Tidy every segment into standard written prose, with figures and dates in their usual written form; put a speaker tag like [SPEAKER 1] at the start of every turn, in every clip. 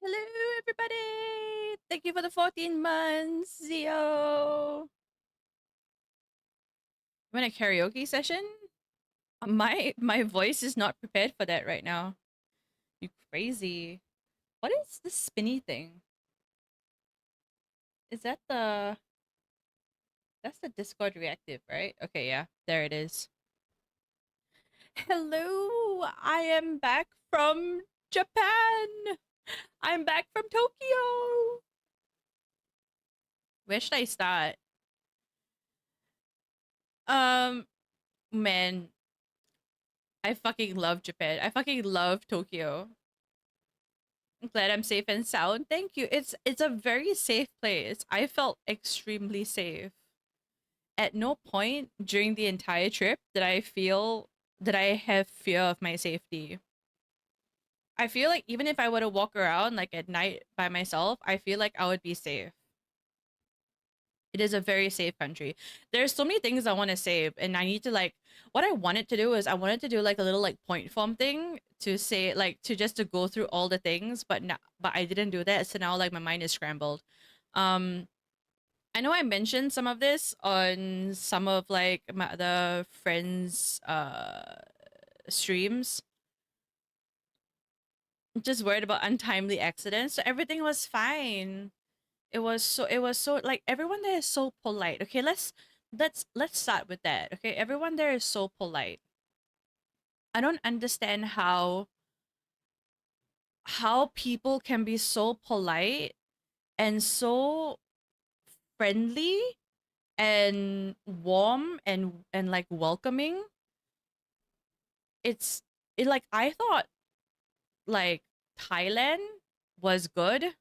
[SPEAKER 1] Hello, everybody! Thank you for the 14 months, Zio. I'm in a karaoke session. My voice is not prepared for that right now. You crazy? What is this spinny thing? Is that the that's the Discord reactive, right? Okay, yeah, there it is. Hello, I am back from Japan. I'm back from Tokyo. Where should I start? Um, man, I fucking love Japan. I fucking love Tokyo. I'm glad I'm safe and sound. Thank you. It's a very safe place. I felt extremely safe. At no point during the entire trip did I feel that I have fear of my safety. I feel like even if I were to walk around like at night by myself, I feel like I would be safe. It is a very safe country. There's so many things I want to save, and I need to like. What I wanted to do is I wanted to do like a little like point form thing to say like to just to go through all the things, but now but I didn't do that, so now like my mind is scrambled. Um, I know I mentioned some of this on some of like my other friends' streams. Just worried about untimely accidents, so everything was fine. It was so like everyone there is so polite. Okay, let's start with that. Okay, everyone there is so polite. I don't understand how people can be so polite and so friendly and warm and like welcoming. It like I thought like Thailand was good.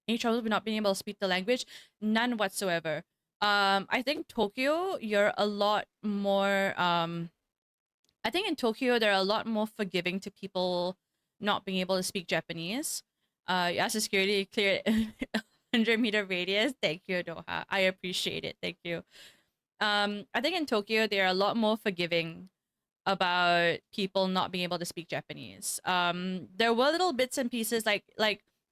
[SPEAKER 1] Any trouble with not being able to speak the language? None whatsoever. I think Tokyo, you're a lot more I think in Tokyo they're a lot more forgiving to people not being able to speak Japanese. You asked the security clear 100-meter radius. Thank you, Doha. I appreciate it. Thank you. I think in Tokyo they're a lot more forgiving about people not being able to speak Japanese. There were little bits and pieces like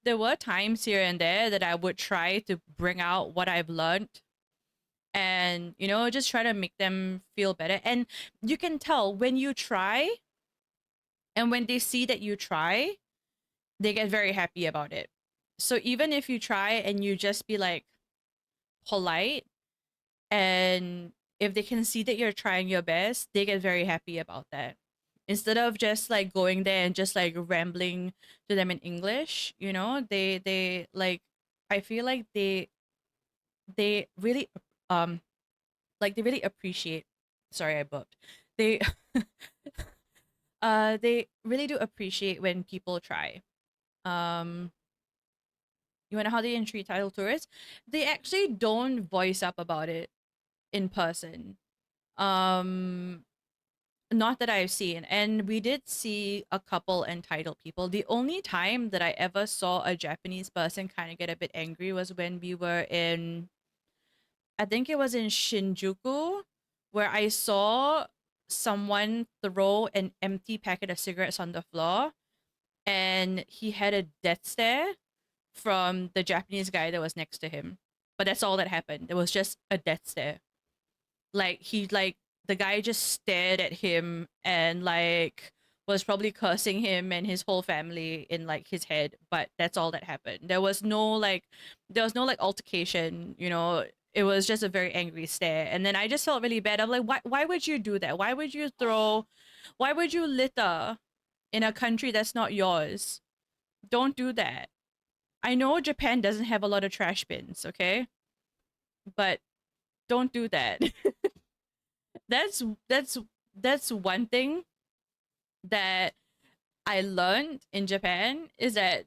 [SPEAKER 1] there were times here and there that I would try to bring out what I've learned and just try to make them feel better. And you can tell when you try and when they see that you try, they get very happy about it. So even if you try and you just be like polite, and if they can see that you're trying your best, they get very happy about that. Instead of just like going there and just like rambling to them in English, they like I feel like they really um they really appreciate. Sorry, I burped. They they really do appreciate when people try. Um you wanna how they entreat title tourists? They actually don't voice up about it in person. Um Not that I've seen. And we did see a couple entitled people. The only time that I ever saw a Japanese person kind of get a bit angry was when we were in, I think it was in Shinjuku, where I saw someone throw an empty packet of cigarettes on the floor, and he had a death stare from the Japanese guy that was next to him. But that's all that happened. There was just a death stare. Like the guy just stared at him and like was probably cursing him and his whole family in like his head, but that's all that happened. There was no like altercation. It was just a very angry stare, and then I just felt really bad. I'm like, why would you do that? Why would you litter in a country that's not yours? Don't do that. I know Japan doesn't have a lot of trash bins, okay, but don't do that. that's that's that's one thing that I learned in Japan is that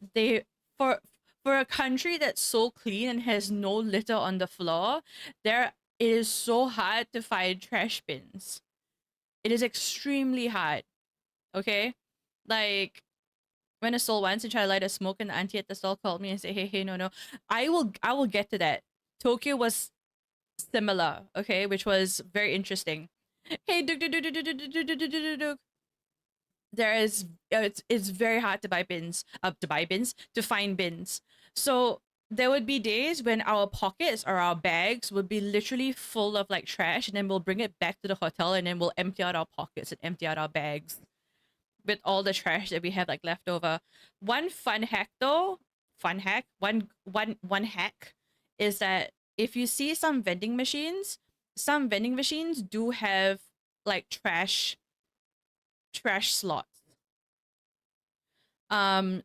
[SPEAKER 1] for for a country that's so clean and has no litter on the floor, there it is so hard to find trash bins. It is extremely hard. Okay, like when a soul wants to try to light a smoke, and the auntie at the stall called me and said, "Hey, no, no." I will get to that. Tokyo was similar. Okay, which was very interesting. Hey, Duke, Duke, Duke, Duke, Duke, Duke, Duke, Duke, Duke, Duke. there is it's very hard to buy bins, to find bins. So there would be days when our pockets or our bags would be literally full of like trash, and then we'll bring it back to the hotel, and then we'll empty out our pockets and empty out our bags with all the trash that we have like left over. One fun hack though, fun hack, one hack is that if you see some vending machines do have like trash slots.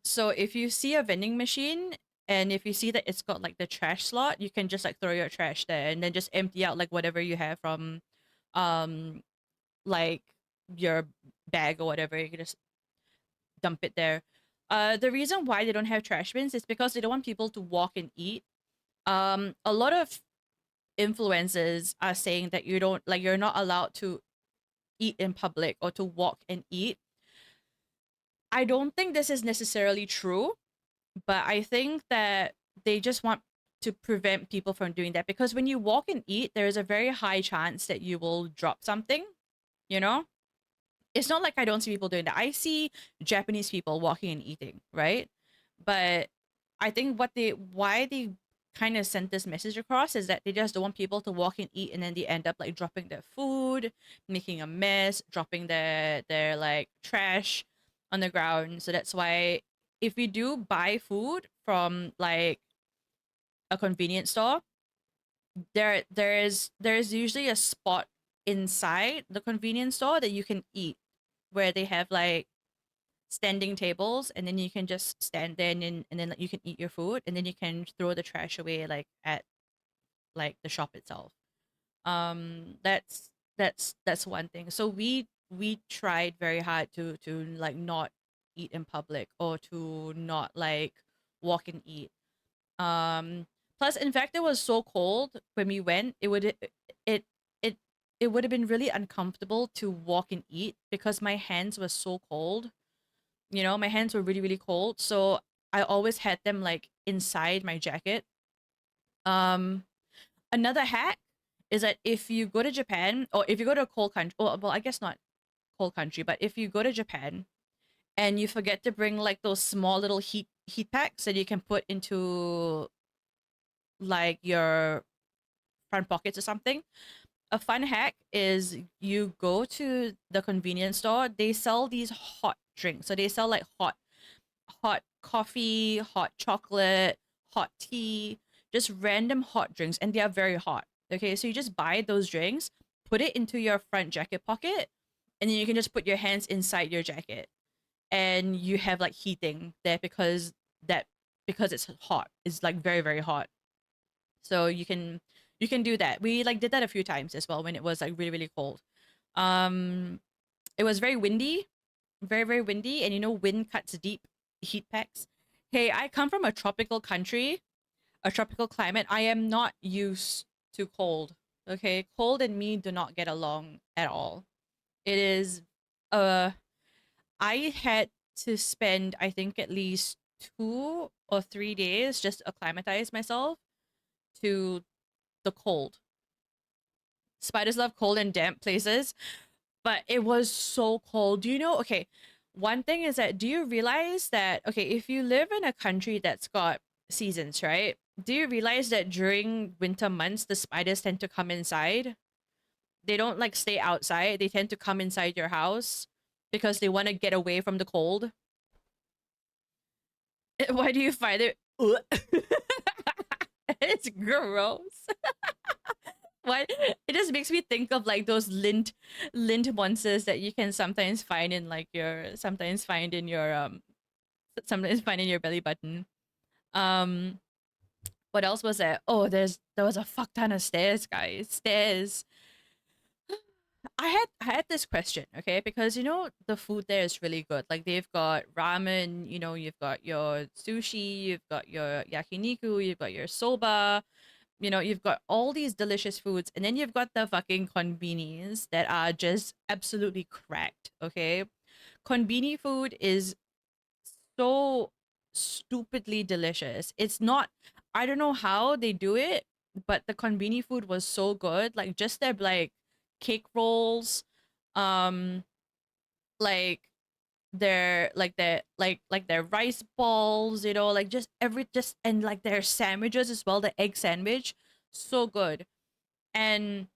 [SPEAKER 1] So if you see a vending machine and if you see that it's got like the trash slot, you can just like throw your trash there and then just empty out like whatever you have from um like your bag or whatever. You can just dump it there. The reason why they don't have trash bins is because they don't want people to walk and eat. A lot of influencers are saying that you're not allowed to eat in public or to walk and eat. I don't think this is necessarily true, but I think that they just want to prevent people from doing that because when you walk and eat, there is a very high chance that you will drop something, you know? It's not like I don't see people doing that. I see Japanese people walking and eating, right? But I think why they kind of sent this message across is that they just don't want people to walk and eat and then they end up like dropping their food, making a mess, dropping their like trash on the ground. So that's why if we do buy food from like a convenience store, there is usually a spot inside the convenience store that you can eat where they have like standing tables and then you can just stand there and then like, you can eat your food and then you can throw the trash away like at like the shop itself. That's one thing. So we tried very hard to like not eat in public or to not like walk and eat. Plus in fact it was so cold when we went, it it it would have been really uncomfortable to walk and eat because my hands were so cold. You know, my hands were really, really cold. So I always had them like inside my jacket. Um, Another hack is that if you go to Japan or if you go to a cold country, well, I guess not cold country, but if you go to Japan and you forget to bring like those small little heat packs that you can put into like your front pockets or something, a fun hack is you go to the convenience store. They sell these hot drinks, so they sell like hot coffee, hot chocolate, hot tea, just random hot drinks, and they are very hot. Okay, so you just buy those drinks, put it into your front jacket pocket, and then you can just put your hands inside your jacket, and you have like heating there that because it's hot. It's like very very hot. So you can do that. We like did that a few times as well when it was like really really cold. Um, it was very windy, very very windy, and you know wind cuts deep. Heat packs. Hey, I come from a tropical country, a tropical climate. I am not used to cold. Okay, cold and me do not get along at all. It is uh I had to spend I think at least 2 or 3 days just to acclimatize myself to the cold. Spiders love cold and damp places, but it was so cold. Do you know? Okay, one thing is that do you realize that, okay, if you live in a country that's got seasons, right? Do you realize that during winter months, the spiders tend to come inside? They don't like stay outside, they tend to come inside your house because they want to get away from the cold. Why do you find it? It's gross. What it just makes me think of like those lint monsters that you can sometimes find in like your sometimes find in your belly button. Um what else was there? Oh, there was a fuck ton of stairs, guys. Stairs. I had this question, okay? Because you know the food there is really good. Like they've got ramen, you know, you've got your sushi, you've got your yakiniku, you've got your soba, you know, you've got all these delicious foods, and then you've got the fucking konbinis that are just absolutely cracked, okay? Konbini food is so stupidly delicious. It's not, I don't know how they do it, but the konbini food was so good. Like just their like cake rolls, um, like their rice balls, like just every just and like their sandwiches as well, the egg sandwich, so good. And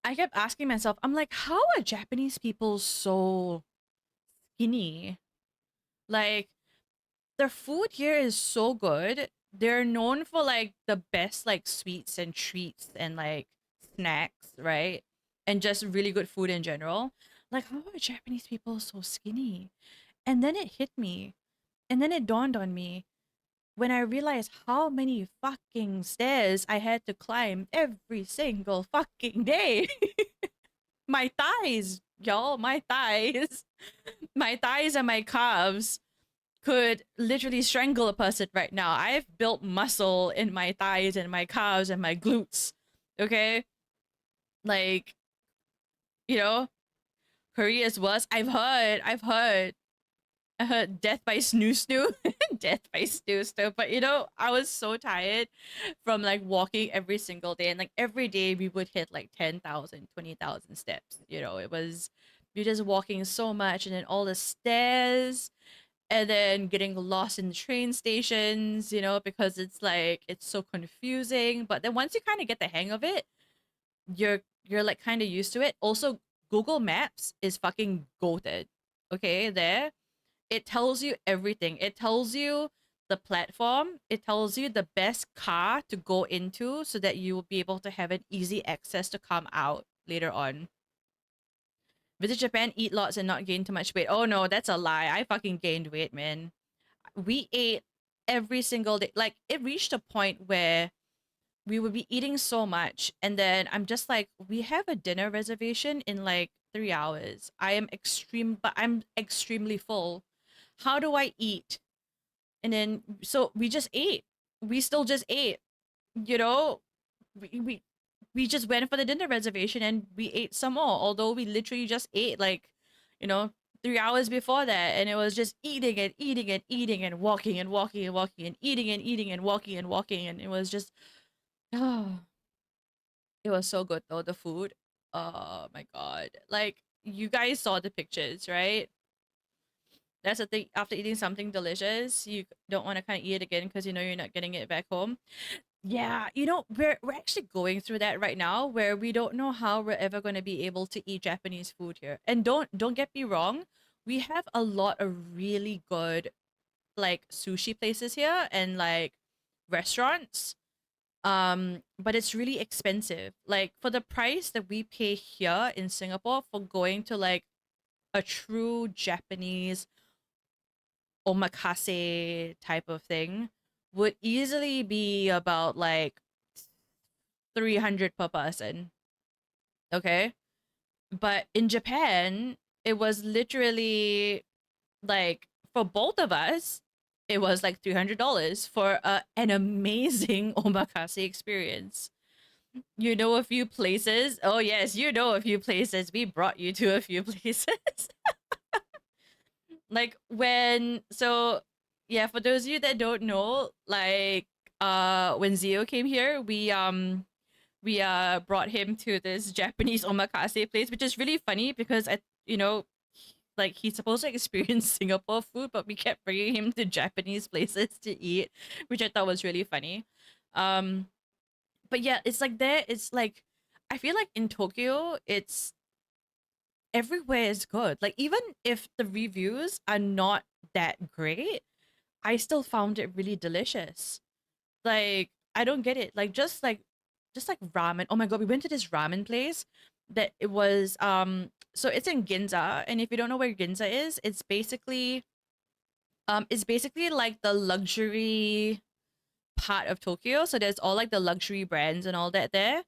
[SPEAKER 1] I kept asking myself, I'm like, how are Japanese people so skinny? Like their food here is so good. They're known for like the best like sweets and treats and like snacks, right? And just really good food in general. Like, how are Japanese people so skinny? And then it hit me. And then it dawned on me when I realized how many fucking stairs I had to climb every single fucking day. My thighs, y'all, my thighs. My thighs and my calves could literally strangle a person right now. I've built muscle in my thighs and my calves and my glutes. Okay? Like, you know, Korea's worse. I heard death by snoo snoo, death by snoo snoo. But I was so tired from like walking every single day, and like every day we would hit like 10,000, 20,000 steps. It was you're just walking so much, and then all the stairs, and then getting lost in the train stations. Because it's so confusing. But then once you kind of get the hang of it, you're like kind of used to it. Also, Google Maps is fucking goated. Okay, there it tells you everything. It tells you the platform. It tells you the best car to go into so that you will be able to have an easy access to come out later on. Visit Japan, eat lots, and not gain too much weight. Oh no, that's a lie. I fucking gained weight, man. We ate every single day. Like, it reached a point where we would be eating so much, and then I'm just like, we have a dinner reservation in like 3 hours. But I'm extremely full. How do I eat? And then so we just ate. We still just ate. You know, we we, we just went for the dinner reservation and we ate some more. Although we literally just ate like, you know, 3 hours before that, and it was just eating and eating and eating and walking and walking and walking and eating and eating and walking and walking, and it was just oh, it was so good though, the food. Oh my god. Like, you guys saw the pictures, right? That's the thing. After eating something delicious, you don't want to kind of eat it again because you're not getting it back home. Yeah, we're actually going through that right now, where we don't know how we're ever going to be able to eat Japanese food here. And don't get me wrong, we have a lot of really good like sushi places here and like restaurants. But it's really expensive. Like, for the price that we pay here in Singapore for going to like a true Japanese omakase type of thing would easily be about like 300 per person. Okay. But in Japan, it was literally like, for both of us, it was like $300 for an amazing omakase experience. You know a few places. Oh, yes, you know a few places. We brought you to a few places. Like, yeah, for those of you that don't know, like, when Zio came here, we brought him to this Japanese omakase place, which is really funny because like, he's supposed to experience Singapore food, but we kept bringing him to Japanese places to eat, which I thought was really funny. Um, but yeah, it's like it's like, I feel like in Tokyo, it's everywhere is good. Like, even if the reviews are not that great, I still found it really delicious. Like, I don't get it. Like, just like ramen. Oh my god, we went to this ramen place that it was so it's in Ginza, and if you don't know where Ginza is, it's basically like the luxury part of Tokyo. So there's all like the luxury brands and all that there.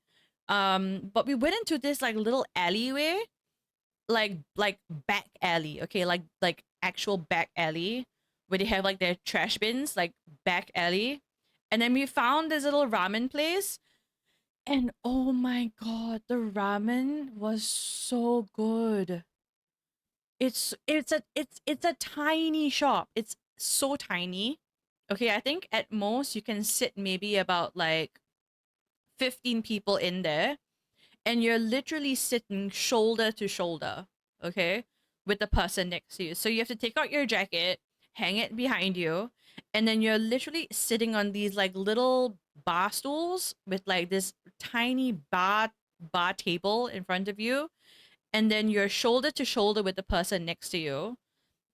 [SPEAKER 1] But we went into this like little alleyway, like back alley, okay, like actual back alley, where they have like their trash bins, like back alley. And then we found this little ramen place, and oh my god, the ramen was so good. It's a tiny shop. It's so tiny. Okay, I think at most you can sit maybe about like 15 people in there, and you're literally sitting shoulder to shoulder, okay, with the person next to you. So you have to take out your jacket, hang it behind you, and then you're literally sitting on these like little bar stools with like this tiny bar table in front of you, and then you're shoulder to shoulder with the person next to you,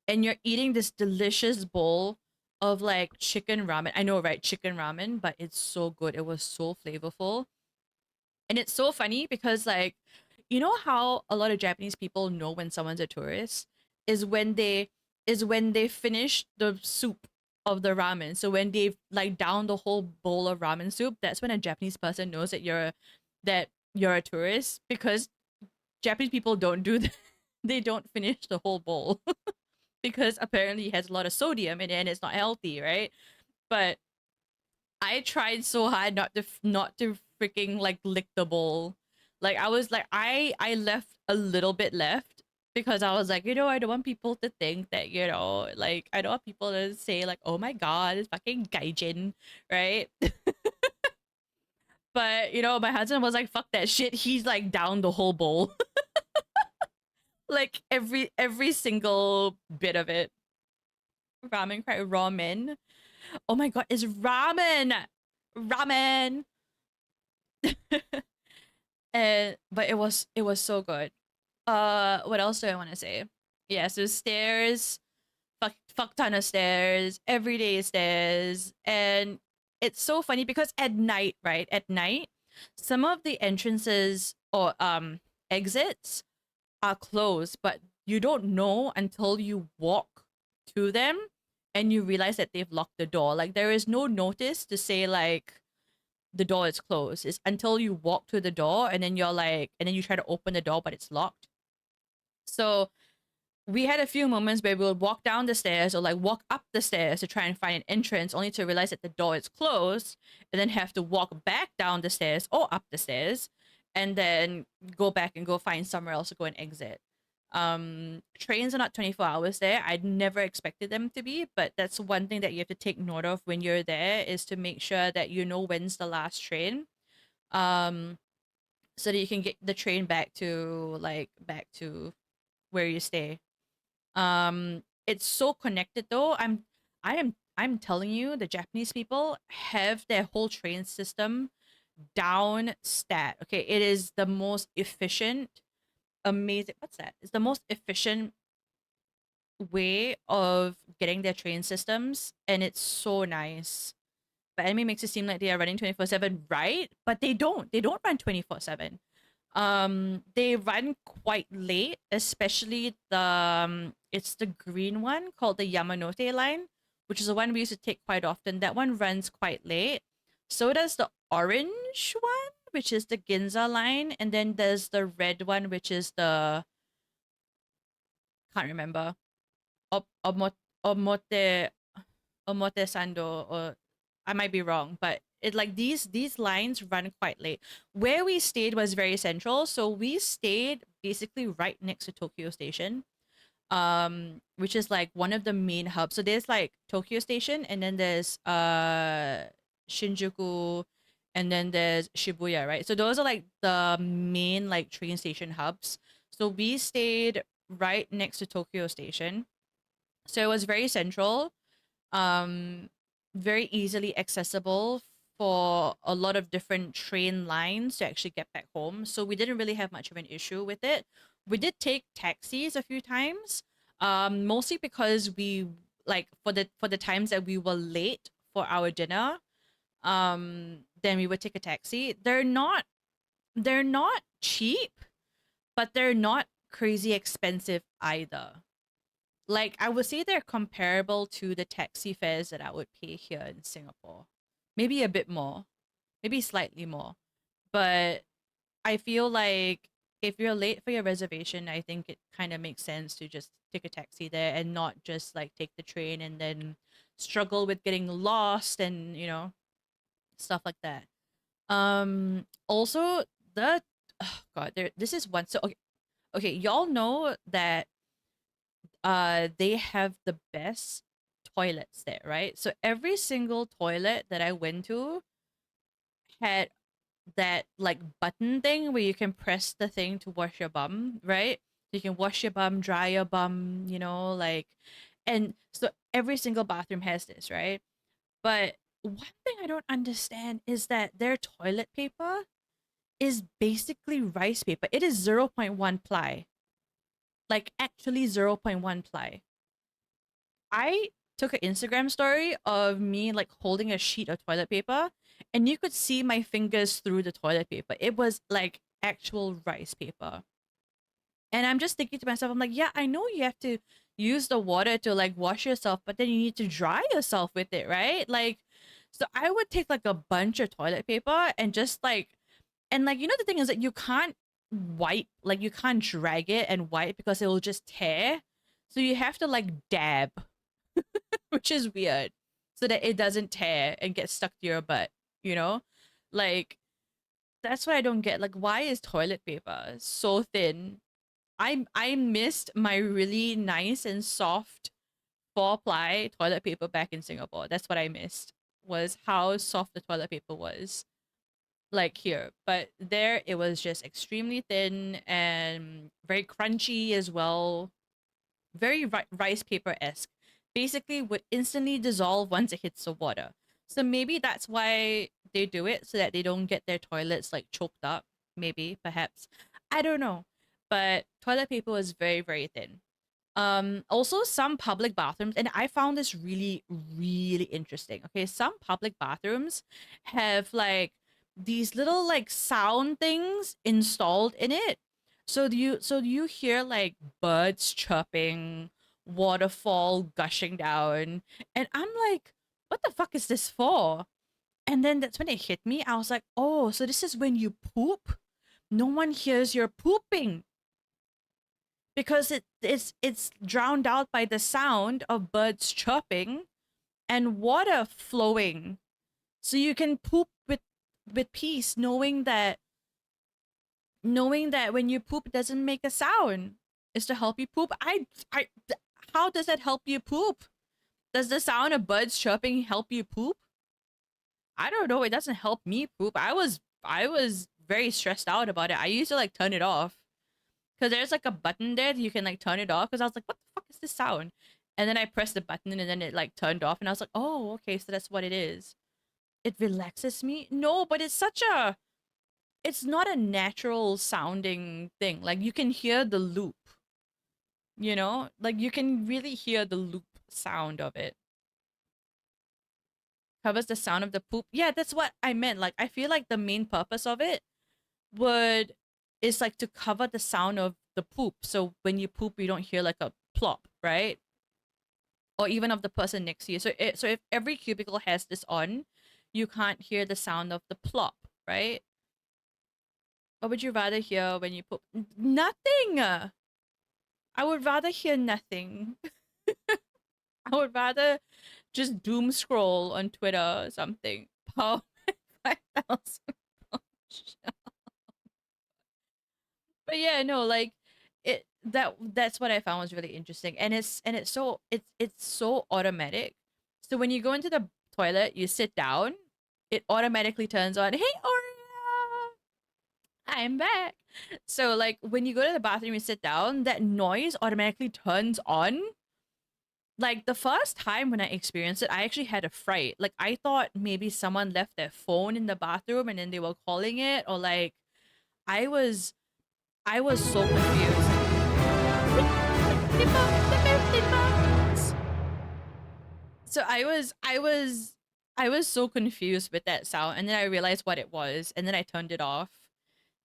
[SPEAKER 1] and you're eating this delicious bowl of like chicken ramen. I know, right? Chicken ramen, but it's so good. It was so flavorful. And it's so funny because like you know how a lot of Japanese people know when someone's a tourist is when they finish the soup of the ramen. So when they've like down the whole bowl of ramen soup, that's when a Japanese person knows that you're a tourist, because Japanese people don't do that. They don't finish the whole bowl because apparently it has a lot of sodium in it and it's not healthy, right? But I tried so hard not to freaking like lick the bowl. Like I was like I left a little bit left because I was like, I don't want people to think that, like I don't want people to say like, "Oh my god, it's fucking gaijin," right? But, my husband was like, "Fuck that shit." He's like down the whole bowl. Like every single bit of it. Ramen, cry ramen. Oh my god, it's ramen. Ramen. And but it was so good. What else do I want to say? Yeah, so stairs, fuck ton of stairs, everyday stairs, and it's so funny because at night, right? At night, some of the entrances or exits are closed, but you don't know until you walk to them and you realize that they've locked the door. Like there is no notice to say like the door is closed. It's until you walk to the door and then you're like, and then you try to open the door, but it's locked. So we had a few moments where we would walk down the stairs or like walk up the stairs to try and find an entrance, only to realize that the door is closed, and then have to walk back down the stairs or up the stairs, and then go back and go find somewhere else to go and exit. Trains are not 24 hours there. I'd never expected them to be, but that's one thing that you have to take note of when you're there, is to make sure that you know when's the last train. Um, so that you can get the train back to where you stay. It's so connected though. I'm telling you, the Japanese people have their whole train system down stat. Okay, it is the most efficient, amazing. What's that? It's the most efficient way of getting their train systems, and it's so nice. But anime makes it seem like they are running 24/7, right? But they don't. They don't run 24/7. They run quite late, especially it's the green one called the Yamanote line, which is the one we used to take quite often. That one runs quite late. So does the orange one, which is the Ginza line, and then there's the red one, which is the, can't remember, Ob- Omot Omote Omote Sando, or I might be wrong, but it like these lines run quite late. Where we stayed was very central, so we stayed basically right next to Tokyo Station, which is like one of the main hubs. So there's like Tokyo Station, and then there's Shinjuku, and then there's Shibuya, right? So those are like the main like train station hubs. So we stayed right next to Tokyo Station, so it was very central, um, very easily accessible for a lot of different train lines to actually get back home. So we didn't really have much of an issue with it. We did take taxis a few times, mostly because we like for the times that we were late for our dinner. Then we would take a taxi. They're not cheap, but they're not crazy expensive either. Like I would say they're comparable to the taxi fares that I would pay here in Singapore. Maybe a bit more, maybe slightly more. But I feel like if you're late for your reservation, I think it kind of makes sense to just take a taxi there and not just like take the train and then struggle with getting lost and, stuff like that. Also the oh god, this is one, so okay, okay, y'all know that they have the best toilets there, right? So every single toilet that I went to had that like button thing where you can press the thing to wash your bum, right? You can wash your bum, dry your bum, like, and so every single bathroom has this, right? But one thing I don't understand is that their toilet paper is basically rice paper. It is zero point 0.1 ply. Like actually zero point 0.1 ply. I took an Instagram story of me like holding a sheet of toilet paper and you could see my fingers through the toilet paper. It was like actual rice paper. And I'm just thinking to myself, I'm like, yeah, I know you have to use the water to like wash yourself, but then you need to dry yourself with it, right? Like, so I would take like a bunch of toilet paper and just like, and like, the thing is that you can't wipe, like, you can't drag it and wipe because it will just tear. So you have to like dab, which is weird, so that it doesn't tear and get stuck to your butt, you know? Like, that's what I don't get. Like, why is toilet paper so thin? I missed my really nice and soft 4-ply toilet paper back in Singapore. That's what I missed, was how soft the toilet paper was like here. But there it was just extremely thin and very crunchy as well. Very rice paper-esque. Basically would instantly dissolve once it hits the water. So maybe that's why they do it, so that they don't get their toilets like choked up. Maybe, perhaps. I don't know. But toilet paper was very, very thin. Also some public bathrooms, and I found this really, really interesting. Okay, some public bathrooms have like these little like sound things installed in it. So do you hear like birds chirping, waterfall gushing down, and I'm like, what the fuck is this for? And then that's when it hit me. I was like, oh, so this is when you poop. No one hears your pooping because it's drowned out by the sound of birds chirping and water flowing. So you can poop with peace, knowing that when you poop it doesn't make a sound. Is to help you poop. How does that help you poop? Does the sound of birds chirping help you poop? I don't know. It doesn't help me poop. I was very stressed out about it. I used to like turn it off. Because there's like a button there that you can like turn it off. Because I was like, what the fuck is this sound? And then I pressed the button and then it like turned off. And I was like, oh, okay, so that's what it is. It relaxes me? No, but it's not a natural sounding thing. Like you can hear the loop, Like you can really hear the loop sound of it. Covers the sound of the poop. Yeah, that's what I meant. Like I feel like the main purpose of it would is like to cover the sound of the poop. So when you poop, you don't hear like a plop, right? Or even of the person next to you. So if every cubicle has this on, you can't hear the sound of the plop, right? What would you rather hear when you poop? Nothing. I would rather hear nothing. I would rather just doom scroll on Twitter or something. Oh, 5,000. But yeah, no, like that's what I found was really interesting. And it's so automatic. So when you go into the toilet, you sit down, it automatically turns on, "Hey Oria, I'm back." So like when you go to the bathroom, you sit down, that noise automatically turns on. Like the first time when I experienced it, I actually had a fright. Like I thought maybe someone left their phone in the bathroom and then they were calling it, or like I was I was so confused. So I was so confused with that sound, and then I realized what it was, and then I turned it off.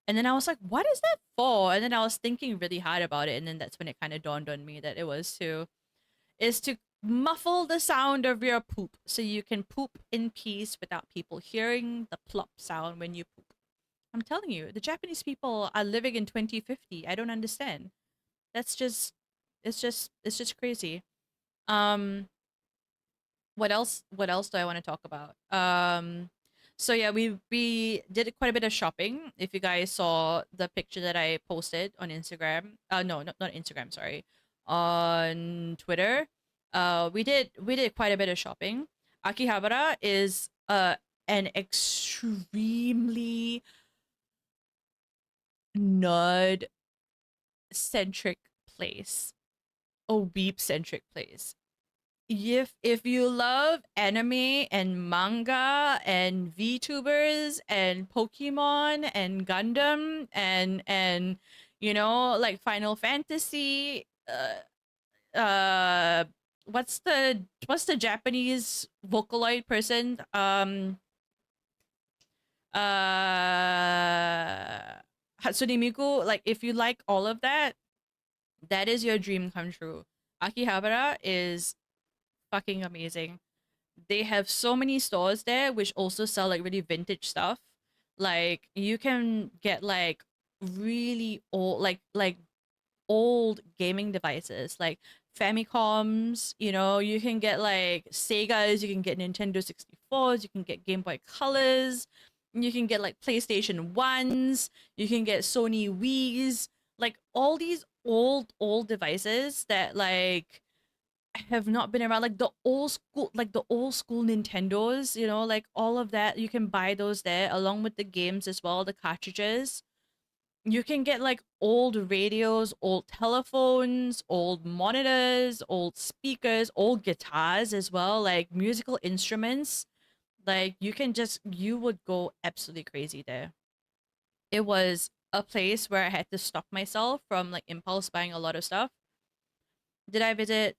[SPEAKER 1] And then I was like, what is that for? And then I was thinking really hard about it, and then that's when it kind of dawned on me that it was to muffle the sound of your poop so you can poop in peace without people hearing the plop sound when you poop. I'm telling you, the Japanese people are living in 2050. I don't understand. That's just it's just crazy. Um what else do I want to talk about? So yeah, we did quite a bit of shopping. If you guys saw the picture that I posted on Instagram, no, not Instagram, sorry, on Twitter, we did quite a bit of shopping. Akihabara is an extremely nerd centric place, a weeb centric place. If you love anime and manga and VTubers and Pokemon and Gundam and like Final Fantasy, uh what's the Japanese Vocaloid person, Hatsune Miku, like if you like all of that, that is your dream come true. Akihabara is fucking amazing. They have so many stores there which also sell like really vintage stuff. Like you can get like really old, like old gaming devices, like Famicoms. You can get like Segas, you can get Nintendo 64s, you can get Game Boy Colors, you can get like PlayStation 1s, you can get Sony Wii's, like all these old devices that like have not been around, like the old school Nintendos, like all of that. You can buy those there along with the games as well, the cartridges. You can get like old radios, old telephones, old monitors, old speakers, old guitars as well, like musical instruments. Like you would go absolutely crazy there. It was a place where I had to stop myself from like impulse buying a lot of stuff. Did I visit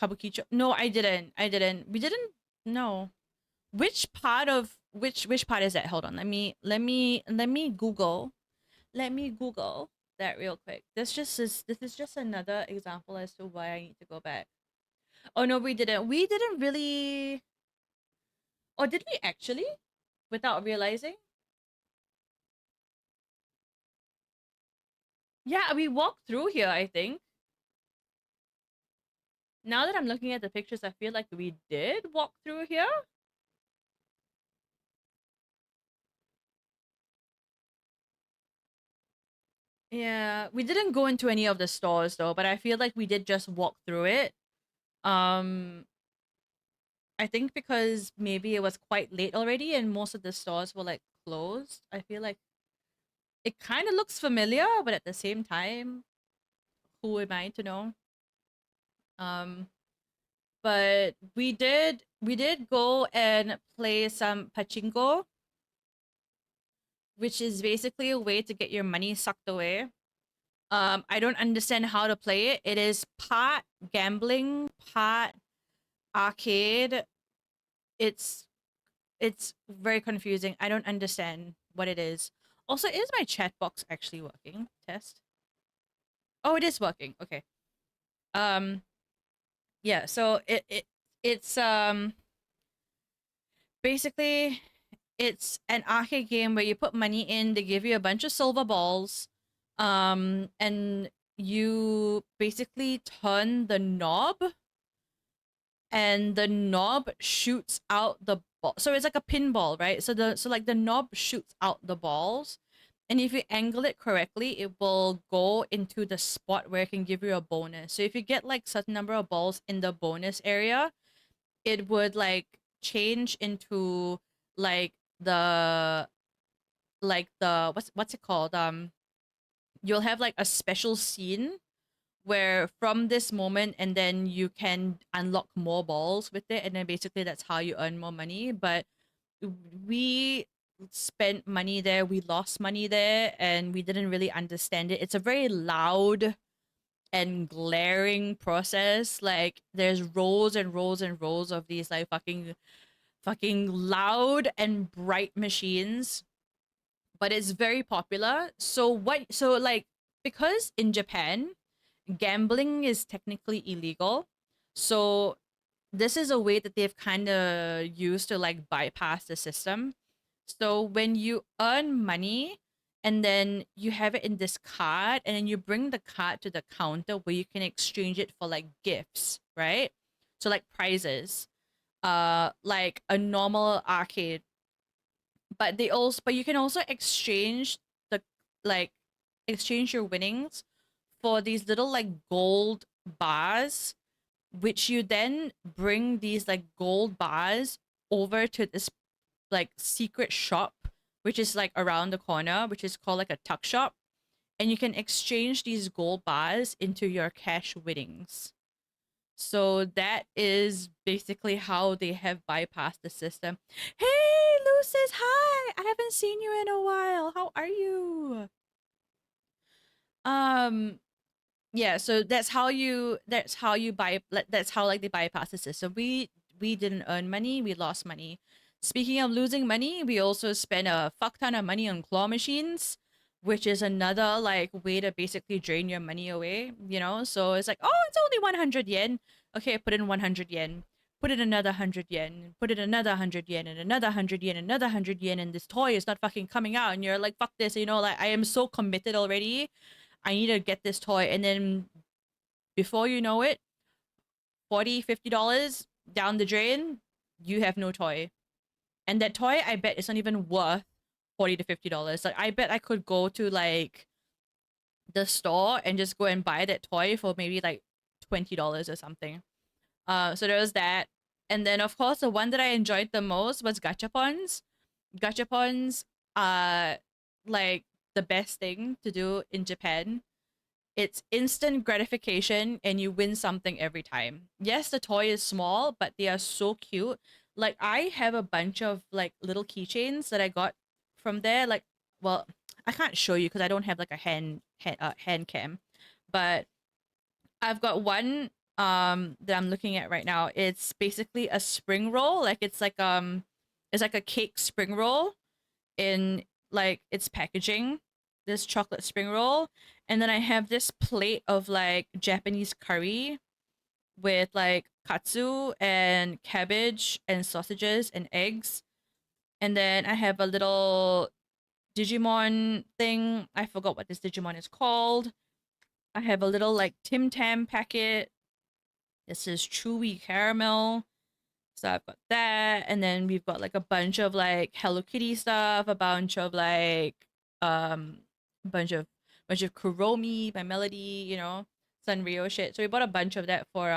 [SPEAKER 1] Kabukicho? No, I didn't. I didn't. We didn't. No. Which part is that? Hold on. Let me Google. Let me Google that real quick. This is just another example as to why I need to go back. Oh no, we didn't. We didn't really. Or did we actually? Without realizing? Yeah, we walked through here, I think. Now that I'm looking at the pictures, I feel like we did walk through here. Yeah, we didn't go into any of the stores though, but I feel like we did just walk through it. Um, I think because maybe it was quite late already and most of the stores were like closed. I feel like it kind of looks familiar, but at the same time, who am I to know? Um, but we did go and play some pachinko, which is basically a way to get your money sucked away. I don't understand how to play it. It is part gambling, part arcade. It's it's very confusing. I don't understand what it is. Also, is my chat box actually working? Test. Oh, it is working. Okay. Um yeah, so it's basically it's an arcade game where you put money in, they give you a bunch of silver balls, and you basically turn the knob and the knob shoots out the ball. So it's like a pinball, right? So the knob shoots out the balls. And if you angle it correctly, it will go into the spot where it can give you a bonus. So if you get like certain number of balls in the bonus area, it would like change into like the what's it called? You'll have like a special scene where from this moment and then you can unlock more balls with it, and then basically that's how you earn more money. But we spent money there, we lost money there, and we didn't really understand it. It's a very loud and glaring process. Like there's rows and rows and rows of these like fucking loud and bright machines, but it's very popular. So like, because in Japan gambling is technically illegal, so this is a way that they've kind of used to like bypass the system. So when you earn money and then you have it in this card and then you bring the card to the counter where you can exchange it for like gifts, right? So like prizes, like a normal arcade. But you can also exchange the like exchange your winnings for these little like gold bars, which you then bring these like gold bars over to this like secret shop, which is like around the corner, which is called like a tuck shop. and you can exchange these gold bars into your cash winnings. So that is basically how they have bypassed the system. Hey, Lucis, hi! I haven't seen you in a while. How are you? Um, yeah, so that's how you that's how like they bypass the system. We didn't earn money, we lost money. Speaking of losing money, we also spent a fuck ton of money on claw machines, which is another like way to basically drain your money away, you know? So it's like, oh, it's only 100 yen. Okay, put in 100 yen. Put in another 100 yen. Put in another 100 yen and another 100 yen, another 100 yen, and this toy is not fucking coming out. And you're like, fuck this, you know, like I am so committed already. I need to get this toy. And then before you know it, 40, $50 down the drain, you have no toy. And that toy, I bet it's not even worth 40 to $50. Like I bet I could go to like the store and just go and buy that toy for maybe like $20 or something. So there was that. And then of course the one that I enjoyed the most was gachapons. Gachapons are like the best thing to do in Japan. It's instant gratification and you win something every time. Yes, the toy is small, but they are so cute. Like I have a bunch of like little keychains that I got from there. Like, well, I can't show you because I don't have like a hand cam, but I've got one that I'm looking at right now. It's basically a spring roll. Like it's like a cake spring roll in like its packaging, this chocolate spring roll. And then I have this plate of like Japanese curry with like katsu and cabbage and sausages and eggs. And then I have a little Digimon thing. I forgot what this Digimon is called. I have a little like Tim Tam packet. This is chewy caramel. So I've got that, and then we've got like a bunch of like Hello Kitty stuff, a bunch of like um bunch of Kuromi by Melody, you know, Sanrio shit. So we bought a bunch of that for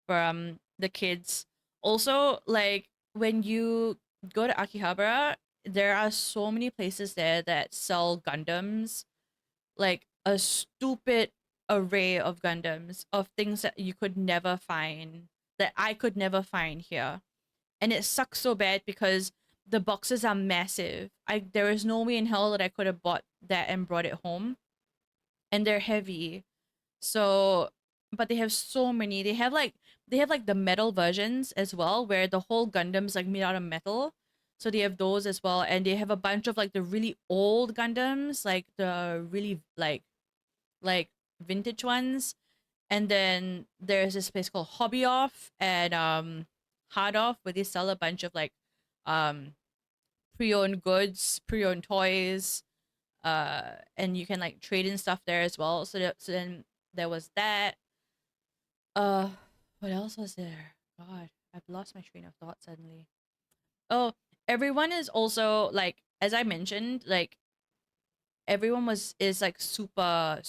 [SPEAKER 1] the kids. Also, like when you go to Akihabara, there are so many places there that sell Gundams, like a stupid array of Gundams of things that you could never find, that I could never find here. And it sucks so bad because the boxes are massive. I There is no way in hell that I could have bought that and brought it home. And they're heavy. So but they have so many. They have like the metal versions as well where the whole Gundam's like made out of metal. So they have those as well, and they have a bunch of like the really old Gundams, like the really like vintage ones. And then there's this place called Hobby Off and Hard Off where they sell a bunch of like um pre-owned goods, pre-owned toys, and you can like trade in stuff there as well. So then there was that. Uh what else was there? God, I've lost my train of thought suddenly. Oh, everyone is also like, as I mentioned, like everyone was is like super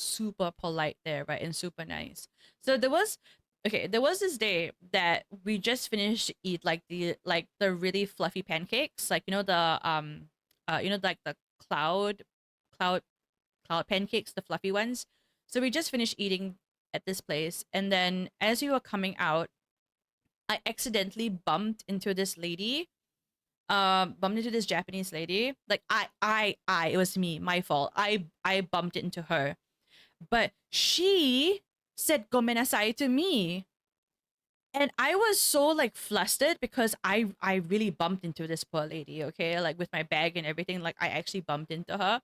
[SPEAKER 1] polite there, right? And super nice. So there was this day that we just finished to eat like the really fluffy pancakes, like like the cloud cloud cloud pancakes, the fluffy ones. So we just finished eating at this place, and then as we were coming out, I accidentally bumped into this Japanese lady. Like it was me, my fault. I bumped into her, but she said "gomenasai" to me, and I was so like flustered because I really bumped into this poor lady. Okay, like with my bag and everything, like I actually bumped into her.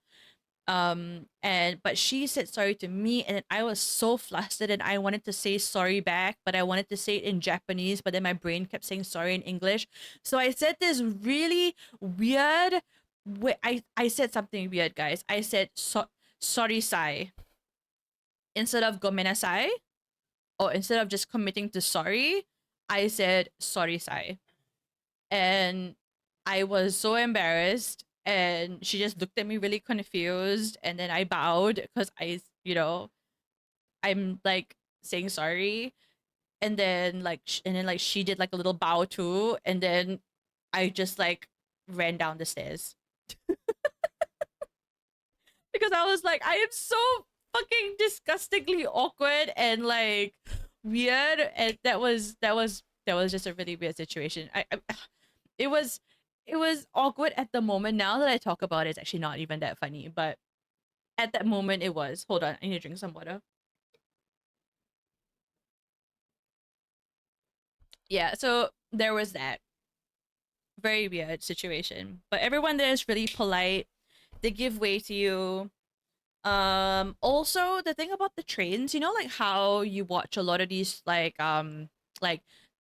[SPEAKER 1] And but she said sorry to me, and then I was so flustered and I wanted to say sorry back, but I wanted to say it in Japanese, but then my brain kept saying sorry in English. So I said this really weird I said something weird, guys. I said sorry sai instead of gomenasai, or instead of just committing to sorry, I said sorry sai. And I was so embarrassed, and she just looked at me really confused, and then I bowed because I'm like saying sorry, and then like she did like a little bow too, and then I just like ran down the stairs because I was like, I am so fucking disgustingly awkward and like weird, and that was just a really weird situation. It was it was awkward at the moment. Now that I talk about it, it's actually not even that funny, but at that moment it was. Hold on, I need to drink some water. Yeah, so there was that very weird situation, but everyone there is really polite. They give way to you. Also the thing about the trains, like how you watch a lot of these like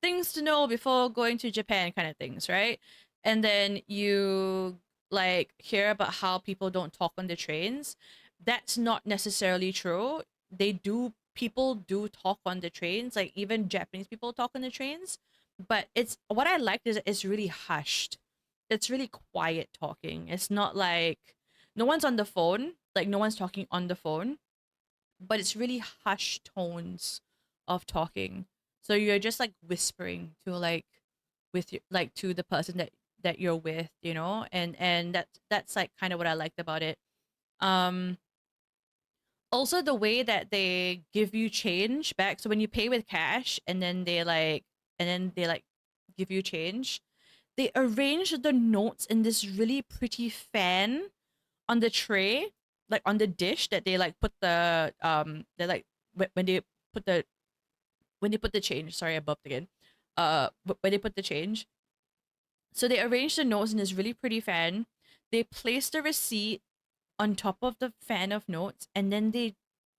[SPEAKER 1] things to know before going to Japan kind of things, right? And then you like hear about how people don't talk on the trains. That's not necessarily true. People do talk on the trains, like even Japanese people talk on the trains, but it's what I liked is it's really hushed. It's really quiet talking. It's not like no one's on the phone, like no one's talking on the phone, but it's really hushed tones of talking. So you're just like whispering to like with your, like to the person that you're with, and that's like kind of what I liked about it. Um Also the way that they give you change back. So when you pay with cash and then they like give you change, they arrange the notes in this really pretty fan on the tray, like on the dish that they like put the they like when they put the change. Sorry, I bumped again. When they put the change, so they arrange the notes in this really pretty fan. They place the receipt on top of the fan of notes, and then they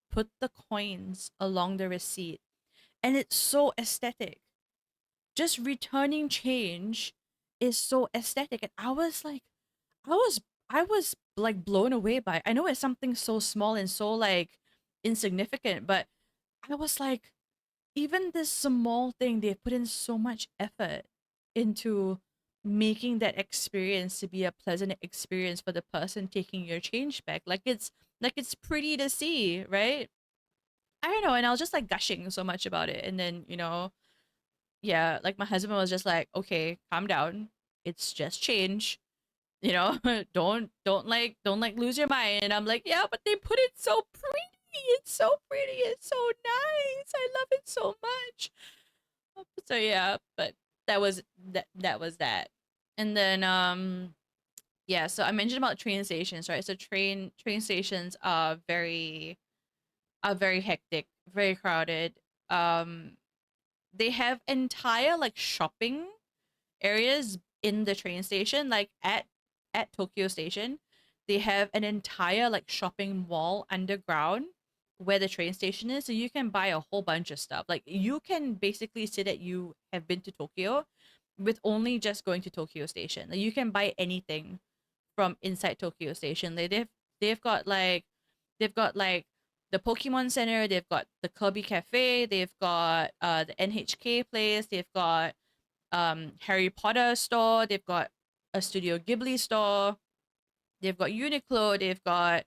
[SPEAKER 1] put the coins along the receipt, and it's so aesthetic. Just returning change is so aesthetic, and I was I was like blown away by it. I know it's something so small and so like insignificant, but I was like, even this small thing, they put in so much effort into making that experience to be a pleasant experience for the person taking your change back. Like it's pretty to see, right? I don't know, and I was just like gushing so much about it. And then, yeah, like my husband was just like, okay, calm down. It's just change, you know don't like lose your mind. And I'm like, yeah, but they put it so pretty. It's so pretty. It's so nice. I love it so much. So yeah, but that was that. And then yeah, so I mentioned about train stations, right? So train stations are very hectic, very crowded. um they have entire like shopping areas in the train station, like at Tokyo Station. They have an entire like shopping mall underground where the train station is, so you can buy a whole bunch of stuff. Like you can basically say that you have been to Tokyo with only just going to Tokyo Station. Like you can buy anything from inside Tokyo Station. They've got like the Pokemon Center, they've got the Kirby Cafe, they've got the NHK place, they've got Harry Potter store, they've got a Studio Ghibli store, they've got Uniqlo, they've got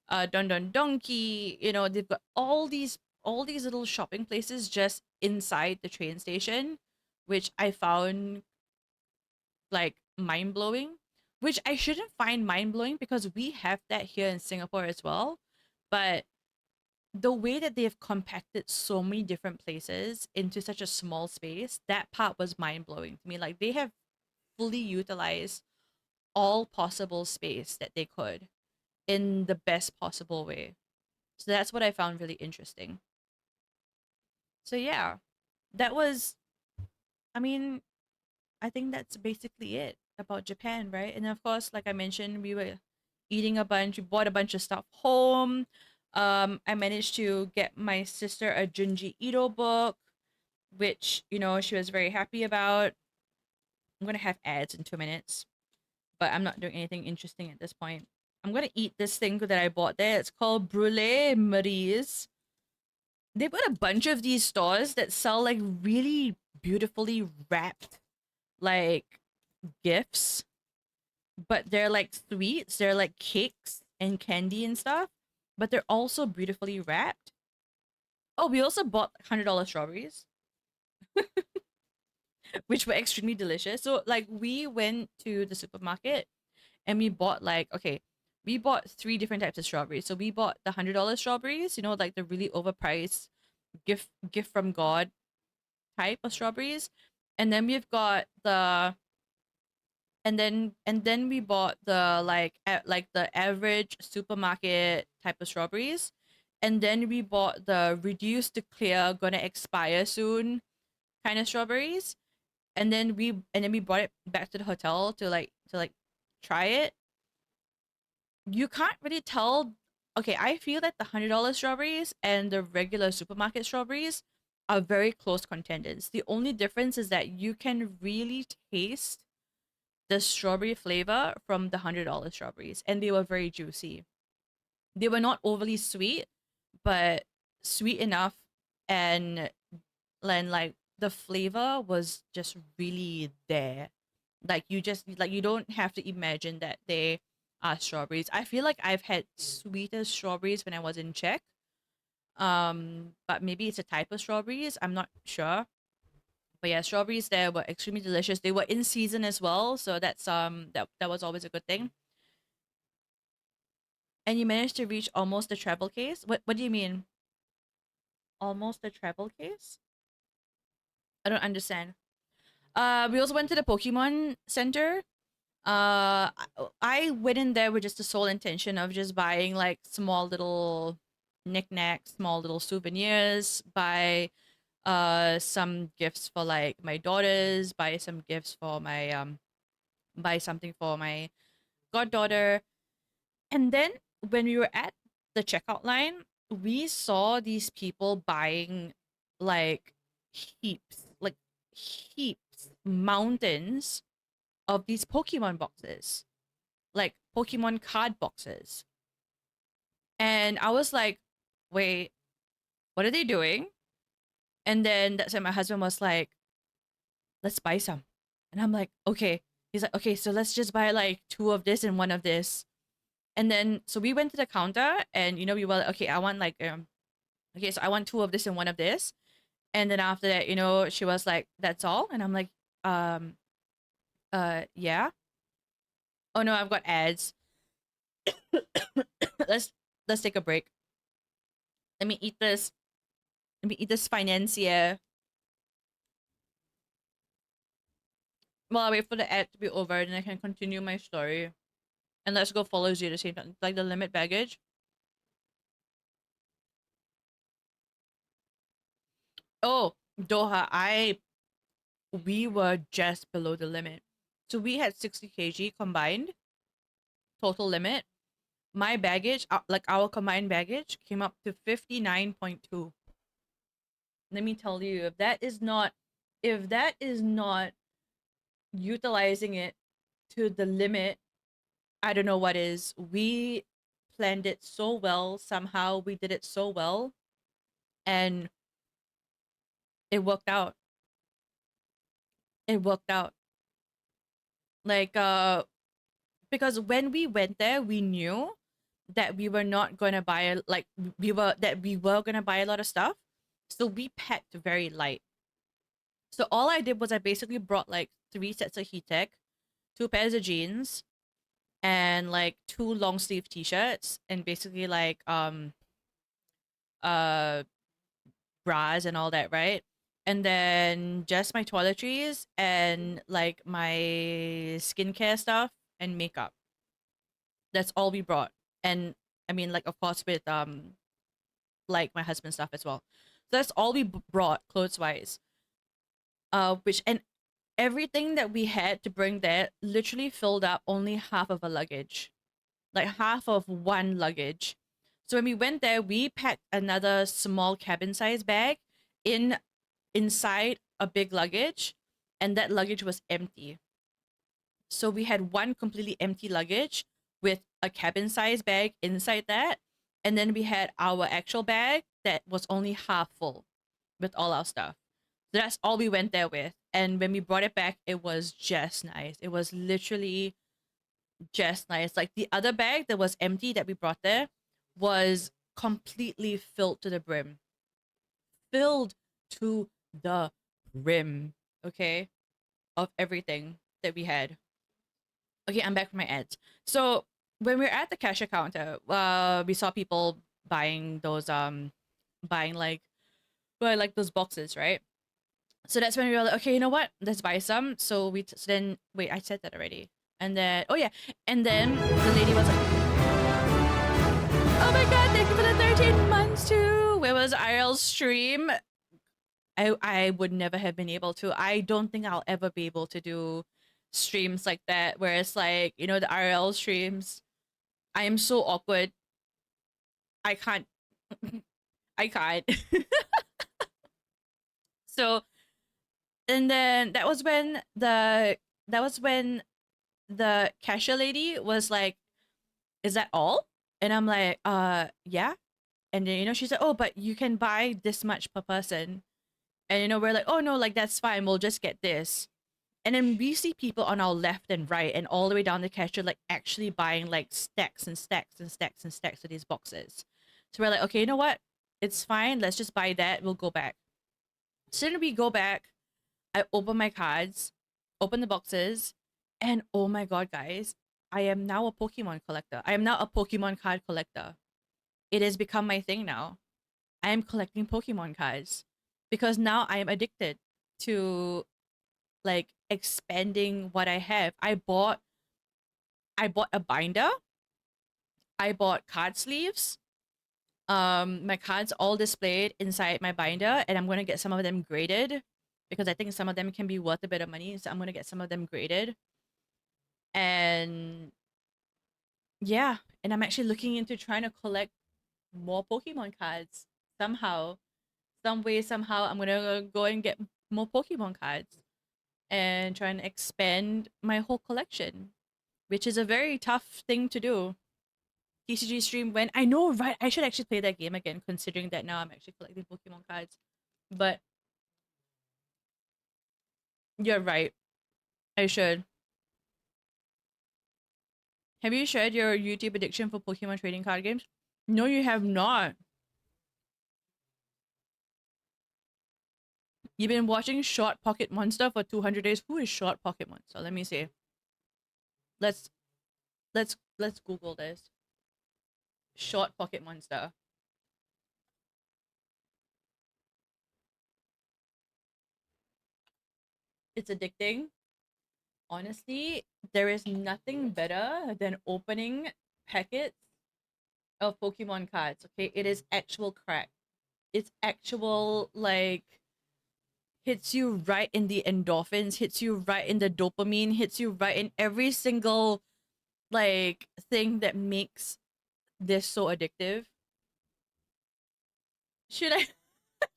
[SPEAKER 1] Don Don Donkey, they've got all these little shopping places just inside the train station, which I found like mind blowing. Which I shouldn't find mind blowing because we have that here in Singapore as well. But the way that they've compacted so many different places into such a small space, that part was mind blowing to me. Like they have fully utilized all possible space that they could in the best possible way. So that's what I found really interesting. So yeah, that was, I mean, I think that's basically it about Japan, right? And of course, like I mentioned, we were eating a bunch, we bought a bunch of stuff home. I managed to get my sister a Junji Ito book, which, she was very happy about. I'm gonna have ads in 2 minutes, but I'm not doing anything interesting at this point. I'm gonna eat this thing that I bought there. It's called Brulee Marie's. They've got a bunch of these stores that sell like really beautifully wrapped like gifts, but they're like sweets, they're like cakes and candy and stuff, but they're also beautifully wrapped. Oh, we also bought $100 strawberries, which were extremely delicious. So like we went to the supermarket and we bought like, okay, We bought three different types of strawberries. So we bought the $100 strawberries, you know, like the really overpriced gift from God type of strawberries. And then we've got the and then we bought the like the average supermarket type of strawberries. And then we bought the reduced to clear, gonna expire soon kind of strawberries. And then we brought it back to the hotel to like try it. You can't really tell. Okay, I feel that the $100 strawberries and the regular supermarket strawberries are very close contenders. The only difference is that you can really taste the strawberry flavor from the $100 strawberries, and they were very juicy. They were not overly sweet, but sweet enough, and like the flavor was just really there. Like you don't have to imagine that they are strawberries. I feel like I've had sweeter strawberries when I was in Czech. But maybe it's a type of strawberries. I'm not sure. But yeah, strawberries there were extremely delicious. They were in season as well, so that was always a good thing. And you managed to reach almost the travel case. What do you mean? Almost the travel case? I don't understand. We also went to the Pokemon Center. I went in there with just the sole intention of just buying like small little knickknacks, small little souvenirs, buy some gifts for like my daughters, buy some gifts for my buy something for my goddaughter. And then when we were at the checkout line, we saw these people buying like like heaps, mountains of these Pokemon boxes, like Pokemon card boxes. And I was like, wait, what are they doing? And then that's when my husband was like, let's buy some. And I'm like, okay. He's like, okay, so let's just buy like two of this and one of this. And then so we went to the counter and you know we were like, okay, I want like okay, so I want two of this and one of this. And then after that, you know, she was like, that's all. And I'm like, um, yeah. Oh no, I've got ads. let's let's take a break. Let me eat this. Let me eat this financier while I wait for the ad to be over, and I can continue my story. And let's go follow you at the same time, like the limit baggage. Oh, Doha, I we were just below the limit. So we had 60 kg combined total limit. My baggage, like our combined baggage, came up to 59.2. Let me tell you, if that is not utilizing it to the limit, I don't know what is. We planned it so well. Somehow we did it so well, and it worked out. It worked out. Like because when we went there, we knew that we were not gonna buy like we were gonna buy a lot of stuff. So we packed very light. So all I did was I basically brought like three sets of heat tech, two pairs of jeans, and like two long sleeve t-shirts, and basically like uh bras and all that, right? And then just my toiletries and like my skincare stuff and makeup. That's all we brought. And I mean, like, of course, with like my husband's stuff as well. So that's all we brought clothes wise. Which and everything that we had to bring there literally filled up only half of a luggage, like half of one luggage. So when we went there, we packed another small cabin size bag in inside a big luggage, and that luggage was empty. So we had one completely empty luggage with a cabin size bag inside that. And then we had our actual bag that was only half full with all our stuff. So that's all we went there with. And when we brought it back, it was just nice. It was literally just nice. Like the other bag that was empty that we brought there was completely filled to the brim. Filled to the brim. Okay? Of everything that we had. Okay, I'm back from my ads. So when we're at the cashier counter, we saw people buying those buying like well, like those boxes, right? So that's when we were like, okay, you know what? Let's buy some. So so then wait, I said that already. And then oh yeah, and then the lady was like, oh my god, thank you for the 13 months too. Where was IRL's stream? I would never have been able to. I don't think I'll ever be able to do streams like that where it's like, you know, the IRL streams. I am so awkward. I can't I can't. So and then that was when the cashier lady was like, "Is that all?" And I'm like, yeah." And then she said, "Oh, but you can buy this much per person." And we're like, "Oh no, like that's fine. We'll just get this." And then we see people on our left and right and all the way down the cashier like actually buying like stacks and stacks and stacks and stacks of these boxes. So we're like, "Okay, you know what? It's fine. Let's just buy that. We'll go back." So then we go back. I open my cards, open the boxes, and oh my god, guys, I am now a Pokemon collector. I am now a Pokemon card collector. It has become my thing now. I am collecting Pokemon cards because now I am addicted to like expanding what I have. I bought a binder. I bought card sleeves. My cards all displayed inside my binder, and I'm gonna get some of them graded because I think some of them can be worth a bit of money. So I'm gonna get some of them graded. And yeah, and I'm actually looking into trying to collect more Pokemon cards somehow, some way, somehow. I'm gonna go and get more Pokemon cards and try and expand my whole collection, which is a very tough thing to do. TCG stream when I know, right? I should actually play that game again, considering that now I'm actually collecting Pokemon cards. But you're right. I should. Have you shared your YouTube addiction for Pokemon trading card games? No, you have not. You've been watching Short Pocket Monster for 200 days. Who is Short Pocket Monster? Let me see. Let's let's Google this. Short Pocket Monster. It's addicting. Honestly, there is nothing better than opening packets of Pokemon cards. Okay, it is actual crack. It's actual like hits you right in the endorphins, hits you right in the dopamine, hits you right in every single like thing that makes this so addictive. Should I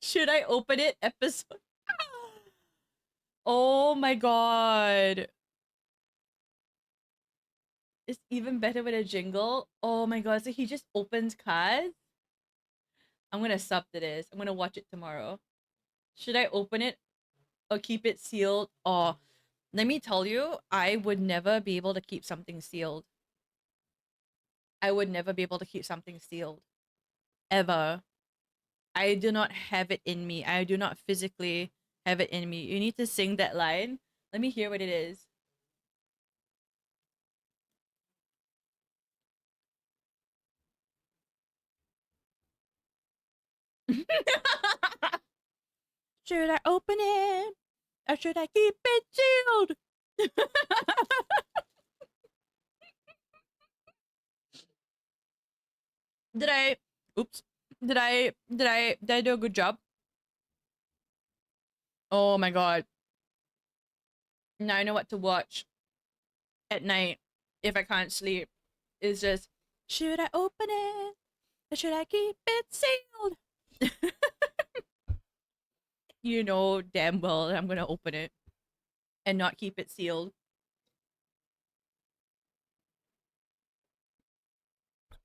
[SPEAKER 1] should I open it episode? Oh my god. It's even better with a jingle. Oh my god. So he just opens cards. I'm gonna sub to this. I'm gonna watch it tomorrow. Should I open it or keep it sealed? Or let me tell you, I would never be able to keep something sealed. I would never be able to keep something sealed. Ever. I do not have it in me. I do not physically have it in me. You need to sing that line. Let me hear what it is. Should I open it? Or should I keep it sealed? Did I oops. Did I do a good job? Oh my god. Now I know what to watch at night if I can't sleep. It's just should I open it? Or should I keep it sealed? You know damn well that I'm gonna open it and not keep it sealed.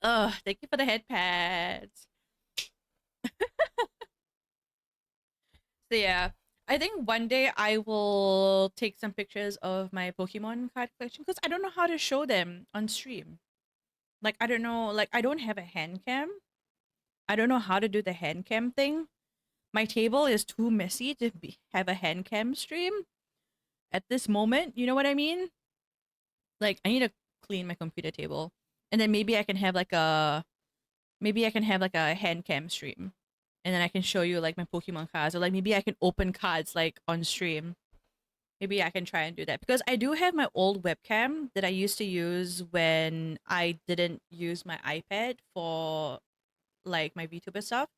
[SPEAKER 1] Ugh, thank you for the head pads. So yeah, I think one day I will take some pictures of my Pokemon card collection because I don't know how to show them on stream. Like I don't know, like I don't have a hand cam. I don't know how to do the hand cam thing. My table is too messy to have a hand cam stream at this moment. You know what I mean? Like I need to clean my computer table. And then maybe I can have like a hand cam stream. And then I can show you like my Pokemon cards, or like maybe I can open cards like on stream. Maybe I can try and do that because I do have my old webcam that I used to use when I didn't use my iPad for like my VTuber stuff.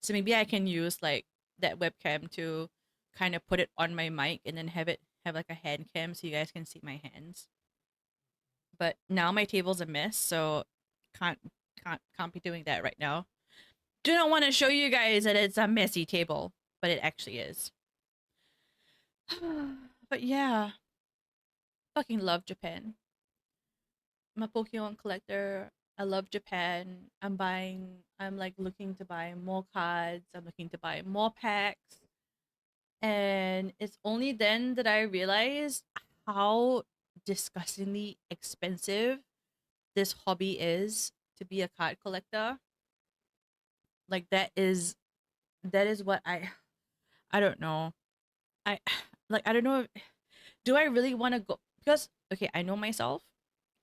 [SPEAKER 1] So maybe I can use like that webcam to kind of put it on my mic and then have like a hand cam so you guys can see my hands. But now my table's a mess, so can't can't be doing that right now. Do not want to show you guys that it's a messy table, but it actually is. But yeah, fucking love Japan. I'm a Pokemon collector. I love Japan. I'm like looking to buy more cards. I'm looking to buy more packs. And it's only then that I realized how disgustingly expensive this hobby is to be a card collector. Like that is what I don't know. I like I don't know if, do I really want to go because okay, I know myself.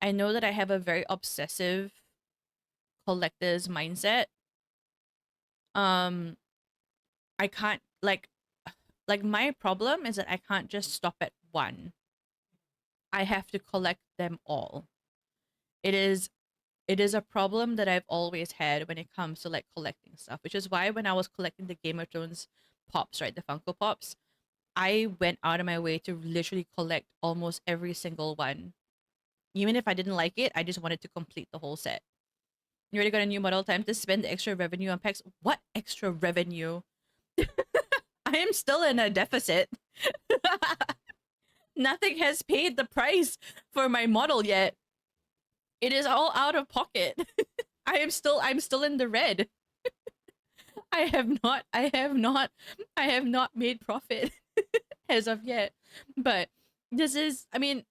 [SPEAKER 1] I know that I have a very obsessive collector's mindset. Um I can't like my problem is that I can't just stop at one. I have to collect them all. It is it is a problem that I've always had when it comes to like collecting stuff, which is why when I was collecting the Game of Thrones pops, right, the Funko Pops, I went out of my way to literally collect almost every single one. Even if I didn't like it, I just wanted to complete the whole set. You already got a new model, time to spend the extra revenue on packs. What extra revenue? I am still in a deficit. Nothing has paid the price for my model yet. It is all out of pocket. I'm still in the red. I have not made profit as of yet. But this is I mean,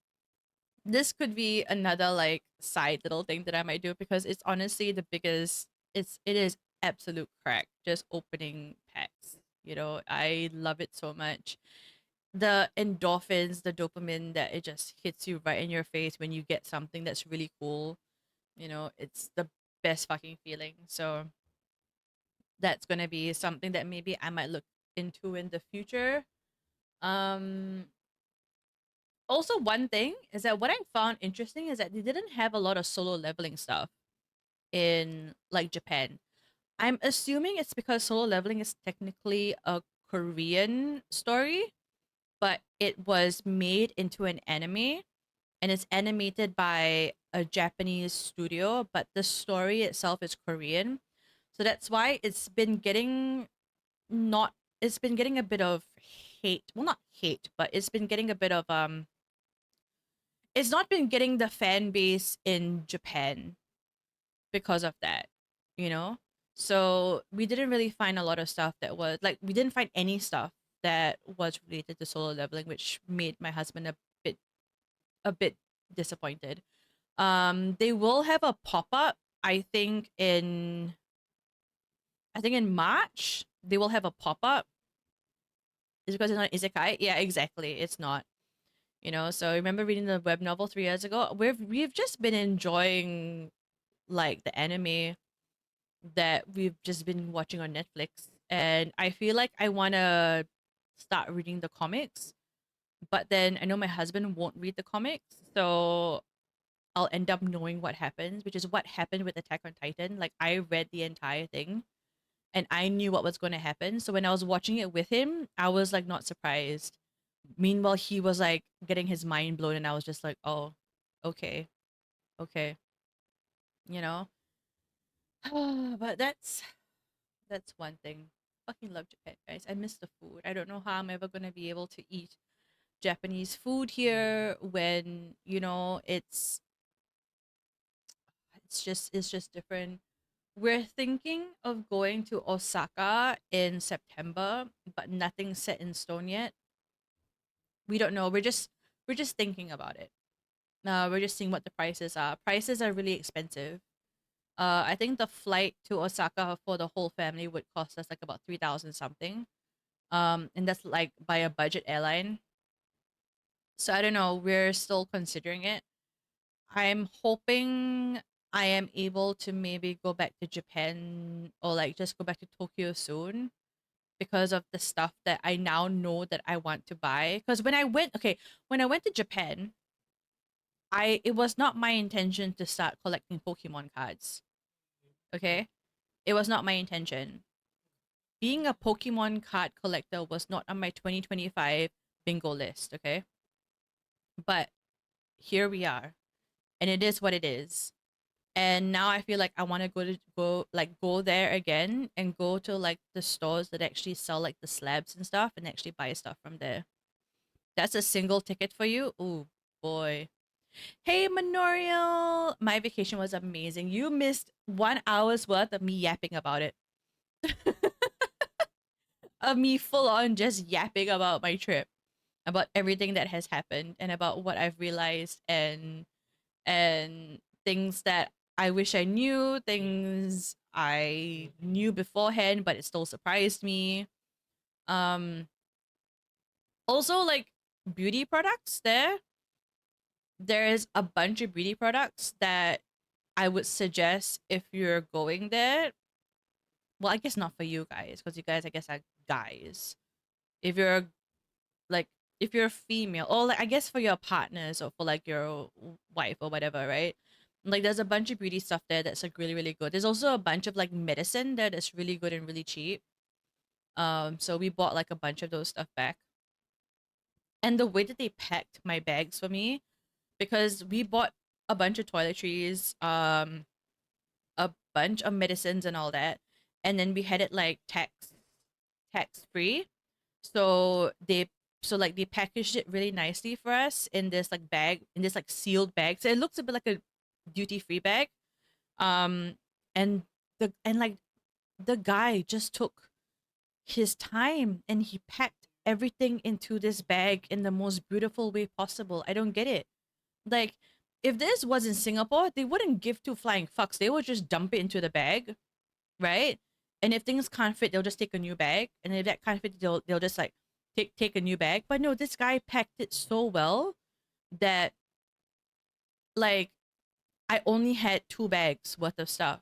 [SPEAKER 1] this could be another like side little thing that I might do because it's honestly the biggest it is absolute crack just opening packs. You know, I love it so much. The endorphins, the dopamine that it just hits you right in your face when you get something that's really cool. You know, it's the best fucking feeling. So that's gonna be something that maybe I might look into in the future. Um Also one thing is that what I found interesting is that they didn't have a lot of solo leveling stuff in like Japan. I'm assuming it's because solo leveling is technically a Korean story, but it was made into an anime and it's animated by a Japanese studio, but the story itself is Korean. So that's why not it's been getting a bit of hate. Well, not hate, but it's been getting a bit of it's not been getting the fan base in Japan because of that, you know? So we didn't really find a lot of stuff that was like we didn't find any stuff that was related to solo leveling, which made my husband bit a bit disappointed. They will have a pop-up, I think in March, they will have a pop-up. Is it because it's not isekai? Yeah, exactly. It's not. You know, so I remember reading the web novel 3 years ago. We've just been enjoying like the anime that we've just been watching on Netflix, and I feel like I want to start reading the comics, but then I know my husband won't read the comics, so I'll end up knowing what happens, which is what happened with Attack on Titan. Like I read the entire thing and I knew what was going to happen. So when I was watching it with him, I was like not surprised. Meanwhile, he was like getting his mind blown and I was just like, "Oh, okay. Okay." You know? But that's one thing. Fucking love Japan, guys. I miss the food. I don't know how I'm ever gonna be able to eat Japanese food here when it's just different. We're thinking of going to Osaka in September, but nothing's set in stone yet. We don't know. We're just thinking about it. We're just seeing what the prices are. Prices are really expensive. I think the flight to Osaka for the whole family would cost us like about 3,000 something. And that's like by a budget airline. So I don't know. We're still considering it. I'm hoping I am able to maybe go back to Japan or like just go back to Tokyo soon because of the stuff that I now know that I want to buy. Because when I went to Japan, it was not my intention to start collecting Pokemon cards. Okay, it was not my intention. Being a Pokemon card collector was not on my 2025 bingo list. Okay, but here we are, and it is what it is. And now I feel like I want to go there again and go to like the stores that actually sell like the slabs and stuff and actually buy stuff from there. That's a single ticket for you. Oh boy. Hey Manorial, my vacation was amazing. You missed 1 hour's worth of me yapping about it. Of me full on just yapping about my trip, about everything that has happened and about what I've realized and things that I wish I knew, things I knew beforehand, but it still surprised me. Um, Also, like beauty products, there's a bunch of beauty products that I would suggest if you're going there. Well, I guess not for you guys, because you guys, I guess, are guys. If you're like, if you're a female, or like, I guess for your partners or for like your wife or whatever, right? Like, there's a bunch of beauty stuff there that's like really, really good. There's also a bunch of like medicine that is really good and really cheap. So we bought like a bunch of those stuff back. And the way that they packed my bags for me, because we bought a bunch of toiletries, a bunch of medicines and all that, and then we had it like tax free. So they packaged it really nicely for us in this like bag, in this like sealed bag. So it looks a bit like a duty free bag. Um, and like the guy just took his time and he packed everything into this bag in the most beautiful way possible. I don't get it. Like, if this was in Singapore, they wouldn't give two flying fucks. They would just dump it into the bag, right? And if things can't fit, they'll just take a new bag. And if that can't fit, they'll just like take a new bag. But no, this guy packed it so well that like I only had two bags worth of stuff.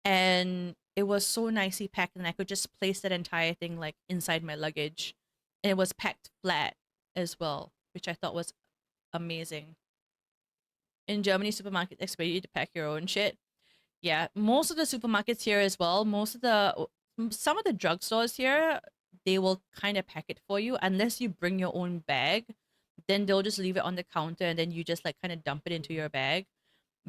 [SPEAKER 1] And it was so nicely packed and I could just place that entire thing like inside my luggage. And it was packed flat as well, which I thought was amazing. In Germany, supermarkets expect you to pack your own shit. Yeah, most of the supermarkets here as well. Some of the drugstores here, they will kind of pack it for you unless you bring your own bag. Then they'll just leave it on the counter and then you just like kind of dump it into your bag.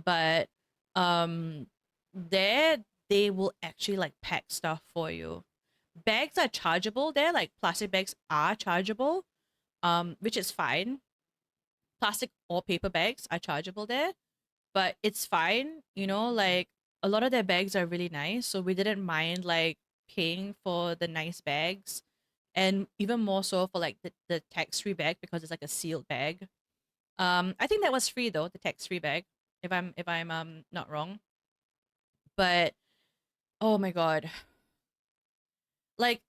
[SPEAKER 1] But um there they will actually like pack stuff for you. Bags are chargeable there, like plastic bags are chargeable, which is fine. Plastic or paper bags are chargeable there, but it's fine. Like a lot of their bags are really nice, so we didn't mind like paying for the nice bags, and even more so for like the tax-free bag because it's like a sealed bag. I think that was free though, the tax-free bag, if I'm not wrong. But oh my god, like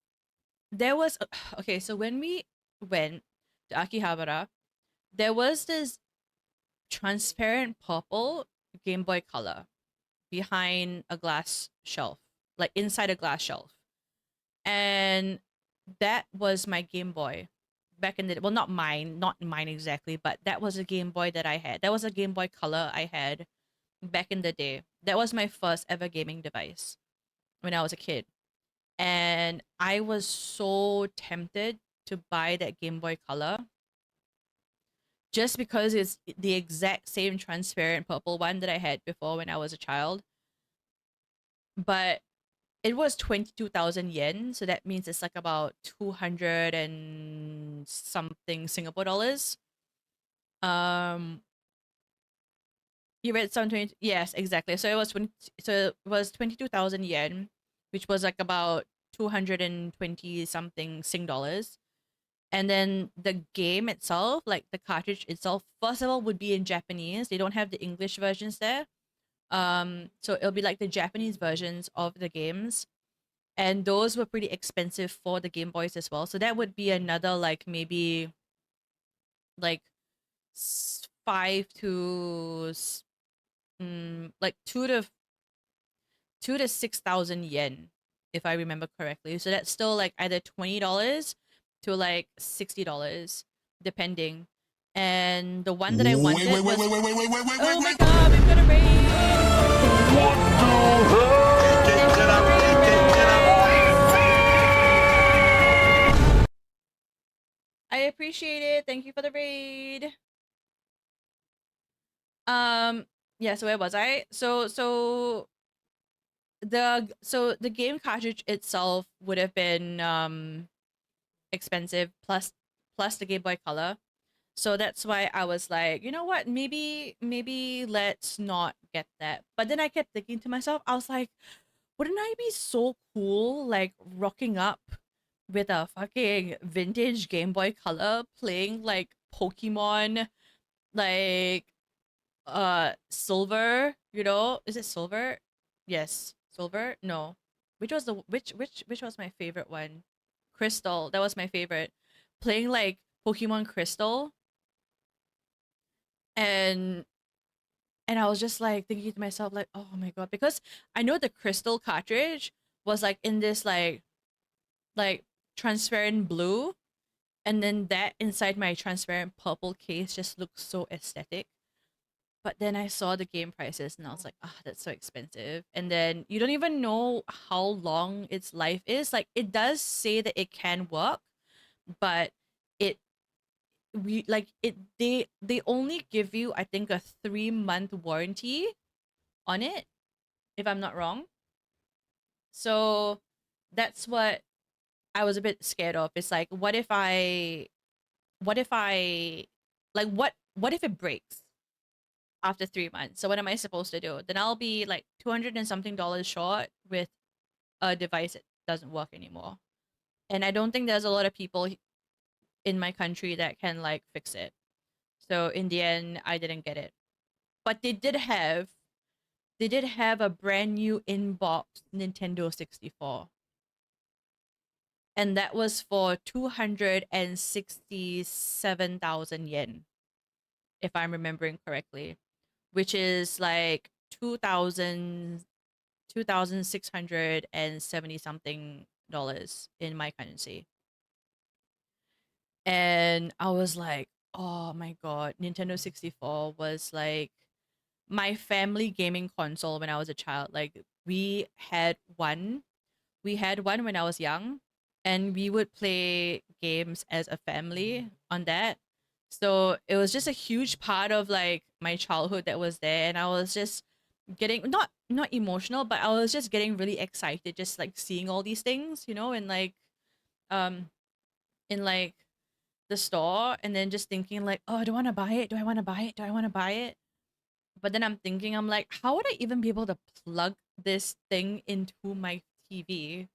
[SPEAKER 1] there was okay, so when we went to Akihabara, there was this transparent purple Game Boy Color behind a glass shelf, like inside a glass shelf. And that was my Game Boy back in the well, not mine exactly, but that was a Game Boy that I had. That was a Game Boy Color I had back in the day. That was my first ever gaming device when I was a kid. And I was so tempted to buy that Game Boy Color just because it's the exact same transparent purple one that I had before when I was a child. But it was 22,000 yen, so that means it's like about 200 and something Singapore dollars. Um, you read some 20, yes, exactly. So it was 22,000 yen, which was like about 220 something Sing dollars. And then the game itself, like the cartridge itself, first of all would be in Japanese. They don't have the English versions there. So it'll be like the Japanese versions of the games, and those were pretty expensive for the Game Boys as well. So that would be another like maybe like 5 to like 2 to 6,000 yen, if I remember correctly. So that's still like either $20 to like $60, depending. And the one that I
[SPEAKER 2] Wait,
[SPEAKER 1] wanted
[SPEAKER 2] wait, wait,
[SPEAKER 1] was,
[SPEAKER 2] wait, wait, wait, wait, wait, wait, wait,
[SPEAKER 1] oh my
[SPEAKER 2] wait.
[SPEAKER 1] god, we've got a raid!
[SPEAKER 2] What the hell?
[SPEAKER 1] Thank you for the raid! I appreciate it. Thank you for the raid. Yeah, so where was I? So the game cartridge itself would have been expensive, plus the Game Boy Color. So that's why I was like, you know what? Maybe let's not get that. But then I kept thinking to myself, I was like, wouldn't I be so cool like rocking up with a fucking vintage Game Boy Color playing like Pokemon, like Silver, Is it Silver? Yes, Silver? No. Which was my favorite one? Crystal. That was my favorite. Playing like Pokemon Crystal, and I was just like thinking to myself like, "Oh my god," because I know the Crystal cartridge was like in this like transparent blue, and then that inside my transparent purple case just looks so aesthetic. But then I saw the game prices and I was like, ah, that's so expensive. And then you don't even know how long its life is. Like it does say that it can work, but it we like it they only give you, I think, a 3-month warranty on it, if I'm not wrong. So that's what I was a bit scared of. It's like what if I what if it breaks after 3 months? So what am I supposed to do? Then I'll be like 200 and something dollars short with a device that doesn't work anymore. And I don't think there's a lot of people in my country that can like fix it. So in the end, I didn't get it. But they did have a brand new inbox Nintendo 64. And that was for 267,000 yen, if I'm remembering correctly, which is like 2,670 something dollars in my currency. And I was like, oh my god, Nintendo 64 was like my family gaming console when I was a child. Like we had one when I was young, and we would play games as a family on that. So it was just a huge part of like my childhood that was there, and I was just getting not emotional, but I was just getting really excited just like seeing all these things, and like um in like the store, and then just thinking like, oh, do I want to buy it? Do I want to buy it? Do I want to buy it? But then I'm thinking, I'm like, how would I even be able to plug this thing into my TV?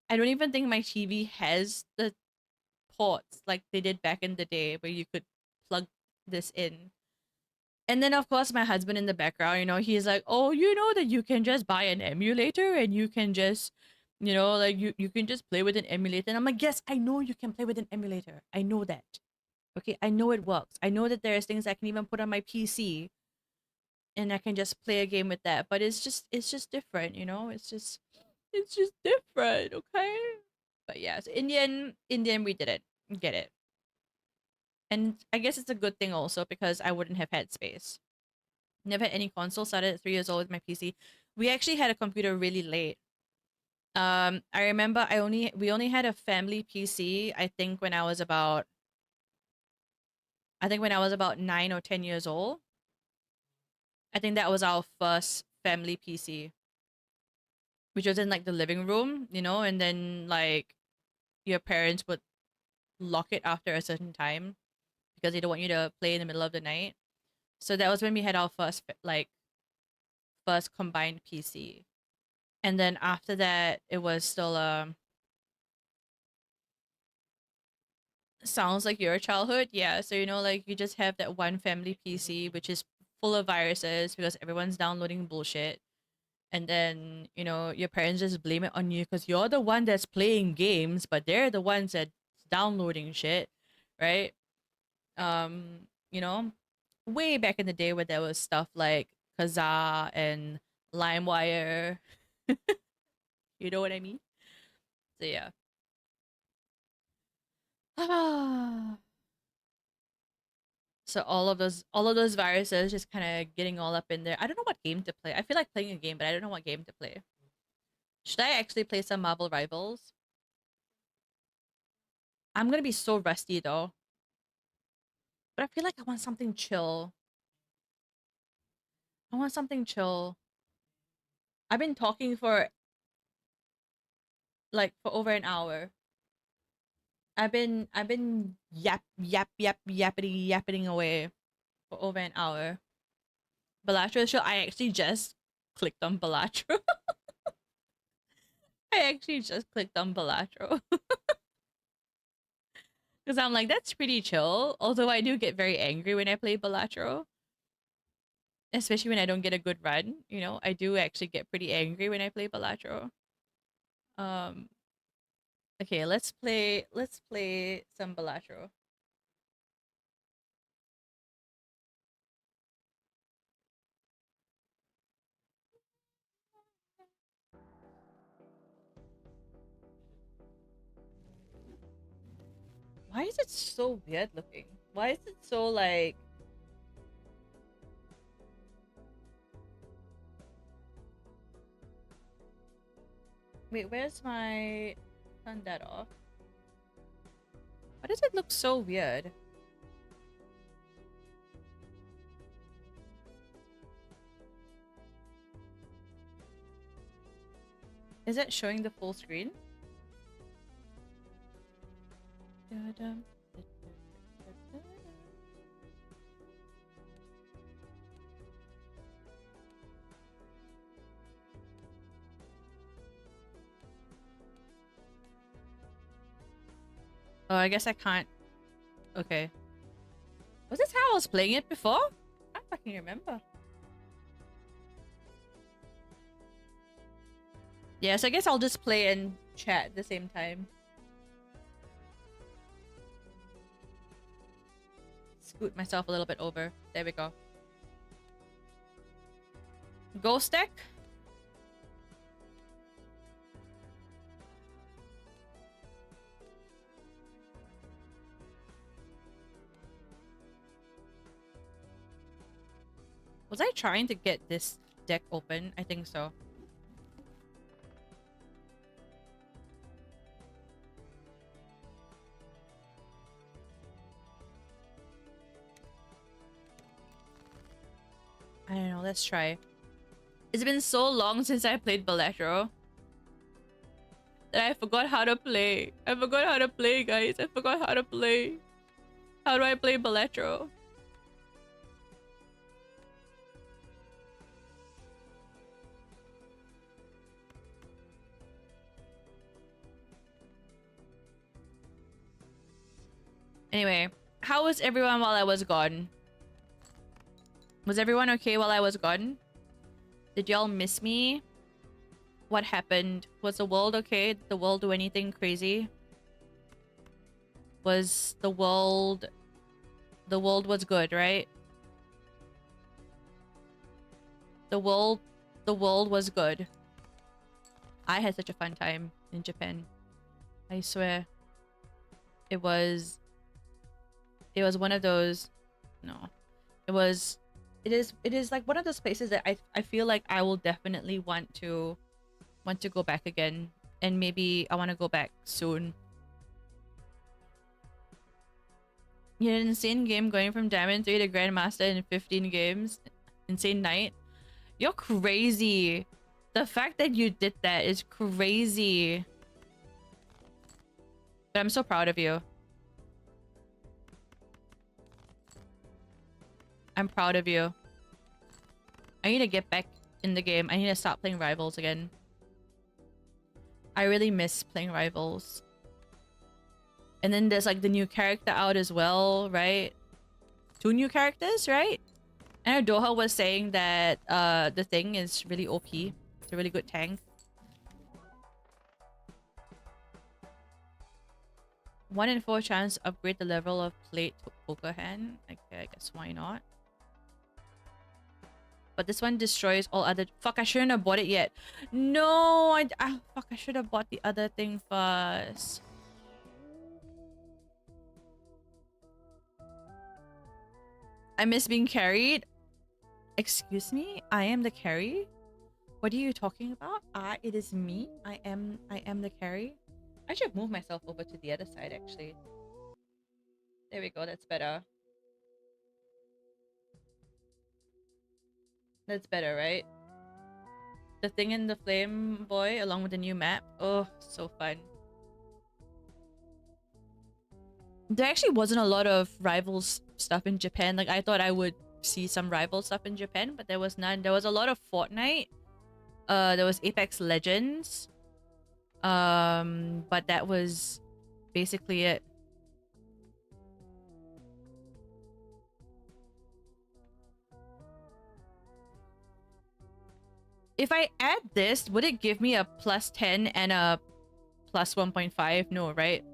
[SPEAKER 1] I don't even think my TV has the ports like they did back in the day where you could plug this in. And then of course my husband in the background, he's like, "Oh, you know that you can just buy an emulator and you can just, like you can just play with an emulator." And I'm like, "Yes, I know you can play with an emulator. I know that. Okay, I know it works. I know that there's things I can even put on my PC and I can just play a game with that. But it's just different, it's just different, okay?" But yeah, so Indian we didn't get it. And I guess it's a good thing also because I wouldn't have had space. Never had any console, started at 3 years old with my PC. We actually had a computer really late. I remember we only had a family PC, I think when I was about 9 or 10 years old. I think that was our first family PC, which was in like the living room, and then like your parents would lock it after a certain time because they don't want you to play in the middle of the night. So that was when we had our first combined PC. And then after that, it was still sounds like your childhood. Yeah, so like you just have that one family PC which is full of viruses because everyone's downloading bullshit. And then, your parents just blame it on you because you're the one that's playing games, but they're the ones that's downloading shit, right? Um, you know, way back in the day where there was stuff like Kazaa and LimeWire. You know what I mean? So yeah. So all of those viruses just kind of getting all up in there. I don't know what game to play. I feel like playing a game, but I don't know what game to play. Should I actually play some Marvel Rivals? I'm gonna be so rusty though. But I feel like I want something chill. I want something chill. I've been talking for over an hour. I've been yapping away for over an hour. Balatro show. I actually just clicked on Balatro. I actually just clicked on Balatro because I'm like that's pretty chill. Although I do get very angry when I play Balatro, especially when I don't get a good run. You know, I do actually get pretty angry when I play Balatro. Um. Okay, let's play. Let's play some Balatro. Why is it so weird looking? Why is it so like? Wait, where's my? Turn that off. Why does it look so weird? Is it showing the full screen? Oh, I guess I can't. Okay. Was this how I was playing it before? I don't fucking remember. Yeah, so I guess I'll just play and chat at the same time. Scoot myself a little bit over. There we go. Ghost deck? Was I trying to get this deck open? I think so. I don't know. Let's try. It's been so long since I played Balatro that I forgot how to play. I forgot how to play, guys. I forgot how to play. How do I play Balatro? Anyway, how was everyone while I was gone? Was everyone okay while I was gone? Did y'all miss me? What happened? Was the world okay? Did the world do anything crazy? Was the world... The world was good, right? The world... The world was good. I had such a fun time in Japan. I swear. It was... It was one of those... No. It was... It is like one of those places that I feel like I will definitely want to go back again, and maybe I want to go back soon. You had an insane game going from Diamond 3 to Grandmaster in 15 games. Insane night. You're crazy. The fact that you did that is crazy. But I'm so proud of you. I'm proud of you. I need to get back in the game. I need to stop playing Rivals again. I really miss playing Rivals. And then there's like the new character out as well, right? 2 new characters, right? I know Doha was saying that the thing is really OP. It's a really good tank. 1 in 4 chance to upgrade the level of plate to poker hand. Okay, I guess why not? But this one destroys all other... Fuck, I shouldn't have bought it yet. No, fuck, I should have bought the other thing first. I miss being carried. Excuse me? I am the carry? What are you talking about? It is me. I am the carry. I should move myself over to the other side, actually. There we go, that's better. That's better, right? The thing in the flame boy along with the new map. Oh, so fun. There actually wasn't a lot of rivals stuff in Japan. Like, I thought I would see some rival stuff in Japan, but there was none. There was a lot of Fortnite. There was Apex Legends. But that was basically it. If I add this, would it give me a plus 10 and a plus 1.5? No, right?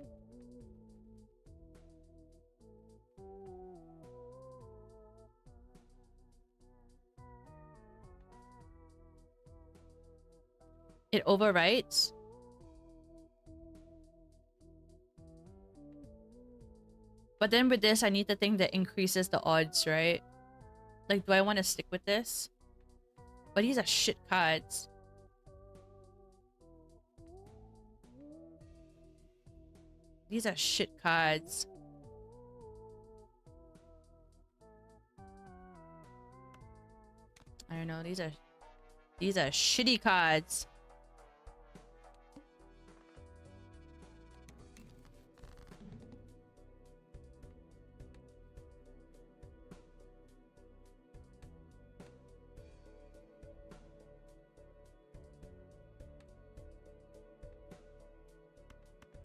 [SPEAKER 1] It overwrites. But then with this, I need the thing that increases the odds, right? Like, do I want to stick with this? But these are shit cards. These are shit cards. I don't know. These are shitty cards.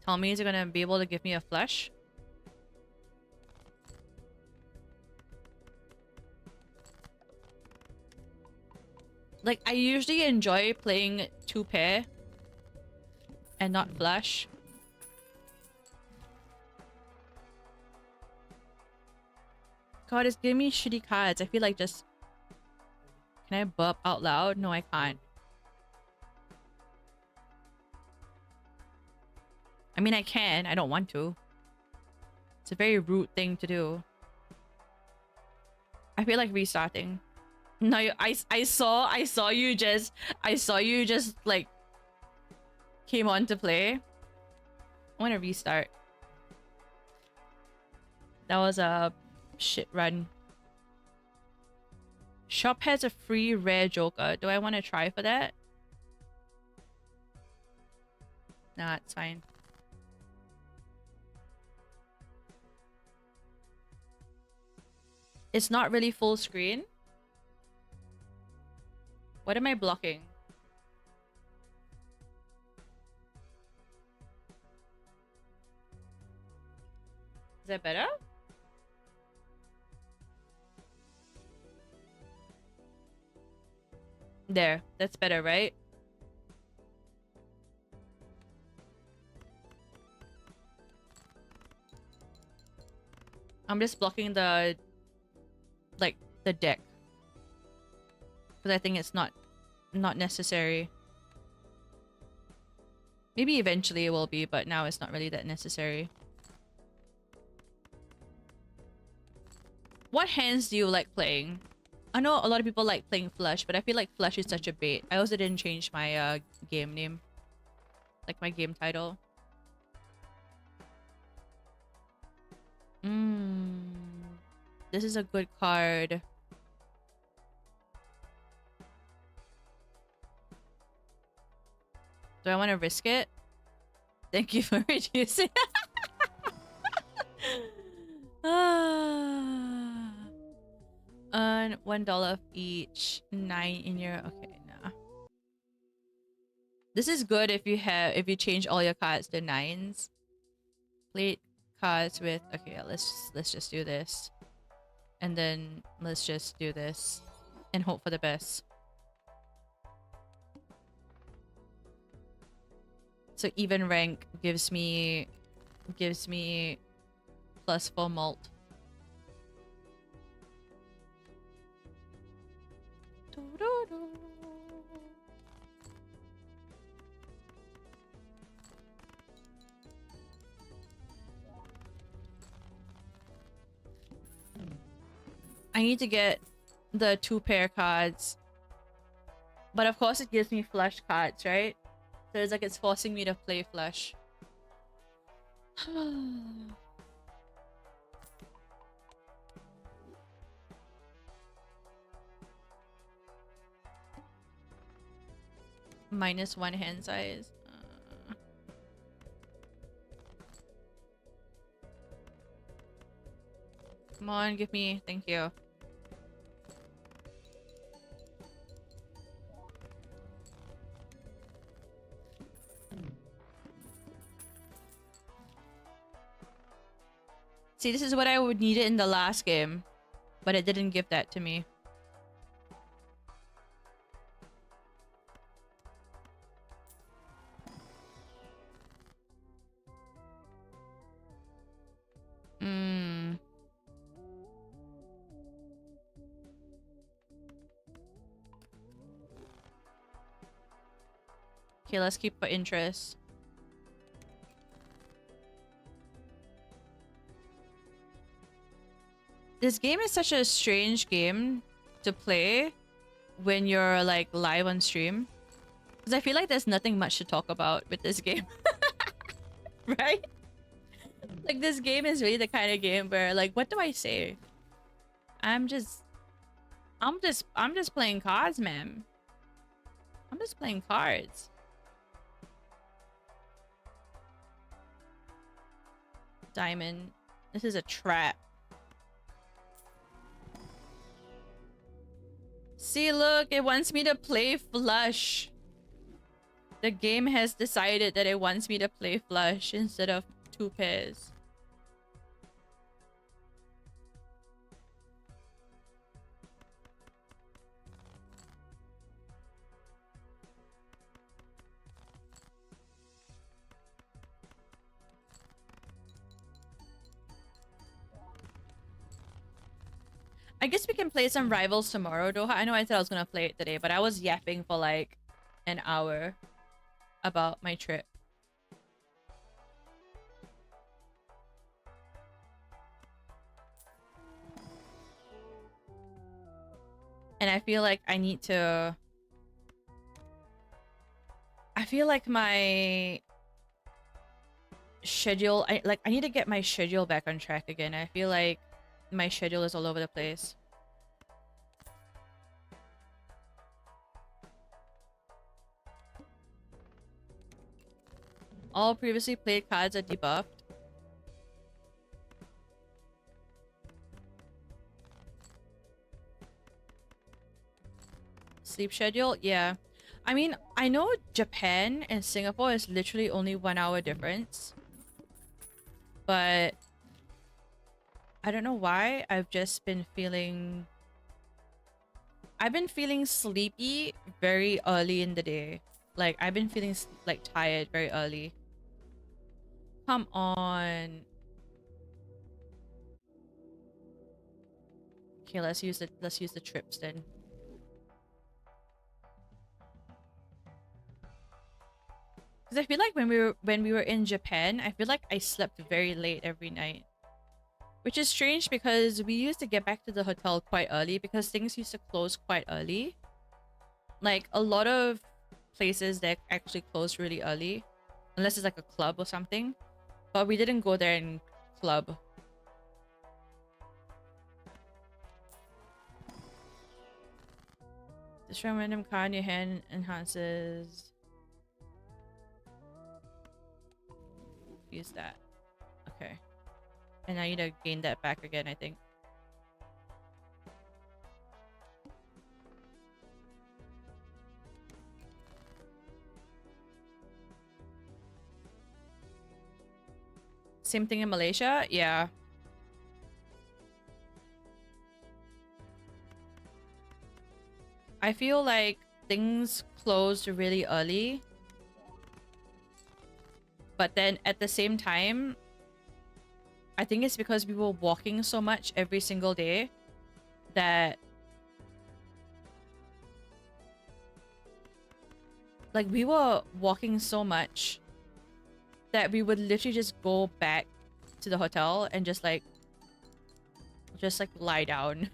[SPEAKER 1] Tell me, is it gonna be able to give me a flush? Like, I usually enjoy playing 2-pair and not flush. God, it's giving me shitty cards. I feel like just... Can I burp out loud? No, I can't. I mean, I can. I don't want to. It's a very rude thing to do. I feel like restarting. No, I saw you just like came on to play. I want to restart. That was a shit run. Shop has a free rare joker. Do I want to try for that? Nah, it's fine. It's not really full screen. What am I blocking? Is that better? There. That's better, right? I'm just blocking the... like, the deck. Because I think it's not necessary. Maybe eventually it will be, but now it's not really that necessary. What hands do you like playing? I know a lot of people like playing Flush, but I feel like Flush is such a bait. I also didn't change my game name. Like my game title. This is a good card. Do I want to risk it? Thank you for reducing. Earn $1 each. 9 in your... Okay, nah. This is good if you change all your cards to 9s. Play cards with... Okay, let's just do this. And then let's just do this. And hope for the best. So even rank gives me +4 mult. Doo-doo-doo. I need to get the 2-pair cards. But of course it gives me flush cards, right? So it's like it's forcing me to play flush. -1 hand size. Come on, give me. Thank you. See, this is what I would need it in the last game, but it didn't give that to me. Okay, let's keep for interest. This game is such a strange game to play when you're like live on stream. Because I feel like there's nothing much to talk about with this game. Right? Like this game is really the kind of game where like, what do I say? I'm just playing cards, man. I'm just playing cards. Diamond. This is a trap. See, look, it wants me to play flush. The game has decided that it wants me to play flush instead of 2 pairs. I guess we can play some Rivals tomorrow, Doha. I know I said I was gonna play it today, but I was yapping for like an hour about my trip. And I feel like I need to... I feel like my schedule... I need to get my schedule back on track again. I feel like my schedule is all over the place. All previously played cards are debuffed. Sleep schedule? Yeah. I mean, I know Japan and Singapore is literally only 1 hour difference. But I don't know why. I've just been feeling... I've been feeling sleepy very early in the day. Like, I've been feeling like tired very early. Come on. Okay, let's use the trips then. Because I feel like when we were in Japan, I feel like I slept very late every night. Which is strange because we used to get back to the hotel quite early because things used to close quite early. Like a lot of places that actually close really early. Unless it's like a club or something. But we didn't go there in club. Destroy a random card in your hand enhances... Use that. Okay. And I need to gain that back again, I think. Same thing in Malaysia? Yeah. I feel like things closed really early. But then at the same time, I think it's because we were walking so much every single day that Like, we were walking so much that we would literally just go back to the hotel and just like lie down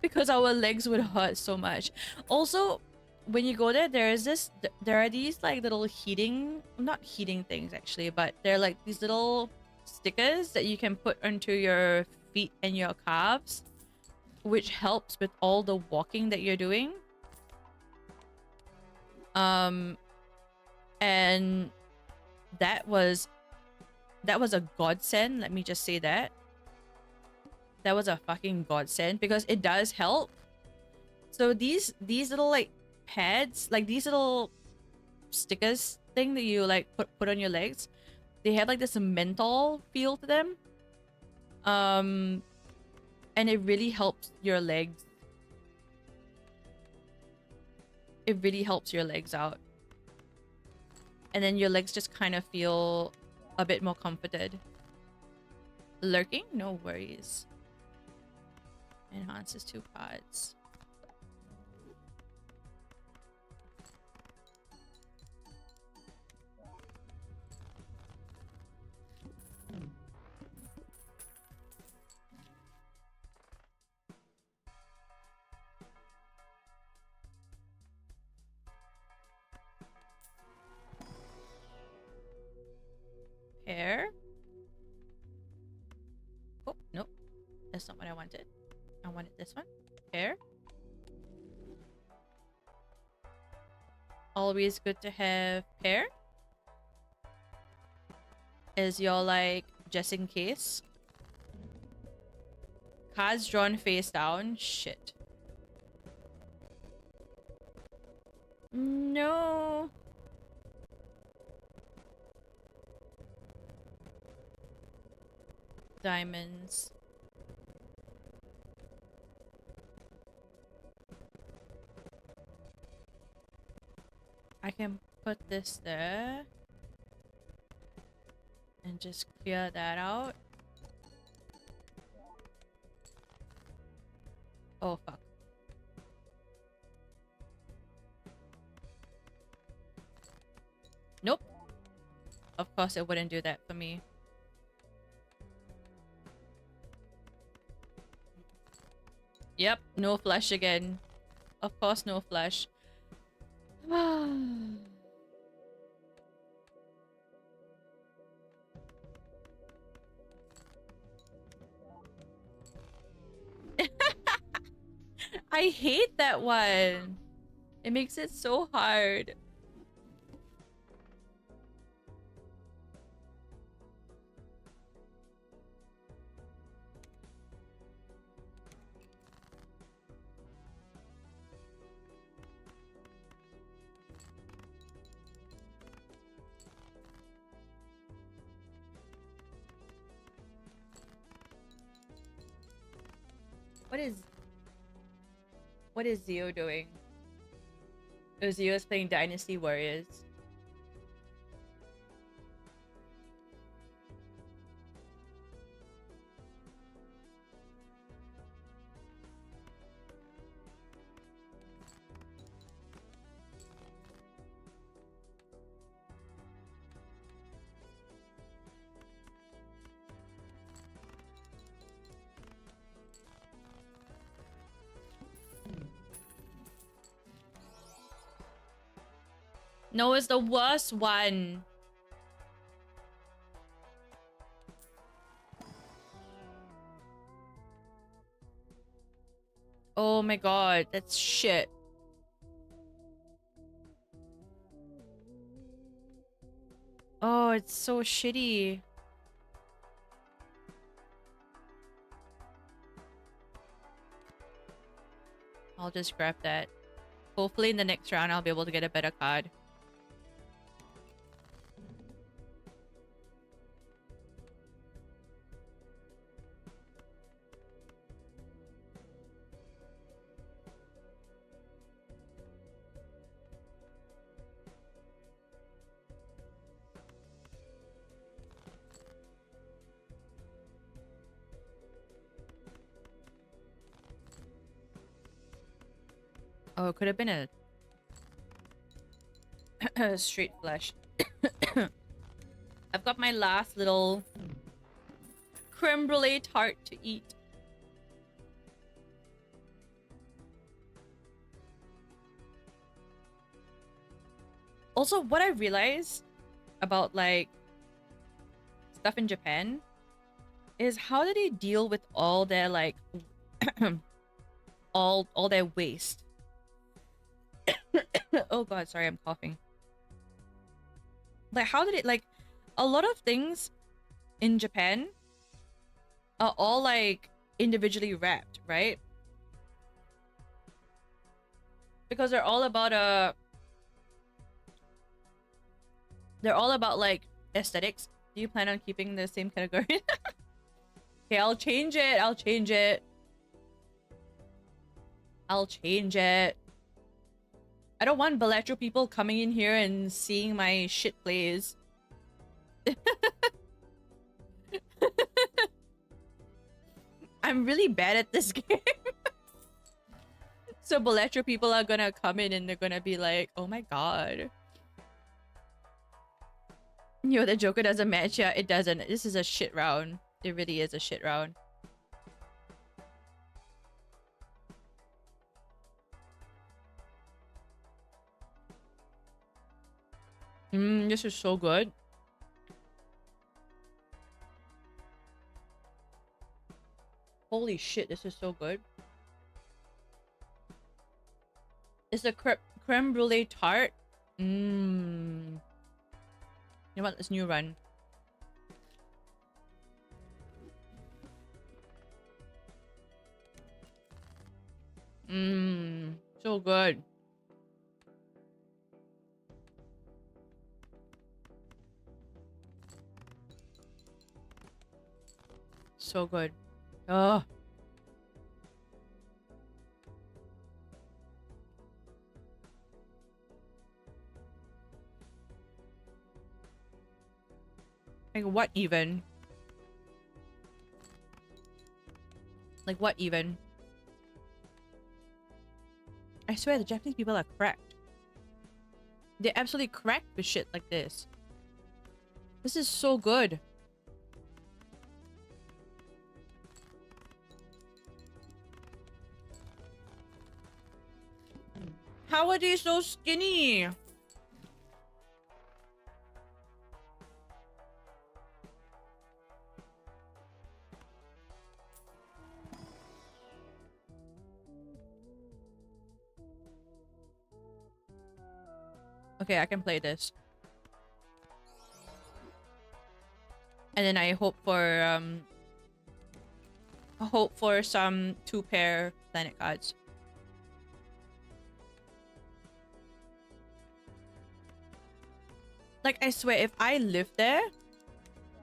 [SPEAKER 1] because our legs would hurt so much. Also, when you go there, there are these like little heating, not heating things actually, but they're like these little stickers that you can put onto your feet and your calves, which helps with all the walking that you're doing. And that was a godsend. Let me just say that. That was a fucking godsend because it does help. So these little like pads, like these little stickers thing that you like put on your legs, they have like this menthol feel to them. And it really helps your legs. It really helps your legs out. And then your legs just kind of feel a bit more comforted. Lurking? No worries. Enhances 2 pods. Pair. Oh, nope. That's not what I wanted. I wanted this one. Pair. Always good to have pair. Is your like just in case. Cards drawn face down. Shit. No. Diamonds. I can put this there. And just clear that out. Oh, fuck. Nope. Of course it wouldn't do that for me. Yep, no flush again. Of course no flush. I hate that one. It makes it so hard. What is Zio doing? Oh, Zio is playing Dynasty Warriors. No, it's the worst one. Oh my god, that's shit. Oh, it's so shitty. I'll just grab that. Hopefully in the next round I'll be able to get a better card. Oh, it could have been a... Straight flesh. I've got my last little creme brulee tart to eat. Also, what I realized about like stuff in Japan is how do they deal with all their like all their waste. Oh god, sorry, I'm coughing. Like how did it like a lot of things in Japan are all like individually wrapped, right? Because they're all about like aesthetics. Do you plan on keeping the same category? Okay, I'll change it. I'll change it. I'll change it. I don't want bilateral people coming in here and seeing my shit plays. I'm really bad at this game. So bilateral people are gonna come in and they're gonna be like, oh my god. You know, the Joker doesn't match. Yeah, it doesn't. This is a shit round. It really is a shit round. This is so good. Holy shit, this is so good. It's a creme brulee tart. You know what? Let's new run. So good. So good. Oh. Like what even? Like what even? I swear the Japanese people are cracked. They're absolutely cracked with shit like this. This is so good. How are they so skinny? Okay, I can play this. And then I hope for some 2-pair planet cards. Like I swear if I lived there,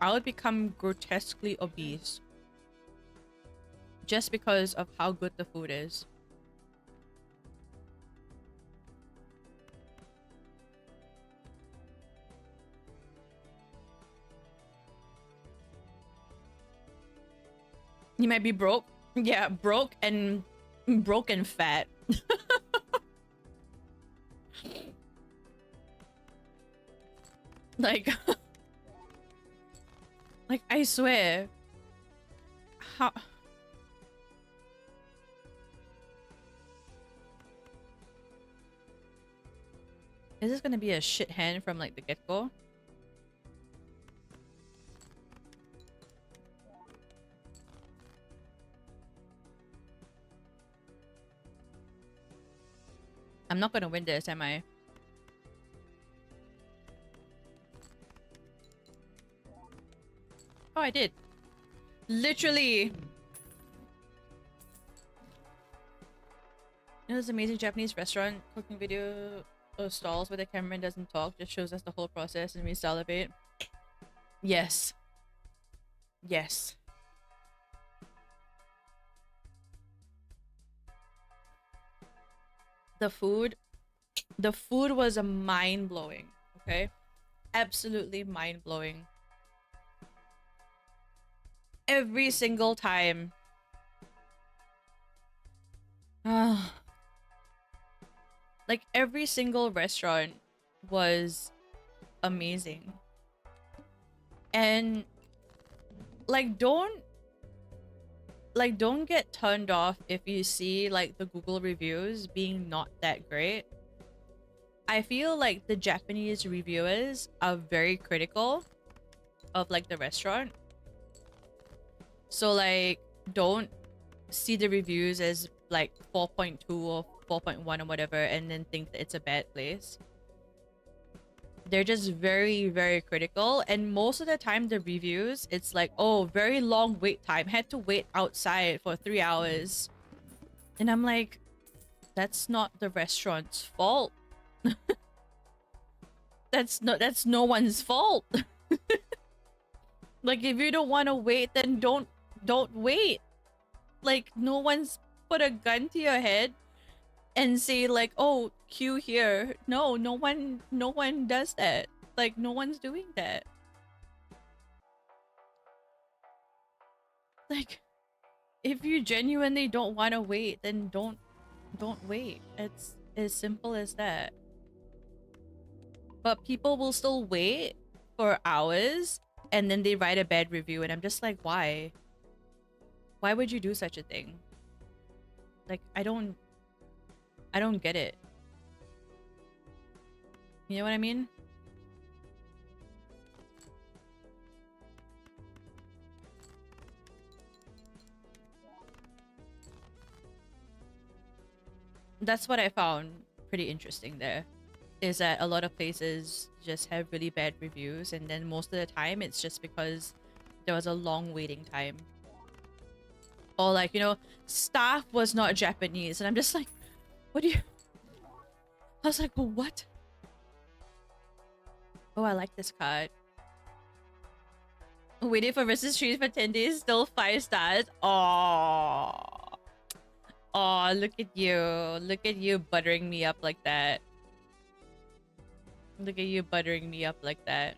[SPEAKER 1] I would become grotesquely obese. Just because of how good the food is. You might be broke. Yeah, broke and fat. Like like I swear. How is this gonna be a shit hand from like the get-go? I'm not gonna win this, am I? Oh, I did. Literally. You know this amazing Japanese restaurant cooking video stalls where the cameraman doesn't talk, just shows us the whole process and we salivate? Yes. Yes. The food was mind-blowing, okay? Absolutely mind-blowing. Every single time. Like every single restaurant was amazing. And like don't get turned off if you see like the Google reviews being not that great. I feel like the Japanese reviewers are very critical of like the restaurant. So like don't see the reviews as like 4.2 or 4.1 or whatever and then think that it's a bad place. They're just very, very critical. And most of the time the reviews, it's like, oh, very long wait time. Had to wait outside for 3 hours. And I'm like, that's not the restaurant's fault. That's no one's fault. Like if you don't want to wait, then don't wait. Like no one's put a gun to your head and say like, oh, queue here. No one does that. Like no one's doing that. Like if you genuinely don't want to wait, then don't wait. It's as simple as that. But people will still wait for hours and then they write a bad review and I'm just like, why? Why would you do such a thing? Like I don't get it. You know what I mean? That's what I found pretty interesting there. Is that a lot of places just have really bad reviews and then most of the time it's just because there was a long waiting time. Or like, you know, staff was not Japanese and I'm just like, what do you... I was like, well, what? Oh, I like this card. Waiting for versus trees for 10 days, still 5 stars. Oh, oh, look at you. Look at you buttering me up like that. Look at you buttering me up like that.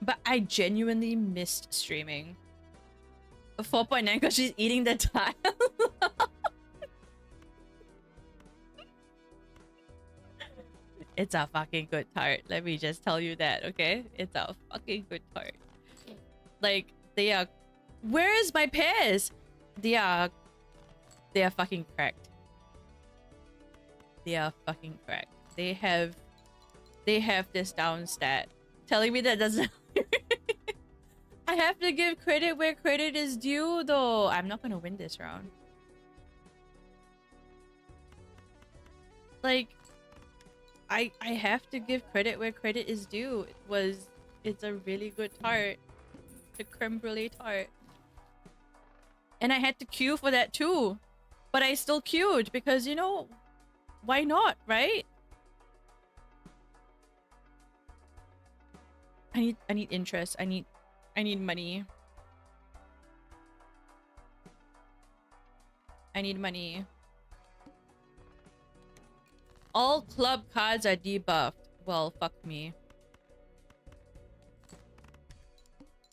[SPEAKER 1] But I genuinely missed streaming. 4.9 because she's eating the tile. It's a fucking good tart. Let me just tell you that, okay? It's a fucking good tart. Like, they are... Where is my pears? They are fucking cracked. They are fucking cracked. They have this down stat. Telling me that doesn't... I have to give credit where credit is due, though. I'm not gonna win this round. Like, I have to give credit where credit is due. It's a really good tart. The creme brulee tart. And I had to queue for that too. But I still queued because, you know, why not, right? I need interest. I need money. I need money. All club cards are debuffed. Well, fuck me.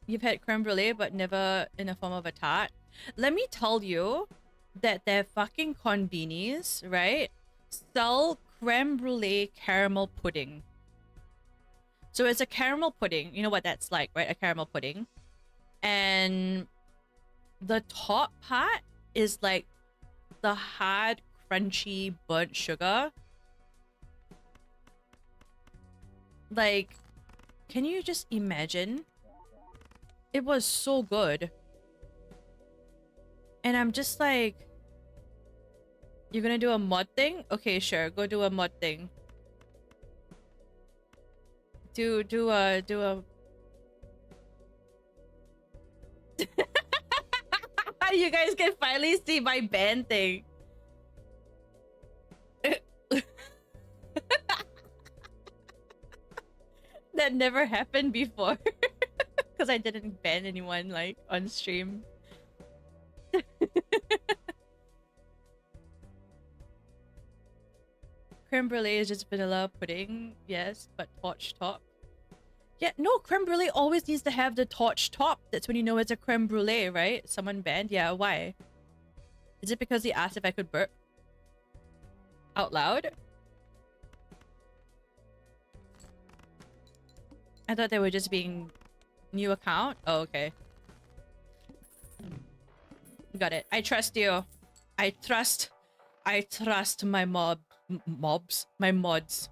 [SPEAKER 1] You've had creme brulee, but never in the form of a tart. Let me tell you that their fucking konbinis, right, sell creme brulee caramel pudding. So it's a caramel pudding. You know what that's like, right? A caramel pudding. And the top part is like the hard, crunchy, burnt sugar. Like, can you just imagine? It was so good. And I'm just like, you're gonna do a mod thing? Okay, sure. Go do a mod thing. Do a... You guys can finally see my band thing. That never happened before. Because I didn't ban anyone, like, on stream. Creme brulee is just vanilla pudding, yes, but torch top. Yeah, no, creme brulee always needs to have the torch top. That's when you know it's a creme brulee, right? Someone banned? Yeah, why? Is it because he asked if I could burp? Out loud? I thought they were just being new account. Oh, okay. Got it. I trust you. I trust my mobs. My mods.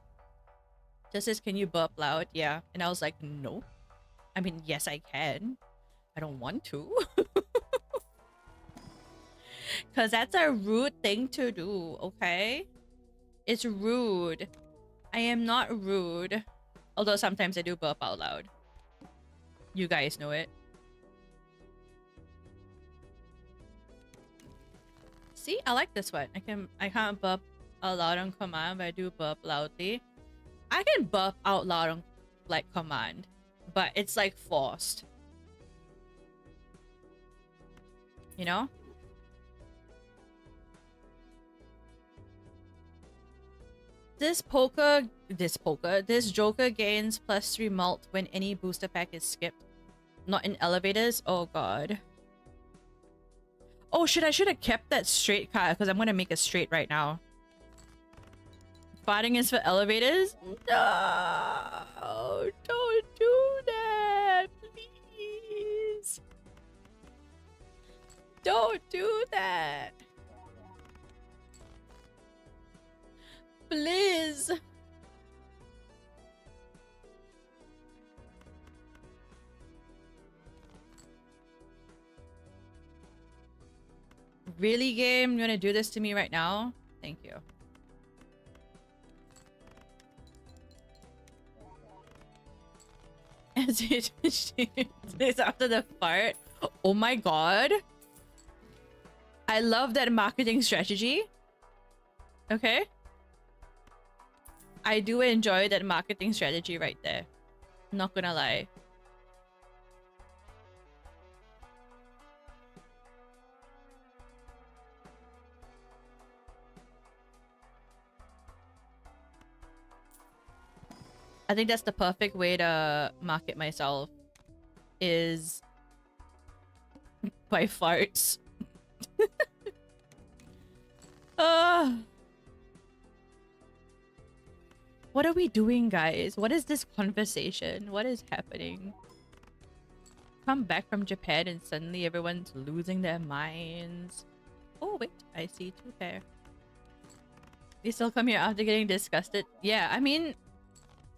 [SPEAKER 1] Just says, can you burp loud? Yeah. And I was like, no. I mean, yes, I can. I don't want to. Because that's a rude thing to do, okay? It's rude. I am not rude. Although sometimes I do burp out loud. You guys know it. See, I like this one. I can't burp out loud on command, but I do burp loudly. I can burp out loud on like command, but it's like forced. You know? This Joker gains +3 mult when any booster pack is skipped. Not in elevators? Oh god. Oh shit, I should have kept that straight card because I'm gonna make a straight right now. Farting is for elevators? No, don't do that, please. Don't do that. Please. Really, game? You wanna do this to me right now? Thank you. It's after the fart. Oh my god. I love that marketing strategy. Okay. I do enjoy that marketing strategy right there. Not gonna lie. I think that's the perfect way to market myself is by farts. What are we doing, guys? What is this conversation? What is happening? Come back from Japan and suddenly everyone's losing their minds. Oh, wait. I see 2 pair. They still come here after getting disgusted. Yeah, I mean,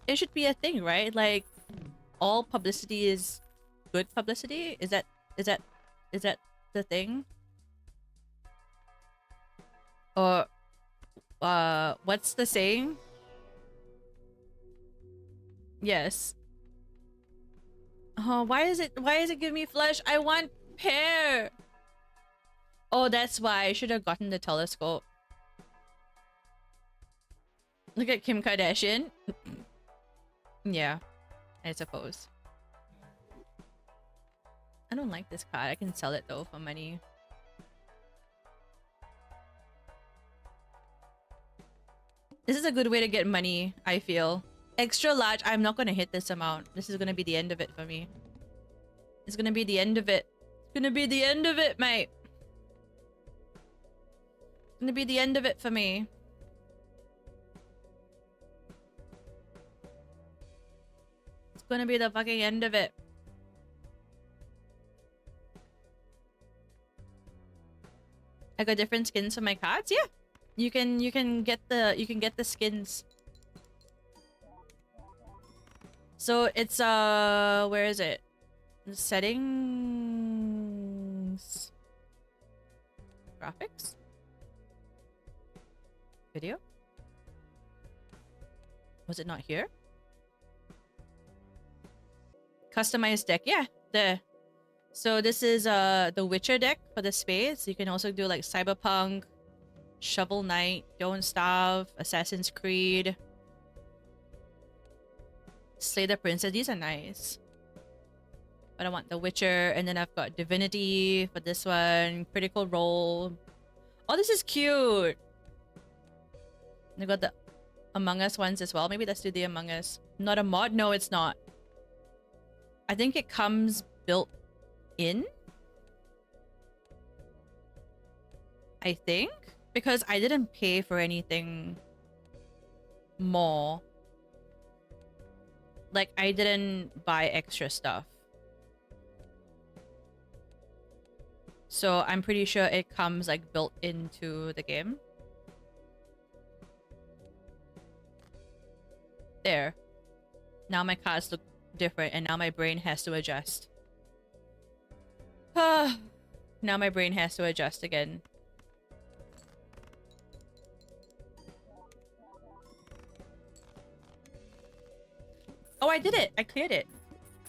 [SPEAKER 1] it should be a thing, right? Like, all publicity is good publicity? Is that the thing? Or, what's the saying? Yes. Oh, why is it giving me flush? I want pear. Oh, that's why I should have gotten the telescope. Look at Kim Kardashian. Yeah, I suppose. I don't like this card. I can sell it though for money. This is a good way to get money, I feel. Extra large, I'm not gonna hit this amount. This is gonna be the end of it for me. It's gonna be the end of it. It's gonna be the end of it, mate. It's gonna be the end of it for me. It's gonna be the fucking end of it. I got different skins for my cards? Yeah. You can get the skins. So it's where is it? Settings, graphics, video. Was it not here? Customized deck. Yeah, there. So this is the Witcher deck for the space. You can also do like Cyberpunk, Shovel Knight, Don't Starve, Assassin's Creed, Slay the Princess. These are nice. But I want the Witcher, and then I've got Divinity for this one, Critical Role. Oh, this is cute. I got the Among Us ones as well. Maybe let's do the Among Us. Not a mod? No, it's not. I think it comes built in. I think. because I didn't pay for anything more. Like, I didn't buy extra stuff. So I'm pretty sure it comes like built into the game. There. Now my cards look different and now my brain has to adjust. Now my brain has to adjust again. Oh, I did it! I cleared it.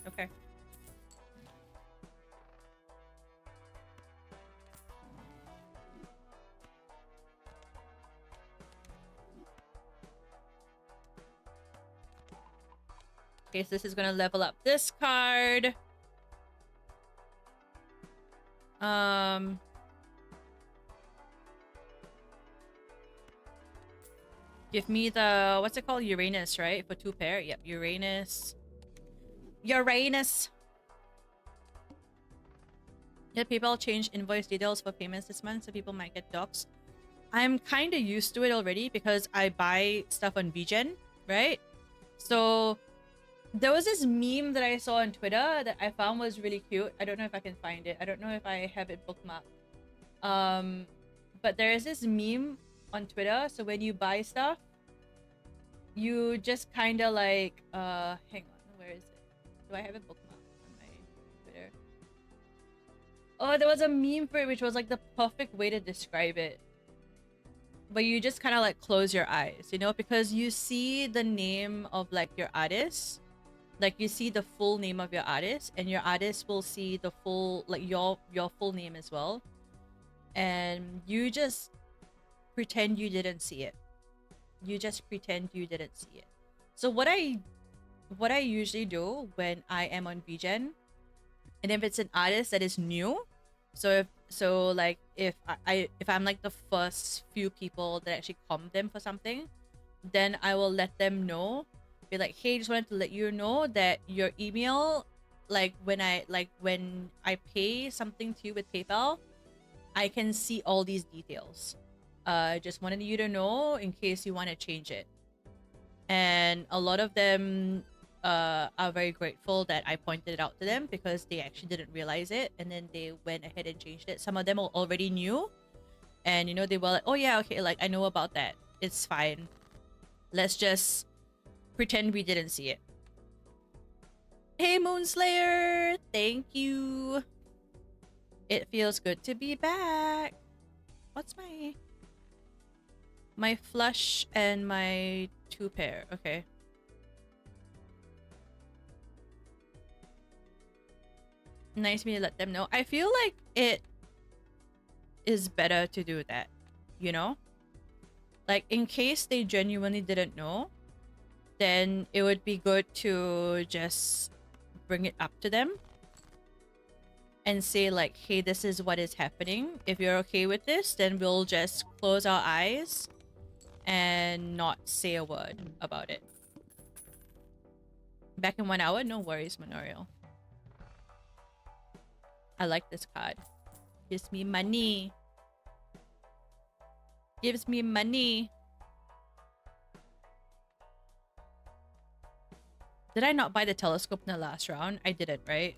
[SPEAKER 1] Okay. Okay, so this is gonna level up this card. Give me the, what's it called? Uranus, right? For 2 pair? Yep, Uranus. Uranus! Did PayPal change invoice details for payments this month so people might get doxxed? I'm kind of used to it already because I buy stuff on VGen, right? So there was this meme that I saw on Twitter that I found was really cute. I don't know if I can find it. I don't know if I have it bookmarked. But there is this meme on Twitter. So when you buy stuff, you just kind of like, hang on, where is it? Do I have it bookmarked on my Twitter? Oh, there was a meme for it, which was like the perfect way to describe it. But you just kind of like close your eyes, you know, because you see the name of like your artist, like you see the full name of your artist, and your artist will see the full, like your full name as well, and you just pretend you didn't see it. You just pretend you didn't see it. So what I usually do when I am on VGen, and if it's an artist that is new, so if I'm like the first few people that actually comment them for something, then I will let them know, be like, hey, just wanted to let you know that your email, like when I pay something to you with PayPal, I can see all these details. Just wanted you to know in case you want to change it. And a lot of them are very grateful that I pointed it out to them because they actually didn't realize it, and then they went ahead and changed it. Some of them already knew, and you know, they were like, oh yeah, okay, like I know about that, it's fine, let's just pretend we didn't see it. Hey Moonslayer, thank you. It feels good to be back. What's my flush and my 2 pair? Okay. Nice of me to let them know. I feel like it is better to do that, you know? Like, in case they genuinely didn't know, then it would be good to just bring it up to them and say like, hey, this is what is happening. If you're okay with this, then we'll just close our eyes and not say a word about it. Back in 1 hour? No worries, Memorial. I like this card. Gives me money. Gives me money. Did I not buy the telescope in the last round? I didn't, right?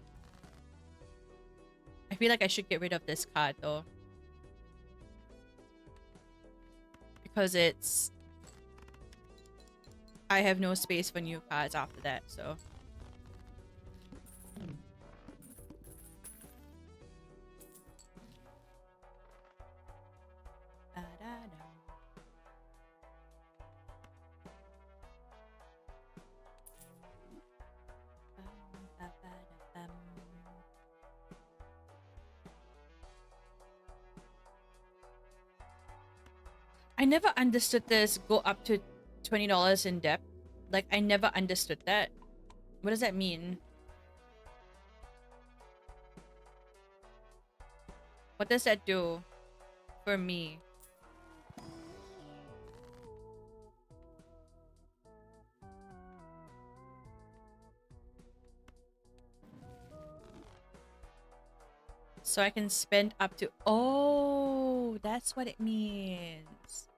[SPEAKER 1] I feel like I should get rid of this card though, because it's, I have no space for new cards after that, so. I never understood this go up to $20 in depth. Like, I never understood that. What does that mean? What does that do for me? So I can spend up to... Oh, that's what it means.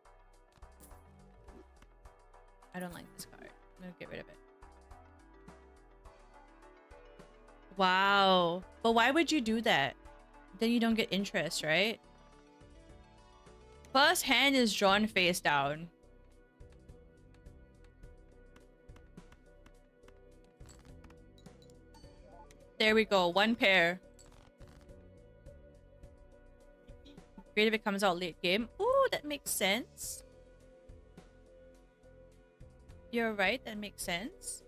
[SPEAKER 1] I don't like this card. I'm gonna get rid of it. Wow. But why would you do that? Then you don't get interest, right? First hand is drawn face down. There we go. One pair. Great if it comes out late game. Ooh, that makes sense. You're right. That makes sense.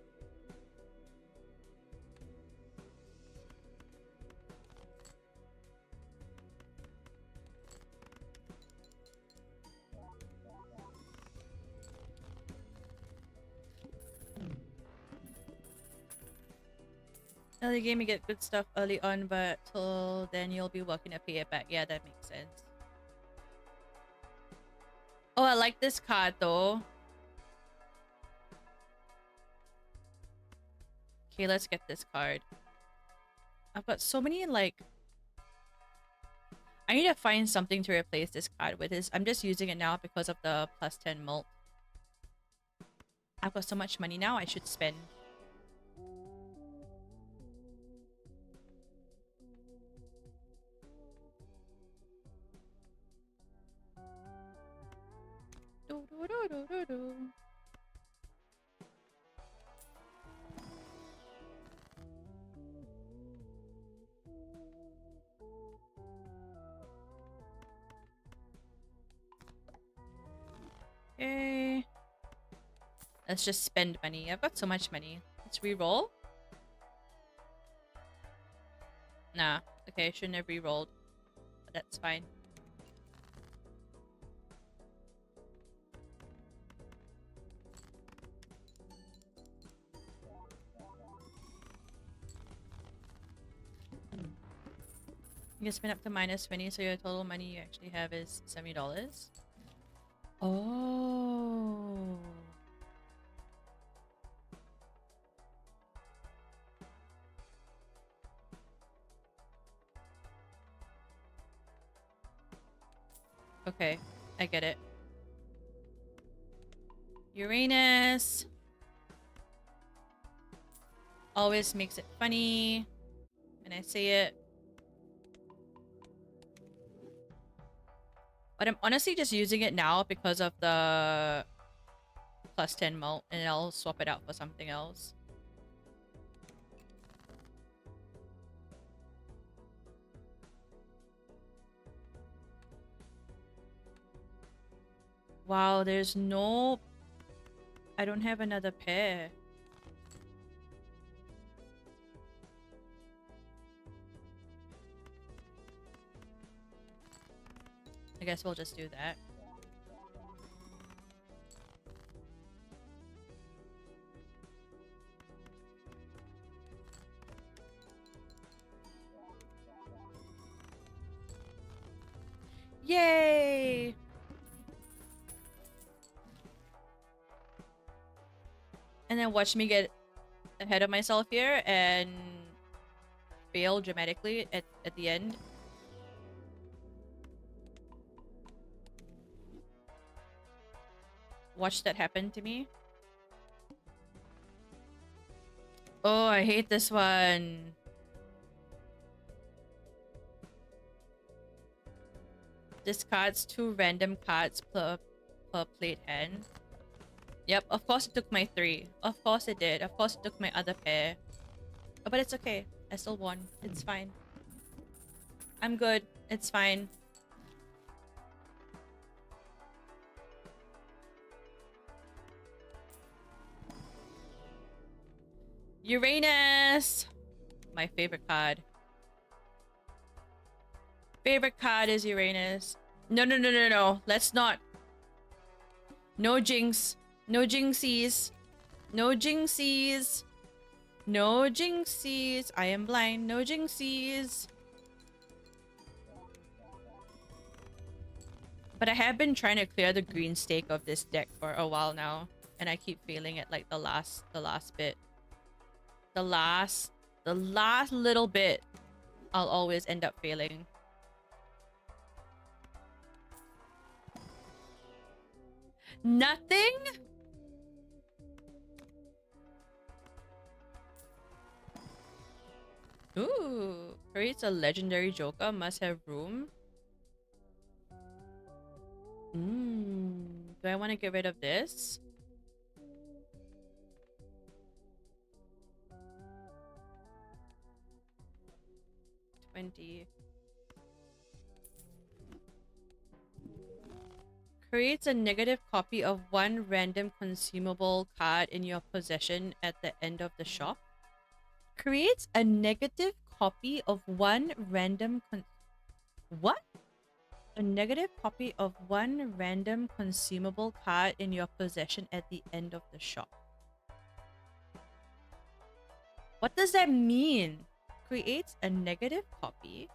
[SPEAKER 1] Early game, you get good stuff early on, but till then you'll be working to pay it back. Yeah, that makes sense. Oh, I like this card though. Okay, let's get this card. I've got so many like... I need to find something to replace this card with. I'm just using it now because of the plus 10 mult. I've got so much money now, I should spend. Do, do, do, do, do, do. Okay. Let's just spend money. I've got so much money. Let's re-roll. Nah. Okay, I shouldn't have re-rolled. But that's fine. You can spend up to minus 20, so your total money you actually have is $70. Oh. Okay, I get it. Uranus always makes it funny when I say it. But I'm honestly just using it now because of the plus 10 mult, and I'll swap it out for something else. Wow, there's no... I don't have another pair. I guess we'll just do that. Yay! And then watch me get ahead of myself here and fail dramatically at the end. Watch that happen to me. Oh, I hate this one. Discards 2 random cards per plate hand. Yep, of course it took my 3. Of course it did. Of course it took my other pair. Oh, but it's okay. I still won. It's fine. I'm good. It's fine. Uranus! My favorite card. Favorite card is Uranus. No, no, no, no, no. Let's not. No jinx. No jinxies. No jinxies. No jinxies. I am blind. No jinxies. But I have been trying to clear the green stake of this deck for a while now. And I keep failing at like the last bit. The last little bit, I'll always end up failing. Nothing? Ooh. Creates a legendary joker. Must have room. Do I want to get rid of this? Creates a negative copy of one random consumable card in your possession at the end of the shop. Creates a negative copy of one random what? A negative copy of one random consumable card in your possession at the end of the shop. What does that mean? Creates a negative copy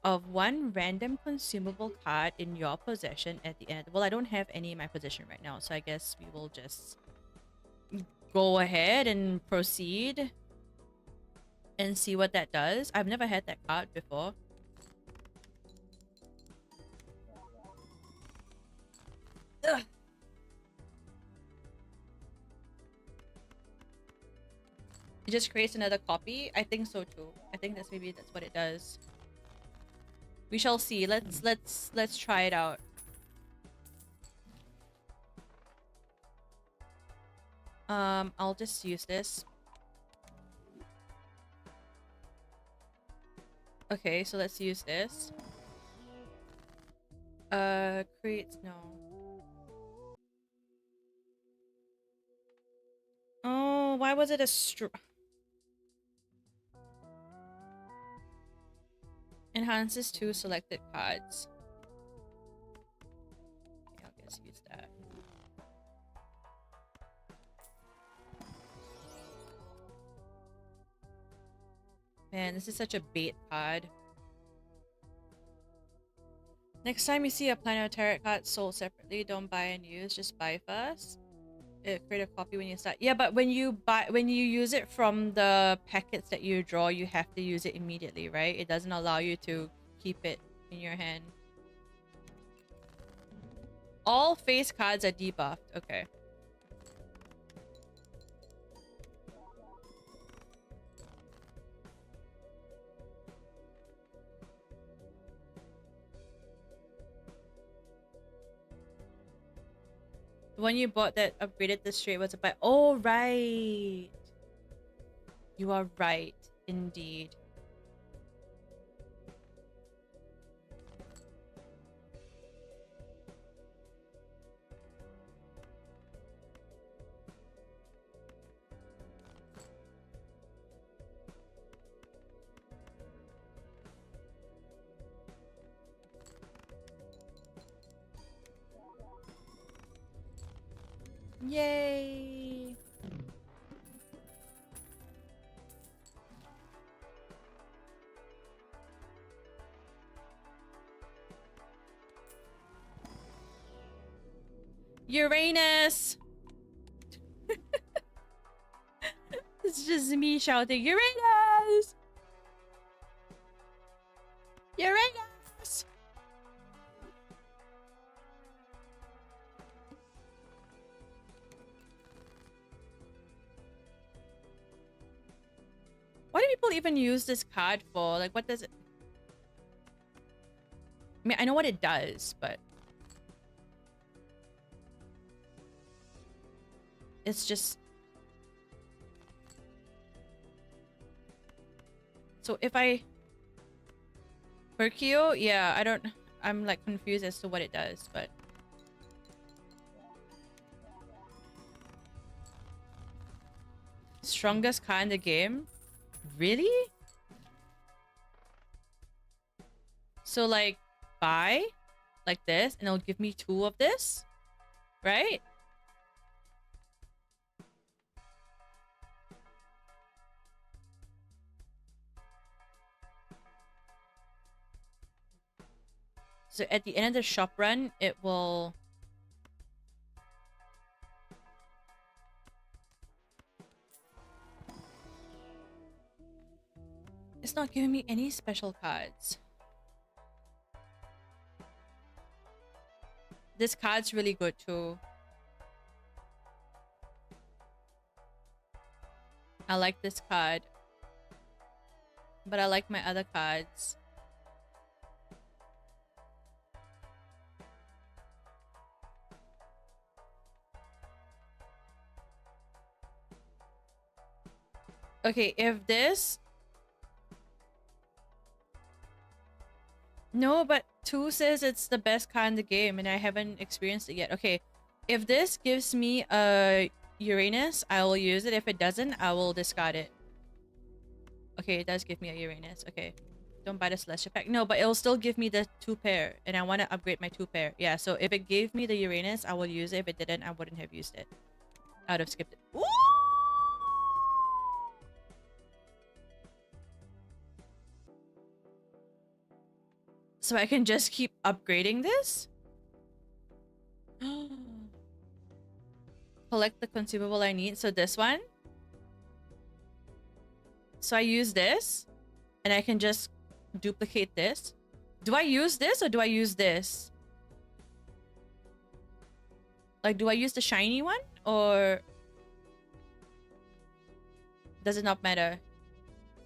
[SPEAKER 1] of one random consumable card in your possession at the end. Well, I don't have any in my possession right now, so I guess we will just go ahead and proceed and see what that does. I've never had that card before. Ugh. It just creates another copy? I think so too. I think that's what it does. We shall see. Let's try it out. I'll just use this. Okay, so let's use this. Creates no. Oh, why was it a enhances 2 selected cards. Okay, I'll just use that. Man, this is such a bait card. Next time you see a Planner Tarot card sold separately, don't buy and use, just buy first. Create a copy when you start. Yeah, but when you use it from the packets that you draw, you have to use it immediately, right? It doesn't allow you to keep it in your hand. All face cards are debuffed. Okay. The one you bought that upgraded the straight was a buy. Oh, right. You are right, indeed. Yay! Uranus! It's just me shouting, Uranus! Uranus! Why do people even use this card for? Like, what does it... I mean, I know what it does, but... It's just... So if I... Hercule? Yeah, I don't... I'm like confused as to what it does, but... Strongest card in the game? Really? So like, buy? Like this, and it'll give me 2 of this? Right? So at the end of the shop run, it will... It's not giving me any special cards. This card's really good too. I like this card. But I like my other cards. Okay, if this... No, but 2 says it's the best card in the game and I haven't experienced it yet. Okay, if this gives me a Uranus, I will use it. If it doesn't, I will discard it. Okay, it does give me a Uranus. Okay. Don't buy the Celestial Pack. No, but it'll still give me the 2 pair. And I want to upgrade my 2 pair. Yeah, so if it gave me the Uranus, I will use it. If it didn't, I wouldn't have used it. I would have skipped it. Ooh! So I can just keep upgrading this? Collect the consumable I need. So this one. So I use this. And I can just duplicate this. Do I use this or do I use this? Like, do I use the shiny one? Or... does it not matter?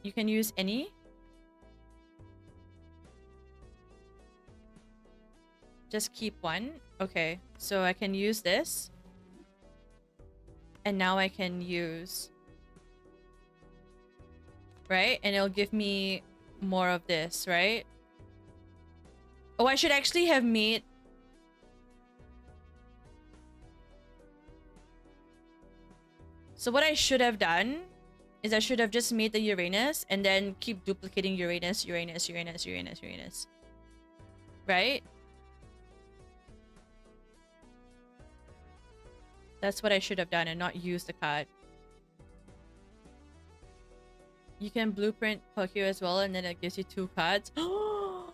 [SPEAKER 1] You can use any. Just keep one. Okay, so I can use this. And now I can use... right? And it'll give me more of this, right? Oh, I should actually have made... So what I should have done is I should have just made the Uranus and then keep duplicating Uranus, Uranus, Uranus, Uranus, Uranus. Right? That's what I should have done and not use the card. You can blueprint Tokyo as well and then it gives you 2 cards. Ooh.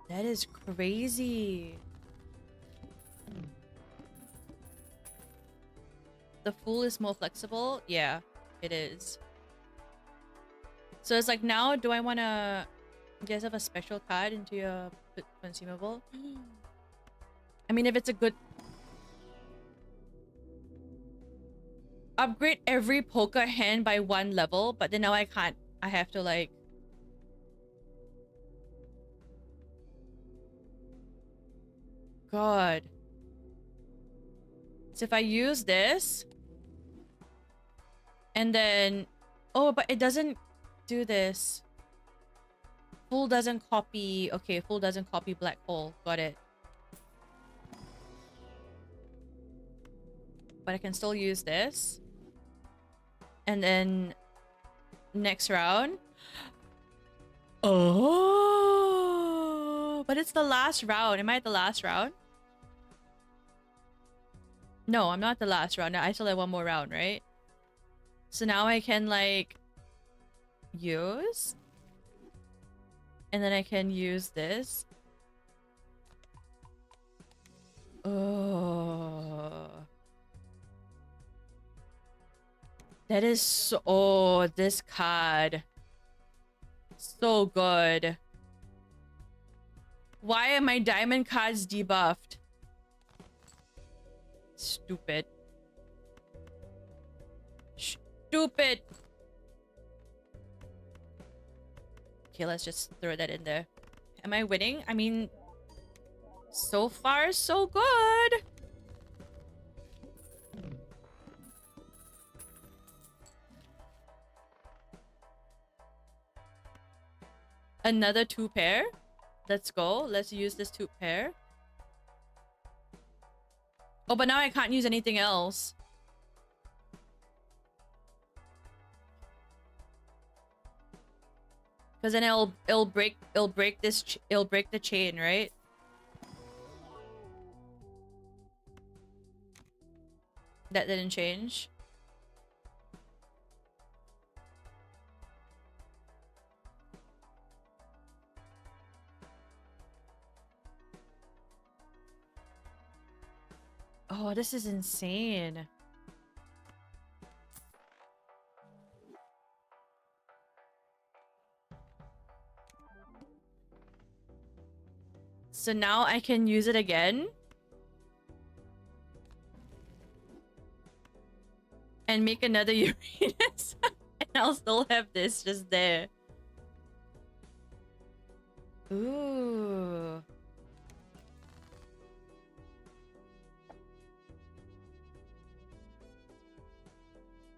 [SPEAKER 1] That is crazy. The Fool is more flexible? Yeah, it is. So it's like, now do I want to... you guys have a special card into your consumable? I mean, if it's a good... upgrade every poker hand by 1 level, but then now I can't. I have to like... God. So if I use this... and then... oh, but it doesn't do this. Fool doesn't copy... okay, Fool doesn't copy Black Hole. Got it. But I can still use this. And then... next round... oh! But it's the last round. Am I at the last round? No, I'm not at the last round. I still have 1 more round, right? So now I can like... use... and then I can use this. Oh... that is so... oh, this card. So good. Why are my diamond cards debuffed? Stupid. Stupid. Okay, let's just throw that in there. Am I winning? I mean, so far, so good. Another 2 pair. Let's go. Let's use this 2 pair. Oh, but now I can't use anything else. Because then it'll break this it'll break the chain, right? That didn't change. Oh, this is insane. So now I can use it again. And make another Uranus. And I'll still have this just there. Ooh.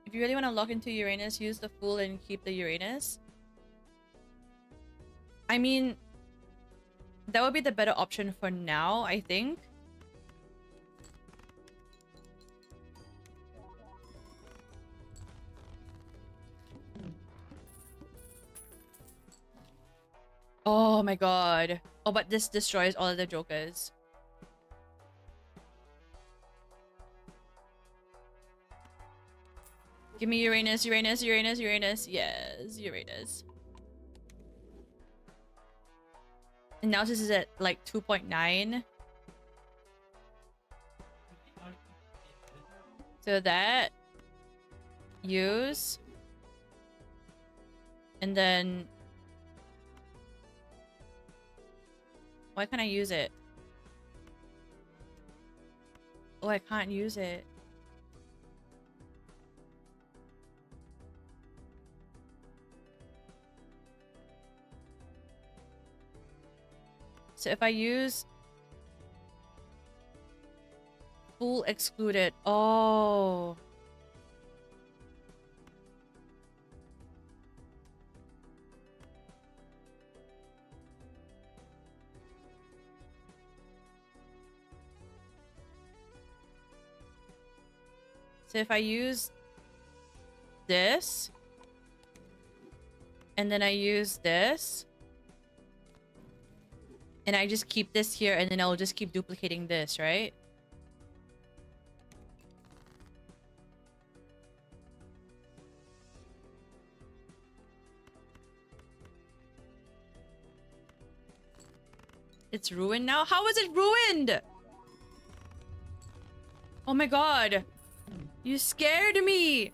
[SPEAKER 1] If you really want to lock into Uranus, use the Fool and keep the Uranus. I mean, that would be the better option for now, I think. Oh my god. Oh, but this destroys all of the jokers. Give me Uranus, Uranus, Uranus, Uranus. Yes, Uranus. And now this is at like 2.9. So that. Use. And then... Why can't I use it? Oh, I can't use it. So if I use Fool excluded. Oh. So if I use this and then I use this and I just keep this here and then I'll just keep duplicating this, right? It's ruined now? How is it ruined? Oh my god. You scared me.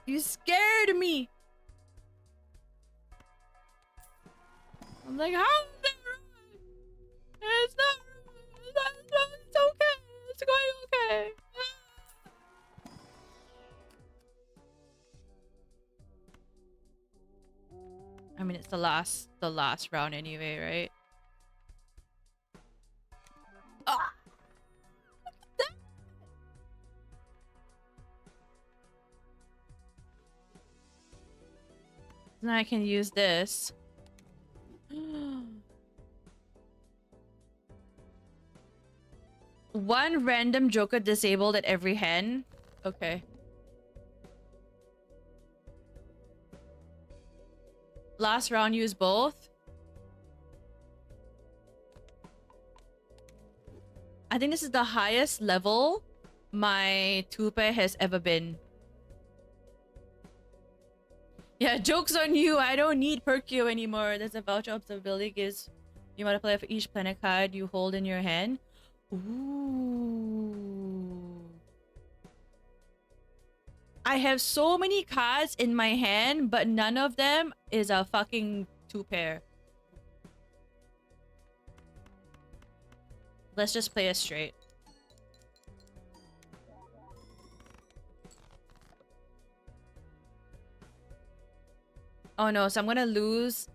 [SPEAKER 1] You scared me. I'm like, how is it ruined? It's not ruined. It's okay. It's going okay. I mean, it's the last round anyway, right? Ah! Now I can use this. One random joker disabled at every hand. Okay. Last round, use both. I think this is the highest level my tupe has ever been. Yeah, joke's on you. I don't need Perkyo anymore. There's a voucher observability gives you multiplier for each planet card you hold in your hand. Ooh. I have so many cards in my hand, but none of them is a fucking two pair. Let's just play it straight. Oh no, so I'm gonna lose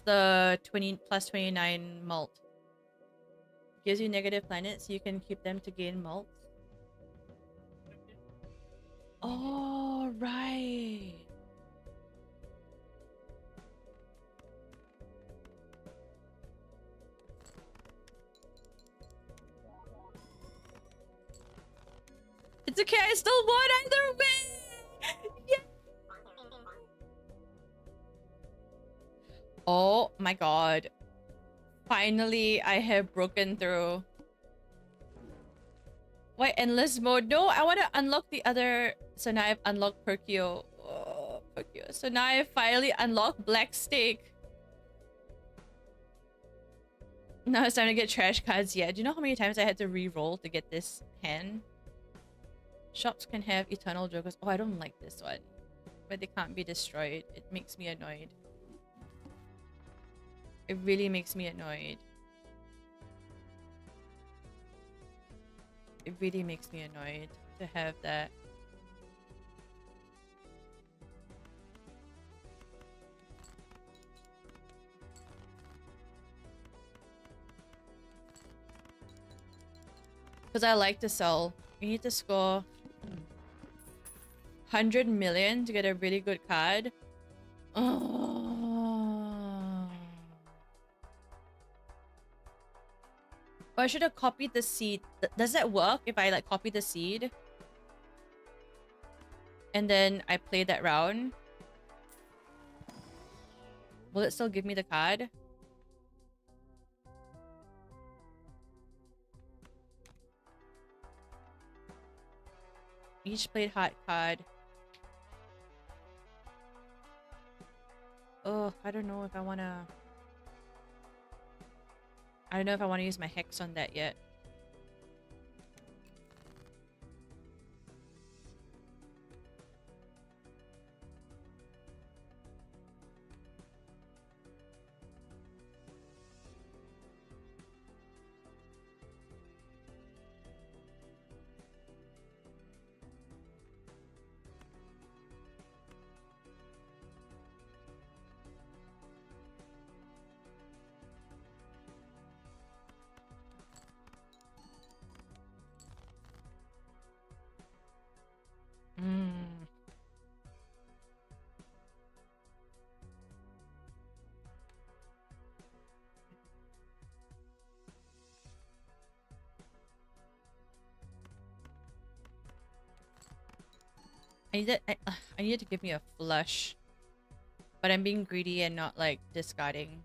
[SPEAKER 1] the 20 plus 29 mult. Gives you negative planets, so you can keep them to gain mult. Oh, right. It's okay, I still won either way! Yeah! Oh my god. Finally, I have broken through. Wait, endless mode? No, I want to unlock the other... So now I've unlocked Perkyo. Oh, Perkyo. So now I've finally unlocked Black Steak. Now it's time to get trash cards. Yeah, do you know how many times I had to re-roll to get this hand? Shops can have eternal jokers. Oh, I don't like this one. But they can't be destroyed. It makes me annoyed. It really makes me annoyed. It really makes me annoyed to have that. Because I like to sell. You need to score 100 million to get a really good card. Oh. Oh, I should have copied the seed. Does that work if I like copy the seed? And then I play that round? Will it still give me the card? Each played hot card. Oh, I don't know if I wanna... I don't know if I want to use my hex on that yet. Mm. I needed to give me a flush. But I'm being greedy and not like discarding.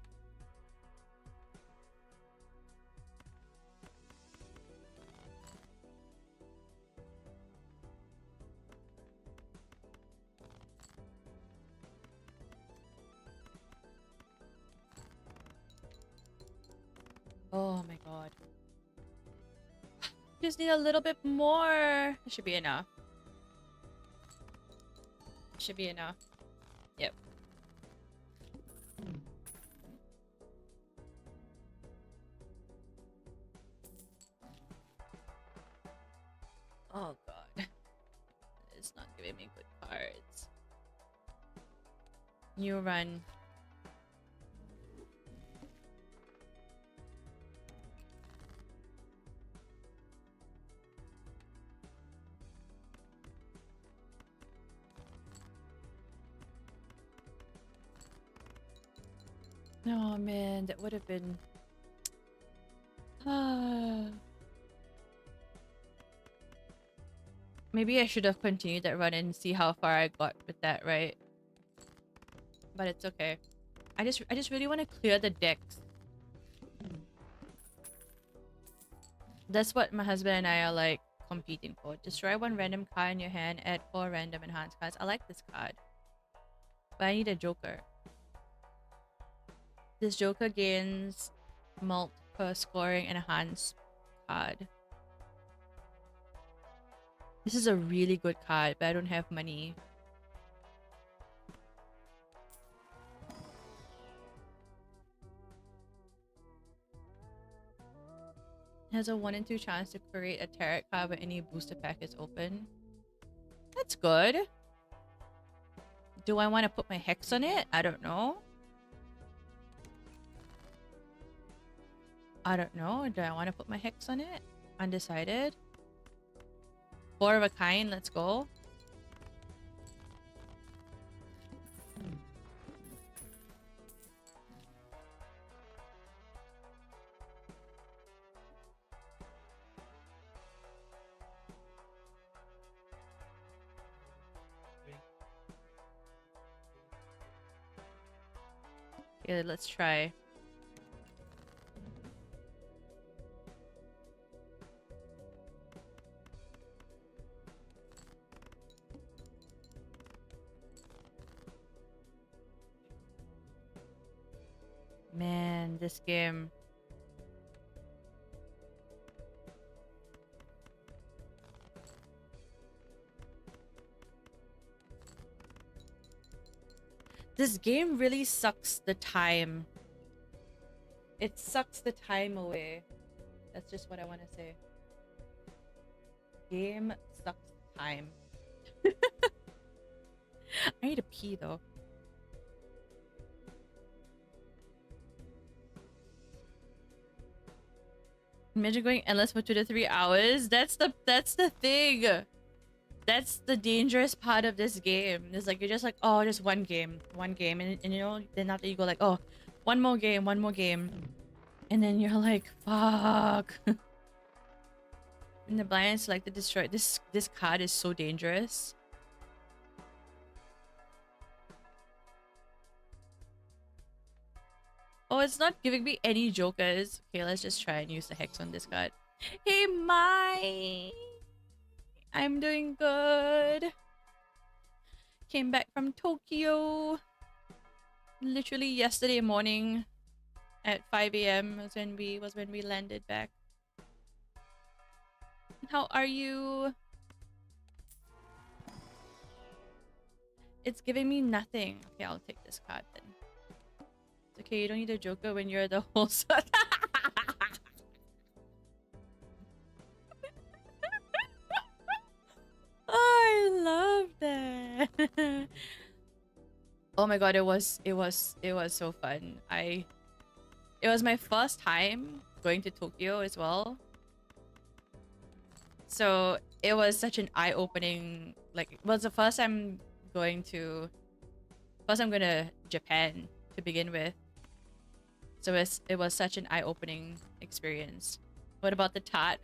[SPEAKER 1] Oh my god. Just need a little bit more. It should be enough. Should be enough. Yep. Oh god. It's not giving me good cards. New run. Oh man, that would have been... Maybe I should have continued that run and see how far I got with that, right? But it's okay. I just really want to clear the decks. That's what my husband and I are like competing for. Destroy one random card in your hand, add 4 random enhanced cards. I like this card. But I need a joker. This joker gains mult per scoring and enhanced card. This is a really good card, but I don't have money. It has a 1 in 2 chance to create a tarot card when any booster pack is open. That's good. Do I want to put my hex on it? I don't know. I don't know. Do I want to put my hex on it? Undecided. 4 of a kind. Let's go. Okay, let's try. Man, this game. This game really sucks the time. It sucks the time away. That's just what I want to say. Game sucks time. I need to pee though. Imagine going endless for 2 to 3 hours. That's the thing. That's the dangerous part of this game. It's like you're just like, oh, just one game, and you know, then after you go like, oh, one more game, and then you're like, fuck. And the blind select to destroy this card is so dangerous. Oh, it's not giving me any jokers. Okay, let's just try and use the hex on this card. Hey, Mai! I'm doing good. Came back from Tokyo. Literally yesterday morning at 5 a.m. was when we landed back. How are you? It's giving me nothing. Okay, I'll take this card then. It's okay, you don't need a joker when you're the host. Oh, I love that. Oh my god, it was so fun. It was my first time going to Tokyo as well. So it was such an eye-opening, like, it was the first time going to Japan to begin with. So it was such an eye-opening experience. What about the tart?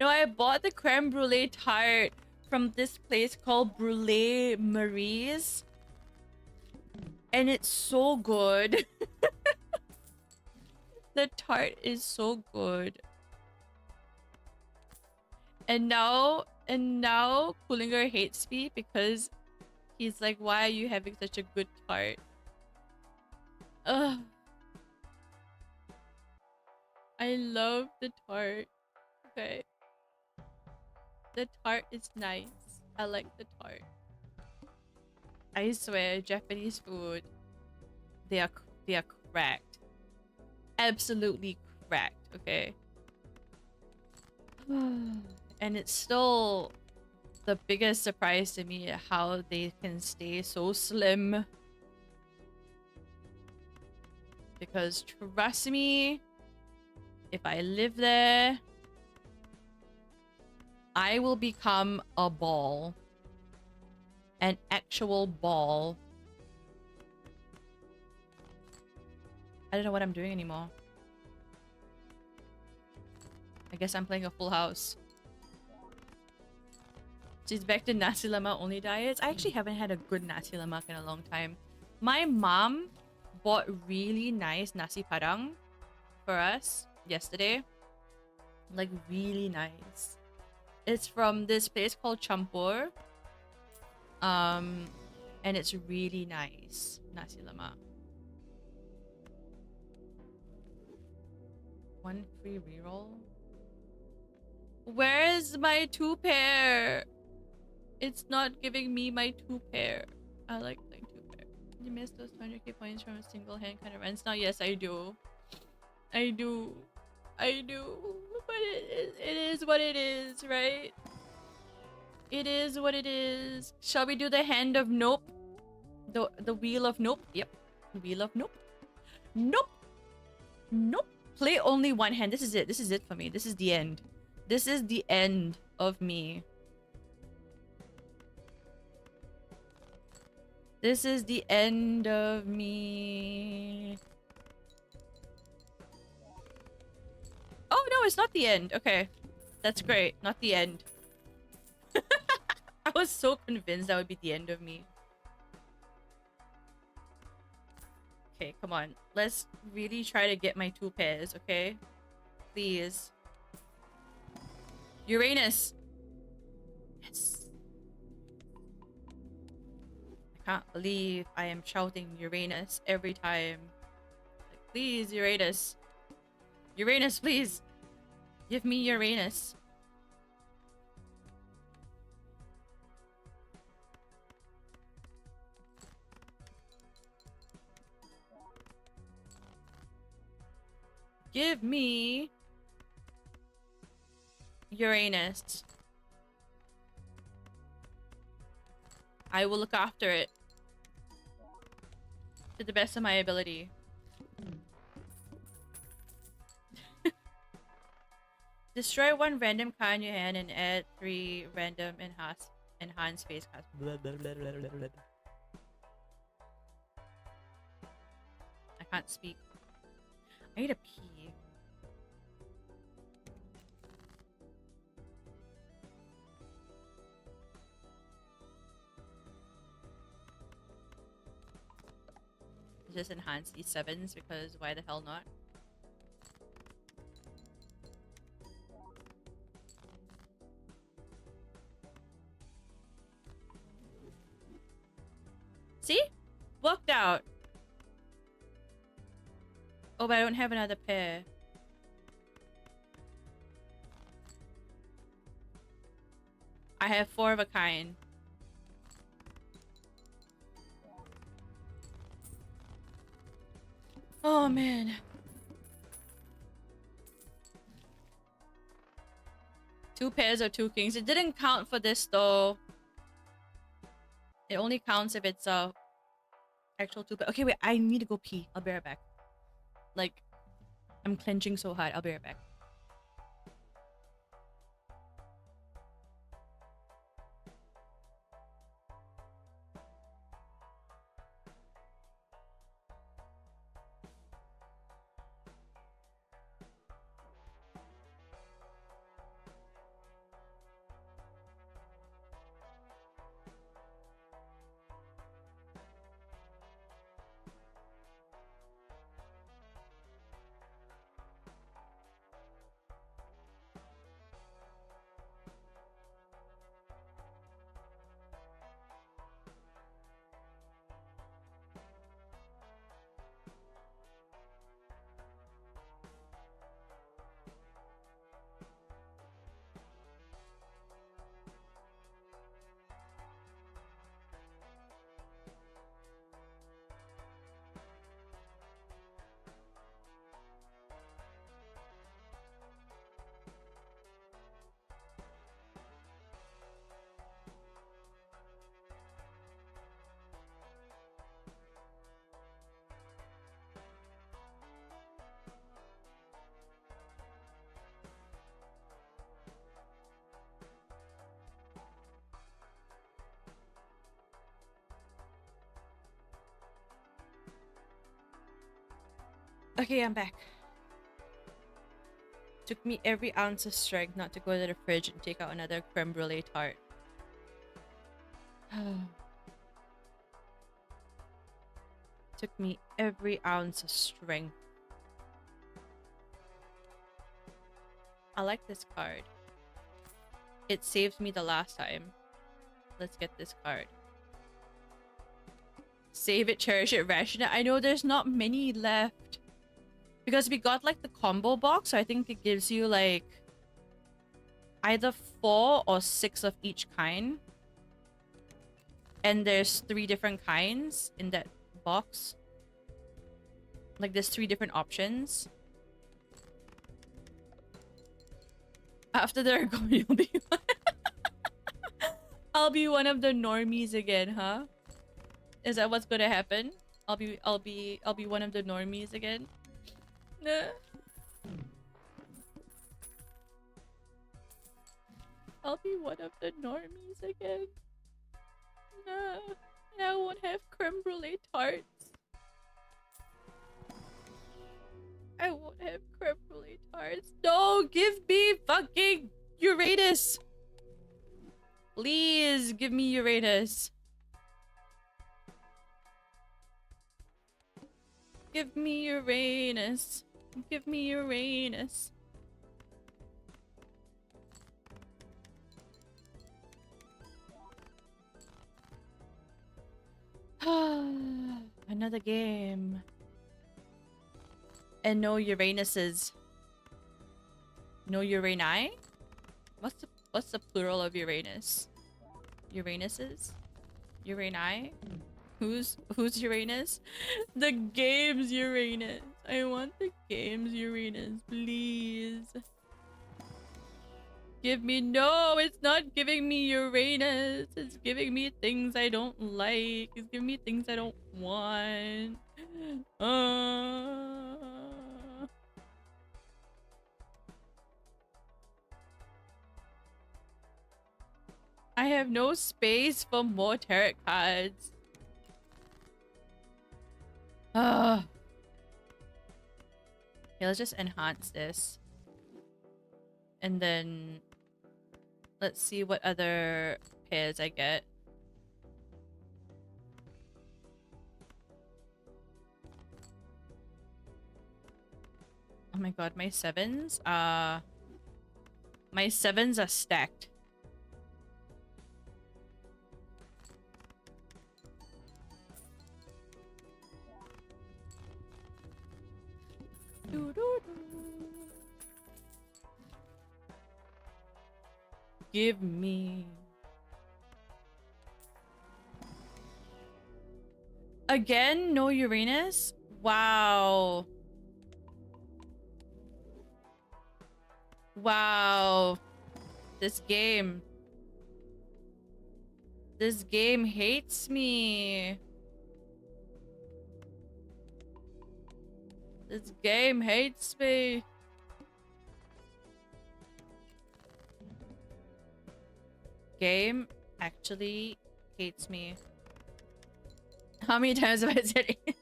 [SPEAKER 1] No, I bought the creme brulee tart from this place called Brulee Marie's. And it's so good. The tart is so good. And now Coolinger hates me because he's like, why are you having such a good tart? Ugh. I love the tart. Okay. The tart is nice. I like the tart. I swear, Japanese food, they are cracked. Absolutely cracked, okay? And it's still the biggest surprise to me how they can stay so slim. Because trust me, if I live there, I will become a ball. An actual ball. I don't know what I'm doing anymore. I guess I'm playing a full house. She's back to nasi lemak only diets. I actually haven't had a good nasi lemak in a long time. My mom bought really nice nasi padang for us yesterday. Like, really nice. It's from this place called Champur. And it's really nice. Nasi lemak. 1 free reroll. Where's my 2-pair? It's not giving me my 2-pair. I like playing 2-pair. You missed those 200k points from a single hand kind of runs now. Yes, I do. I do. But it is what it is, right? It is what it is. Shall we do the hand of nope? The wheel of nope? Yep. Wheel of nope. Nope. Nope. Play only one hand. This is it. This is it for me. This is the end. This is the end of me. This is the end of me. Oh, no, it's not the end. Okay. That's great. Not the end. I was so convinced that would be the end of me. Okay, come on. Let's really try to get my 2 pairs, okay? Please. Uranus! Yes. I can't believe I am shouting Uranus every time. Like, please, Uranus. Uranus, please. Give me Uranus. Give me Uranus. I will look after it to the best of my ability. Destroy one random card in your hand and add 3 random enhanced face cards. I can't speak. I need a pee. Just enhance these 7s because why the hell not? See? Worked out. Oh, but I don't have another pair. I have 4 of a kind. Oh, man. 2 pairs of 2 kings. It didn't count for this, though. It only counts if it's actual 2 pairs. Okay, wait. I need to go pee. I'll be right back. Like, I'm clenching so hard. I'll be right back. Okay, I'm back. Took me every ounce of strength not to go to the fridge and take out another creme brulee tart. Took me every ounce of strength. I like this card. It saved me the last time. Let's get this card. Save it, cherish it, ration it. I know there's not many left. Because we got like the combo box, so I think it gives you like either 4 or 6 of each kind. And there's 3 different kinds in that box. Like there's 3 different options. After they're gone, you'll be I'll be one of the normies again, huh? Is that what's gonna happen? I'll be one of the normies again. Nah. I'll be one of the normies again. Nah. And I won't have creme brulee tarts. I won't have creme brulee tarts. No, give me fucking Uranus. Please give me Uranus. Give me Uranus. Give me Uranus. Another game. And no Uranuses. No Urani? What's the plural of Uranus? Uranuses? Urani? Who's Uranus? The game's Uranus. I want the game's Uranus, please. Give me no, it's not giving me Uranus. It's giving me things I don't like. It's giving me things I don't want. I have no space for more tarot cards. Okay, let's just enhance this. And then let's see what other pairs I get. Oh my god, my sevens? My sevens are stacked. Give me. Again, no Uranus? Wow. Wow. This game. This game hates me. This game hates me. Game actually hates me. How many times have I said it?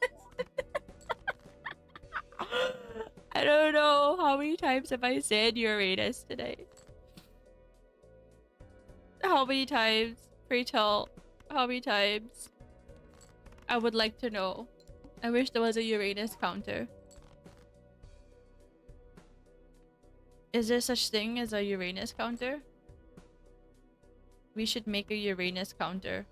[SPEAKER 1] I don't know. How many times have I said Uranus today? How many times? Pray tell. How many times? I would like to know. I wish there was a Uranus counter. Is there such thing as a Uranus counter? We should make a Uranus counter.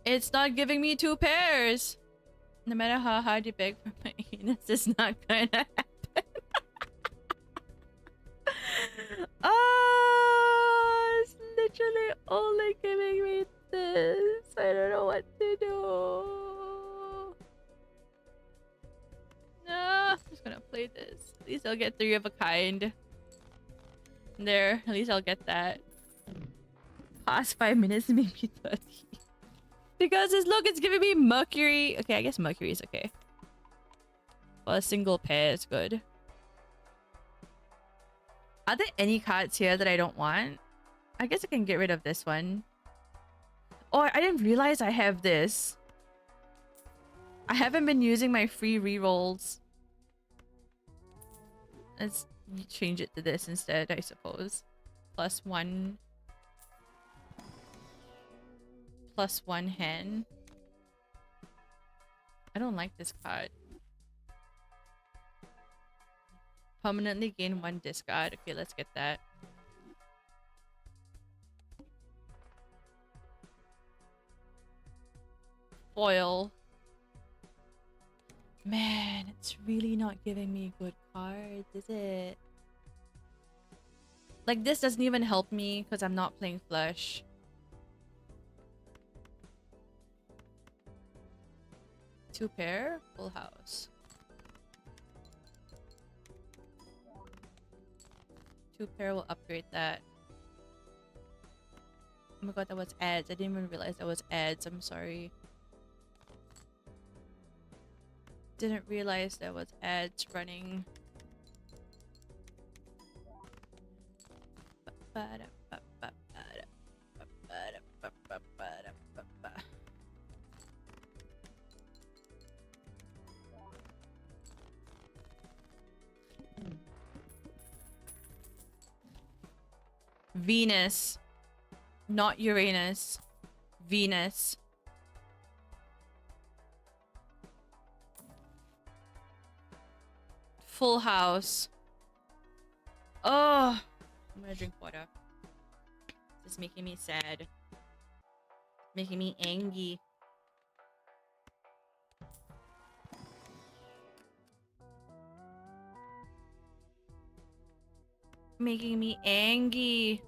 [SPEAKER 1] It's not giving me two pairs. No matter how hard you beg for my anus, it's not gonna happen. It's literally only giving me this. I don't know what to do. No, I'm just gonna play this. At least I'll get 3 of a kind. There, at least I'll get that. Past 5 minutes, maybe 30. Because look, it's giving me Mercury. Okay, I guess Mercury is okay. Well, a single pair is good. Are there any cards here that I don't want? I guess I can get rid of this one. Oh, I didn't realize I have this. I haven't been using my free rerolls. Let's change it to this instead, I suppose. +1. +1 hand. I don't like this card. Permanently gain 1 discard. Okay, let's get that. Foil. Man, it's really not giving me good cards, is it? Like, this doesn't even help me because I'm not playing flush. Two pair, full house. Two pair will upgrade that. Oh my god, that was ads. I didn't even realize that was ads. I'm sorry. Didn't realize there was ads running. Venus. Not Uranus. Venus. Full house. Oh, I'm gonna drink water. This is making me sad. Making me angry. Making me angry.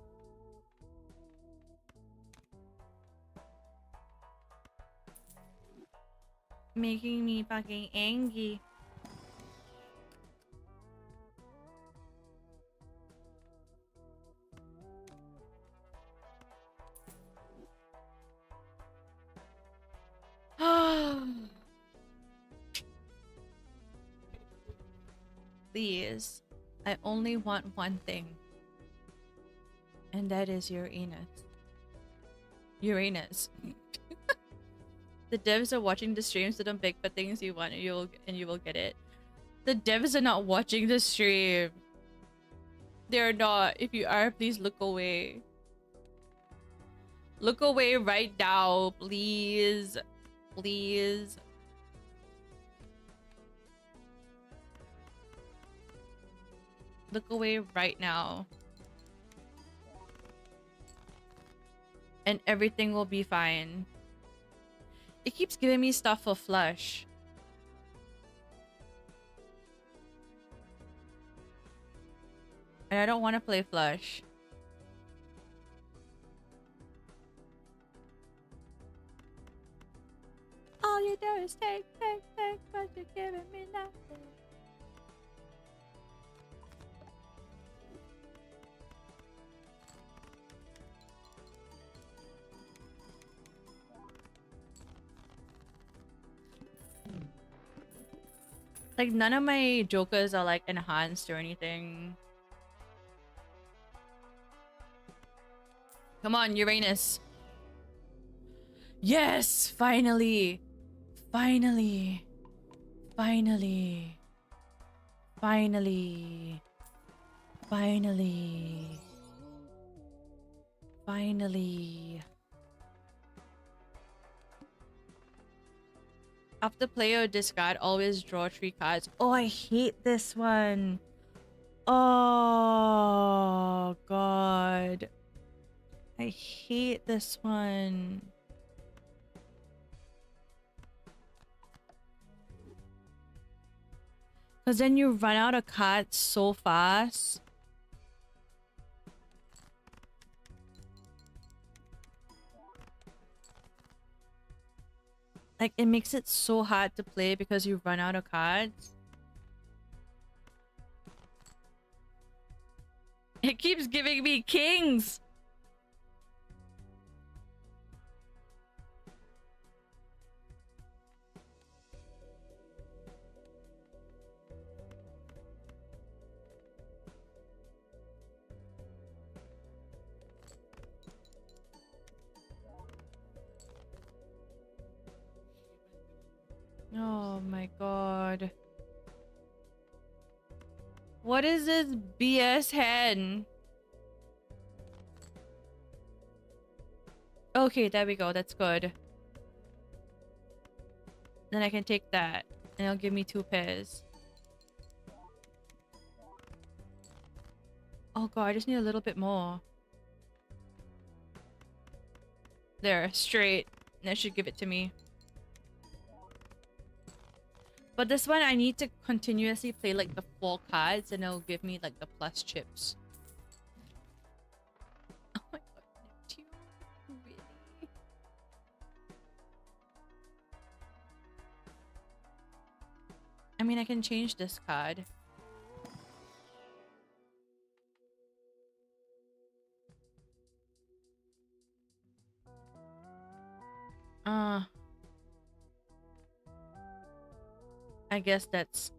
[SPEAKER 1] Making me fucking angry. Please. I only want one thing. And that is Uranus. Uranus. The devs are watching the stream, so don't beg for things you want and you will get it. The devs are not watching the stream. They're not. If you are, please look away. Look away right now, please. Please. Look away right now. And everything will be fine. It keeps giving me stuff for flush. And I don't want to play flush. All you do is take, but you're giving me nothing. Like, none of my jokers are, like, enhanced or anything. Come on, Uranus. Yes! Finally! Finally! Finally! Finally! Finally! Finally! After play or discard, always draw 3 cards. Oh, I hate this one. Oh, God. I hate this one. Because then you run out of cards so fast. Like, it makes it so hard to play because you run out of cards. It keeps giving me kings. Oh my god. What is this BS hen? Okay, there we go. That's good. Then I can take that. And it'll give me 2 pairs. Oh god, I just need a little bit more. There, straight. And that should give it to me. But this one, I need to continuously play like the 4 cards and it'll give me like the plus chips. Oh my god, Neptune. Really? I mean, I can change this card. I guess that's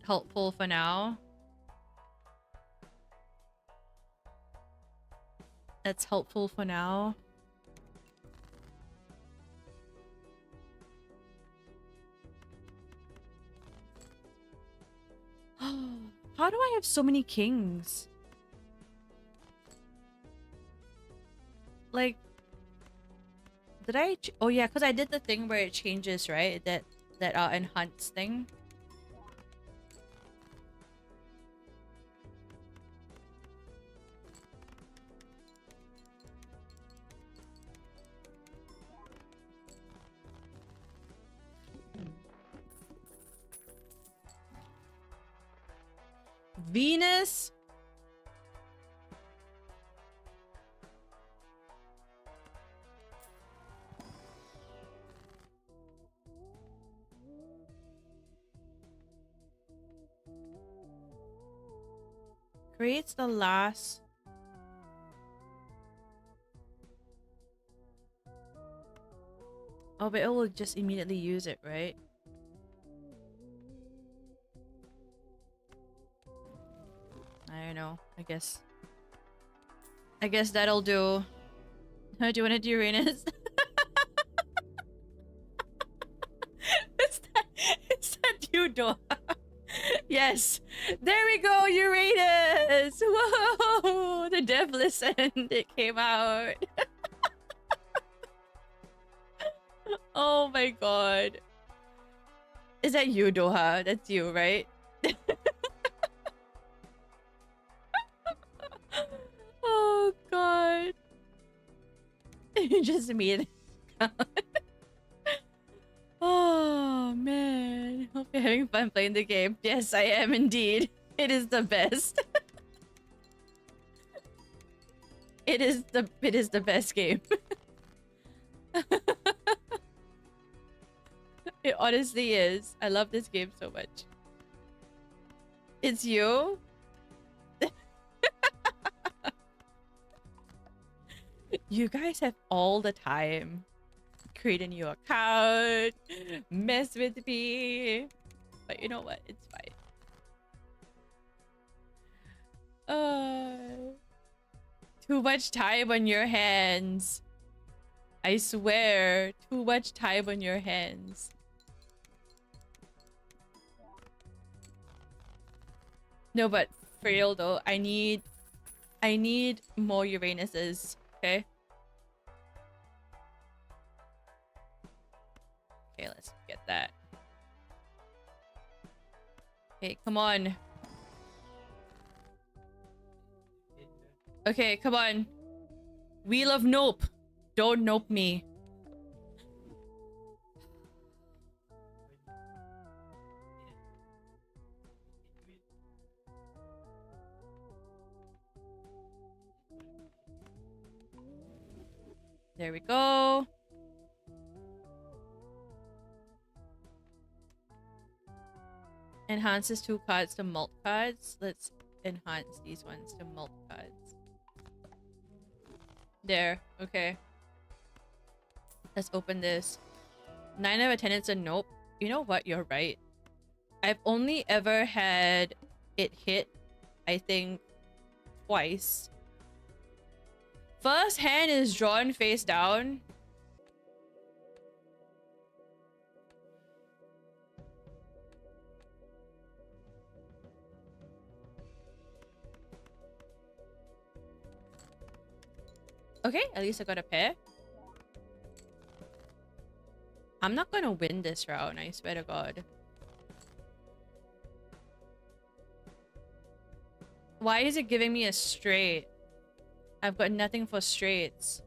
[SPEAKER 1] helpful for now. That's helpful for now. How do I have so many kings? Like, did I? Oh yeah, because I did the thing where it changes, right? That enhance thing. Venus. Creates the last. Oh, but it will just immediately use it, right? I don't know. I guess that'll do. Do you want to do Uranus? Is that you, Doha? Yes. There we go, Uranus! Whoa! The dev listened. It came out. Oh my god. Is that you, Doha? That's you, right? Oh god. You just made it. Oh man. Hope you're having fun playing the game. Yes, I am indeed. It is the best. It is the best game. It honestly is. I love this game so much. It's you? You guys have all the time. Create a new account, mess with me. But you know what? It's fine. Too much time on your hands. I swear, too much time on your hands. No, but for real though, I need more Uranuses, okay? Okay, let's get that. Okay, come on. Okay, come on. Wheel of Nope. Don't nope me. There we go. Enhances 2 cards to mult cards. Let's enhance these ones to mult cards. There. Okay. Let's open this. 9 out of 10 it's a nope. You know what? You're right. I've only ever had it hit, I think, twice. First hand is drawn face down. Okay, at least I got a pair. I'm not gonna win this round, I swear to God. Why is it giving me a straight? I've got nothing for straights.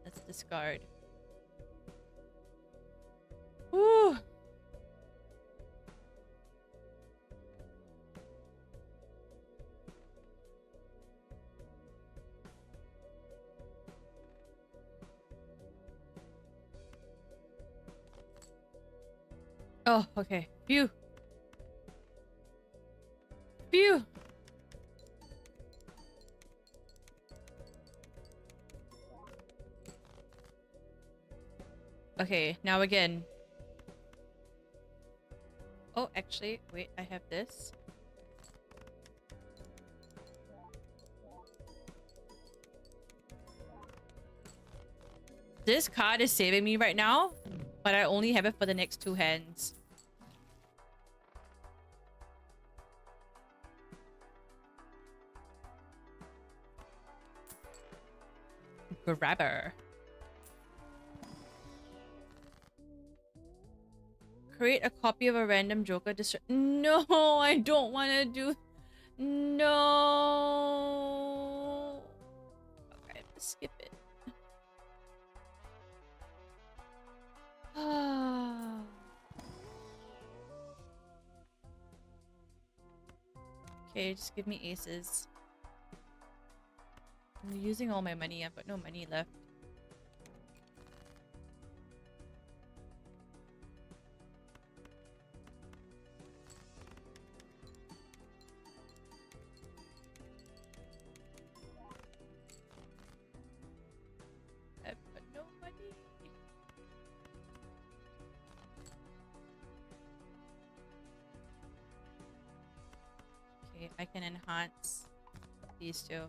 [SPEAKER 1] Let's discard. Woo! Oh, okay. Phew. Phew. Okay, now again. Oh, actually, wait, I have this. This card is saving me right now, but I only have it for the next 2 hands. Grabber. Create a copy of a random Joker. No, I don't want to do... No. I have to skip it. Okay, just give me aces. I'm using all my money. I've got no money left. Okay, I can enhance these two.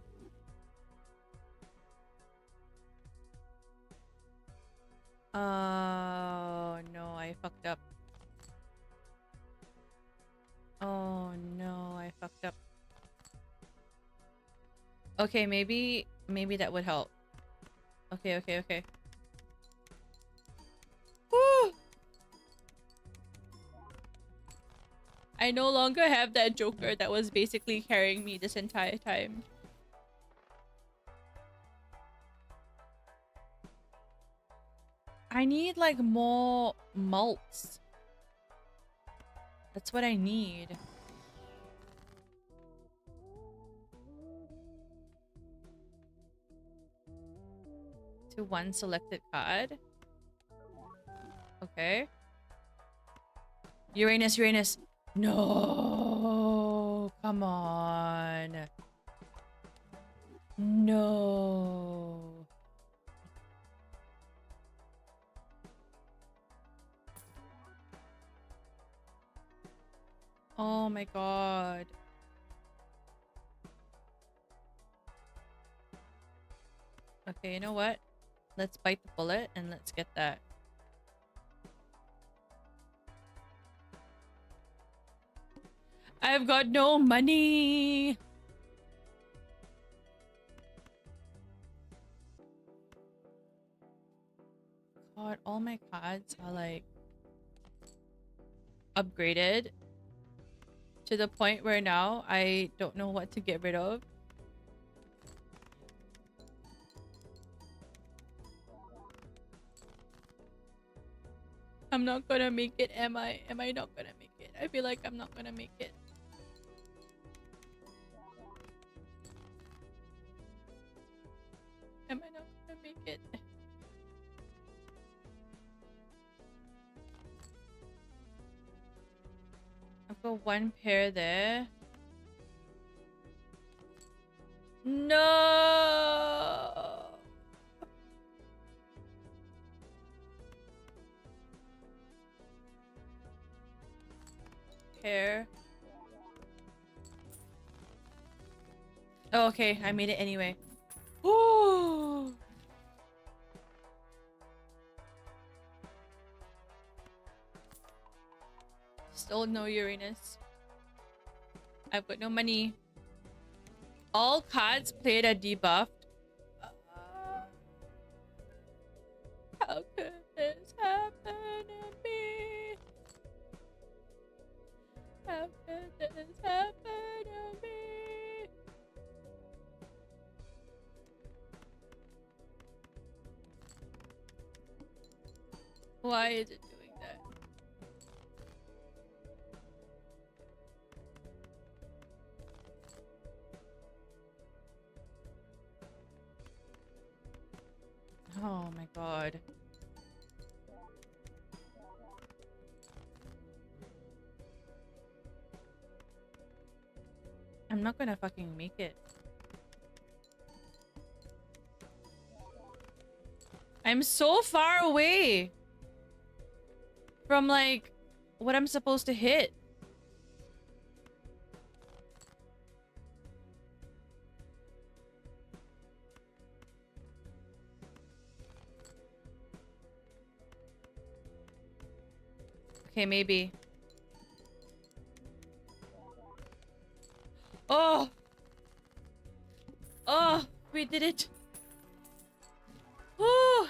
[SPEAKER 1] Oh no, I fucked up. Oh no, I fucked up. Okay, maybe that would help. Okay, okay, okay. Woo! I no longer have that joker that was basically carrying me this entire time. I need like more malts. That's what I need. To one selected card. Okay. Uranus, Uranus. No, come on. No. Oh my god. Okay, you know what? Let's bite the bullet and let's get that. I've got no money. God, all my cards are like upgraded to the point where now I don't know what to get rid of. I'm not gonna make it, am I? Am I not gonna make it? I feel like I'm not gonna make it. Am I not gonna make it? I've got one pair there. No! Pair. Oh, okay. I made it anyway. Ooh! Still no Uranus. I've got no money. All cards played are debuffed. How could this happen to me? How could this happen to me? Why is it doing that? Oh my god. I'm not gonna fucking make it. I'm so far away from like what I'm supposed to hit. Okay, maybe. Oh! Oh! We did it! Woo!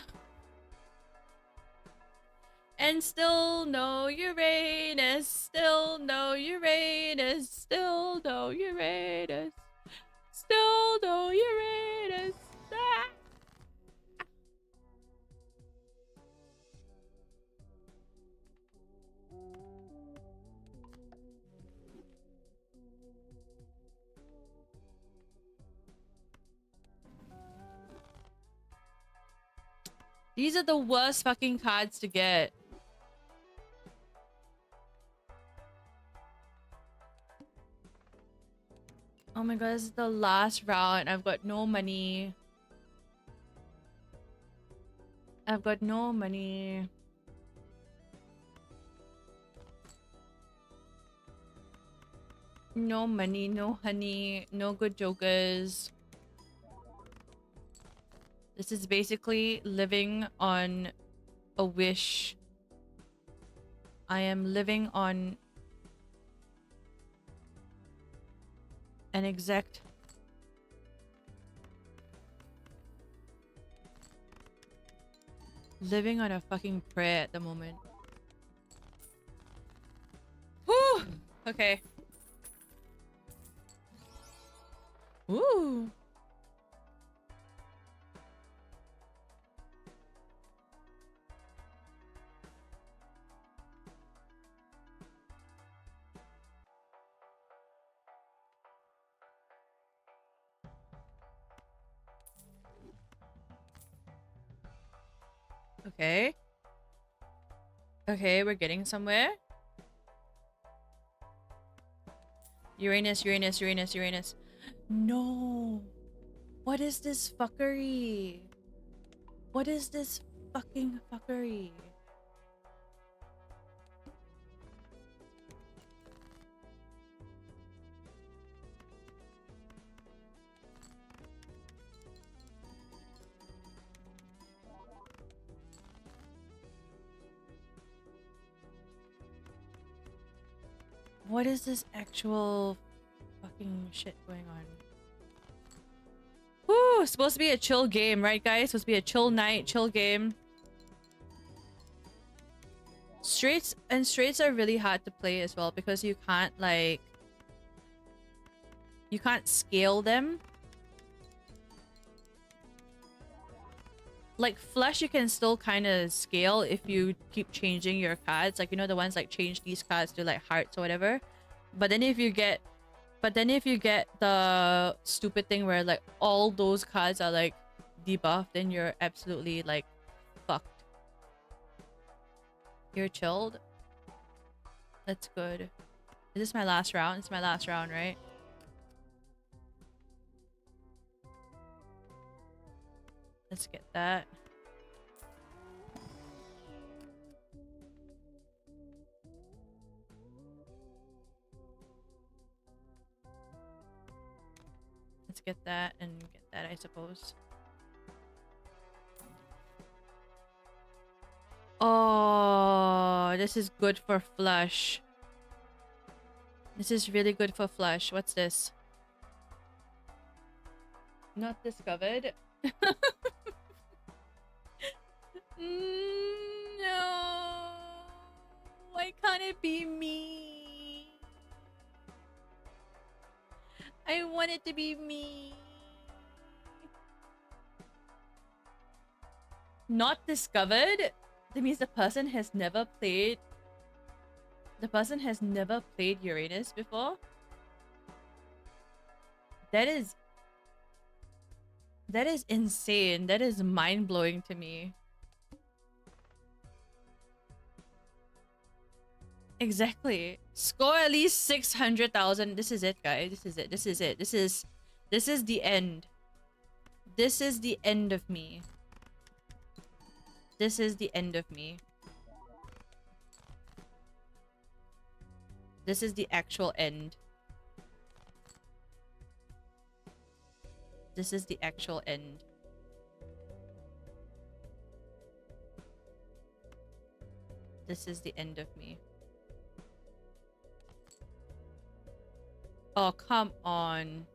[SPEAKER 1] And still no Uranus. Still no Uranus. Still no Uranus. Still no Uranus. Ah! These are the worst fucking cards to get. Oh my god, this is the last round. I've got no money. I've got no money. No money, no honey, no good jokers. This is basically living on a wish. I am living on an exact... living on a fucking prayer at the moment. Whew! Okay. Ooh. Okay. Okay, we're getting somewhere. Uranus, Uranus, Uranus, Uranus. No. What is this fuckery? What is this fucking fuckery? What is this actual fucking shit going on? Woo! Supposed to be a chill game, right, guys? Supposed to be a chill night, chill game. Straights are really hard to play as well because you can't like... you can't scale them. Like flush you can still kind of scale if you keep changing your cards, like, you know, the ones like change these cards to like hearts or whatever. But then if you get the stupid thing where like all those cards are like debuffed, then you're absolutely like fucked. You're chilled. That's good. Is this my last round? It's my last round, right? Let's get that. Let's get that and get that, I suppose. Oh, this is good for flush. This is really good for flush. What's this? Not discovered. No. Why can't it be me? I want it to be me. Not discovered? That means the person has never played... the person has never played Uranus before? That is insane. That is mind-blowing to me. Exactly. Score at least 600,000. This is it, guys. This is it. This is it. This is the end. This is the end of me. This is the end of me. This is the actual end. This is the actual end. This is the end of me. Oh, come on.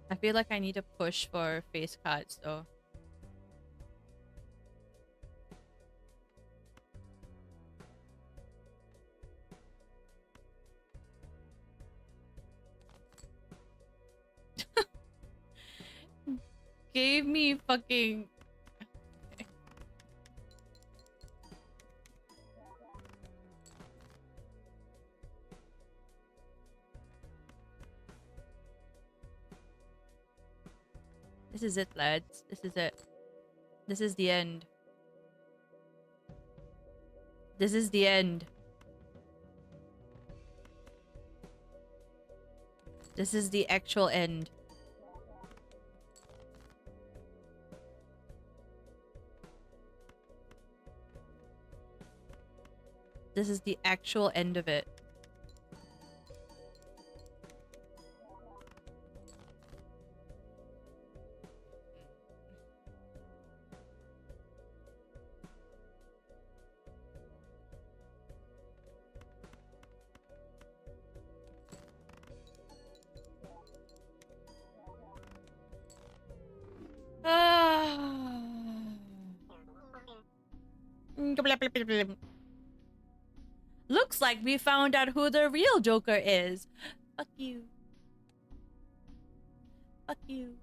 [SPEAKER 1] I feel like I need to push for face cards though. Gave me fucking... This is it, lads. This is it. This is the end. This is the end. This is the actual end. This is the actual end of it. Looks like we found out who the real Joker is. Fuck you. Fuck you.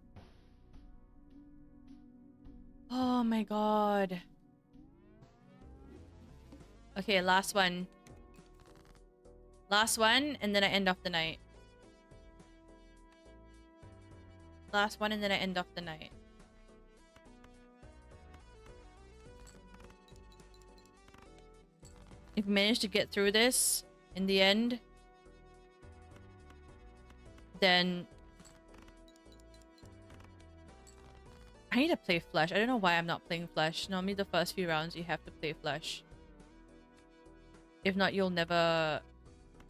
[SPEAKER 1] Oh my god. Okay, last one. Last one, and then I end off the night. Last one, and then I end off the night. If we manage to get through this in the end, then I need to play Flush. I don't know why I'm not playing Flush. Normally the first few rounds you have to play Flush. If not, you'll never,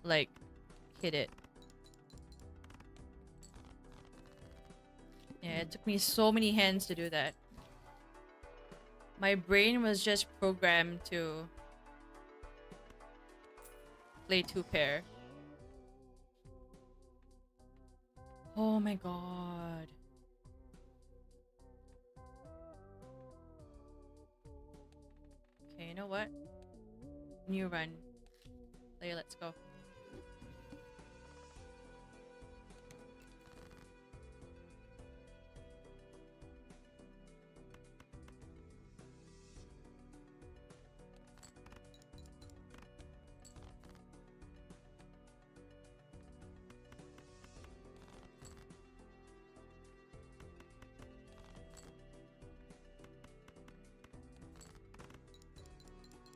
[SPEAKER 1] like, hit it. Yeah, it took me so many hands to do that. My brain was just programmed to play 2-pair. Oh my god. Okay, you know what? New run. Play, let's go.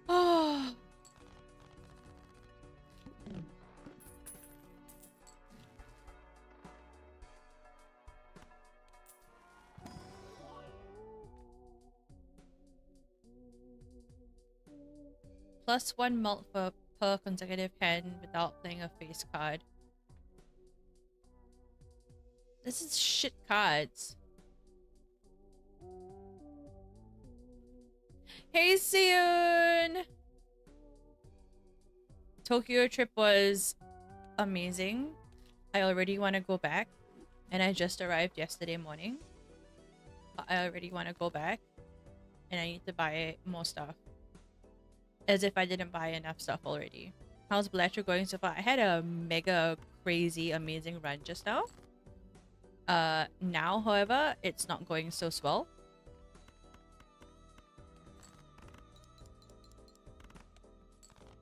[SPEAKER 1] Oh. +1 mult for per consecutive hand without playing a face card. This is shit cards. Hey, Seun! Tokyo trip was amazing. I already want to go back. And I just arrived yesterday morning. But I already want to go back. And I need to buy more stuff. As if I didn't buy enough stuff already. How's Blatcher going so far? I had a mega crazy amazing run just now. Now, however, it's not going so swell.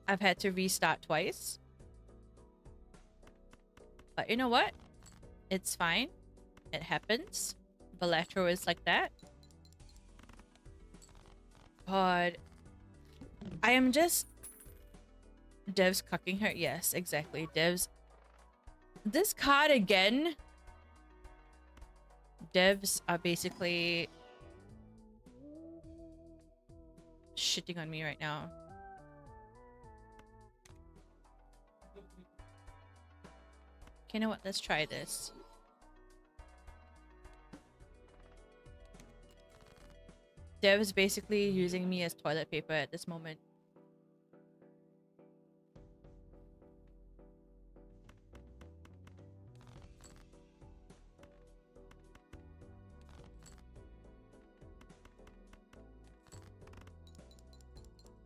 [SPEAKER 1] I've had to restart twice. But you know what? It's fine. It happens. Balatro is like that. God. I am just... Dev's cucking her? Yes, exactly. Dev's... This card again... Devs are basically... shitting on me right now. Okay, you know what? Let's try this. Dev's basically using me as toilet paper at this moment.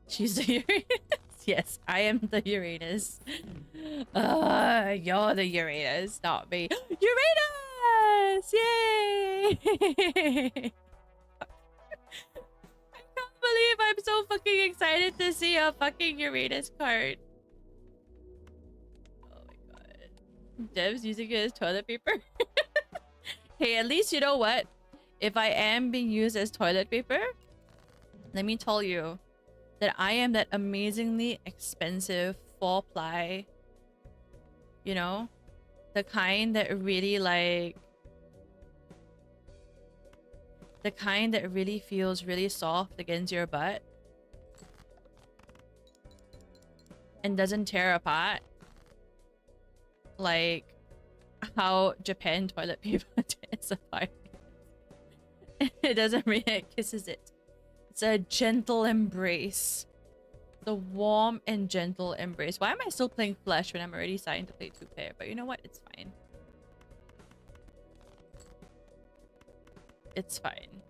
[SPEAKER 1] She's the Uranus. Yes, I am the Uranus. You're the Uranus, not me. Uranus! Yay! I can't believe I'm so fucking excited to see a fucking Uranus card. Oh my god. Dev's using it as toilet paper. Hey, at least you know what? If I am being used as toilet paper, let me tell you that I am that amazingly expensive 4-ply, you know, The kind that really like... The kind that really feels really soft against your butt. And doesn't tear apart. Like how Japan toilet paper tears apart. It doesn't really... It kisses it. It's a gentle embrace. The warm and gentle embrace. Why am I still playing Flesh when I'm already starting to play two-player? But you know what? It's fine. It's fine.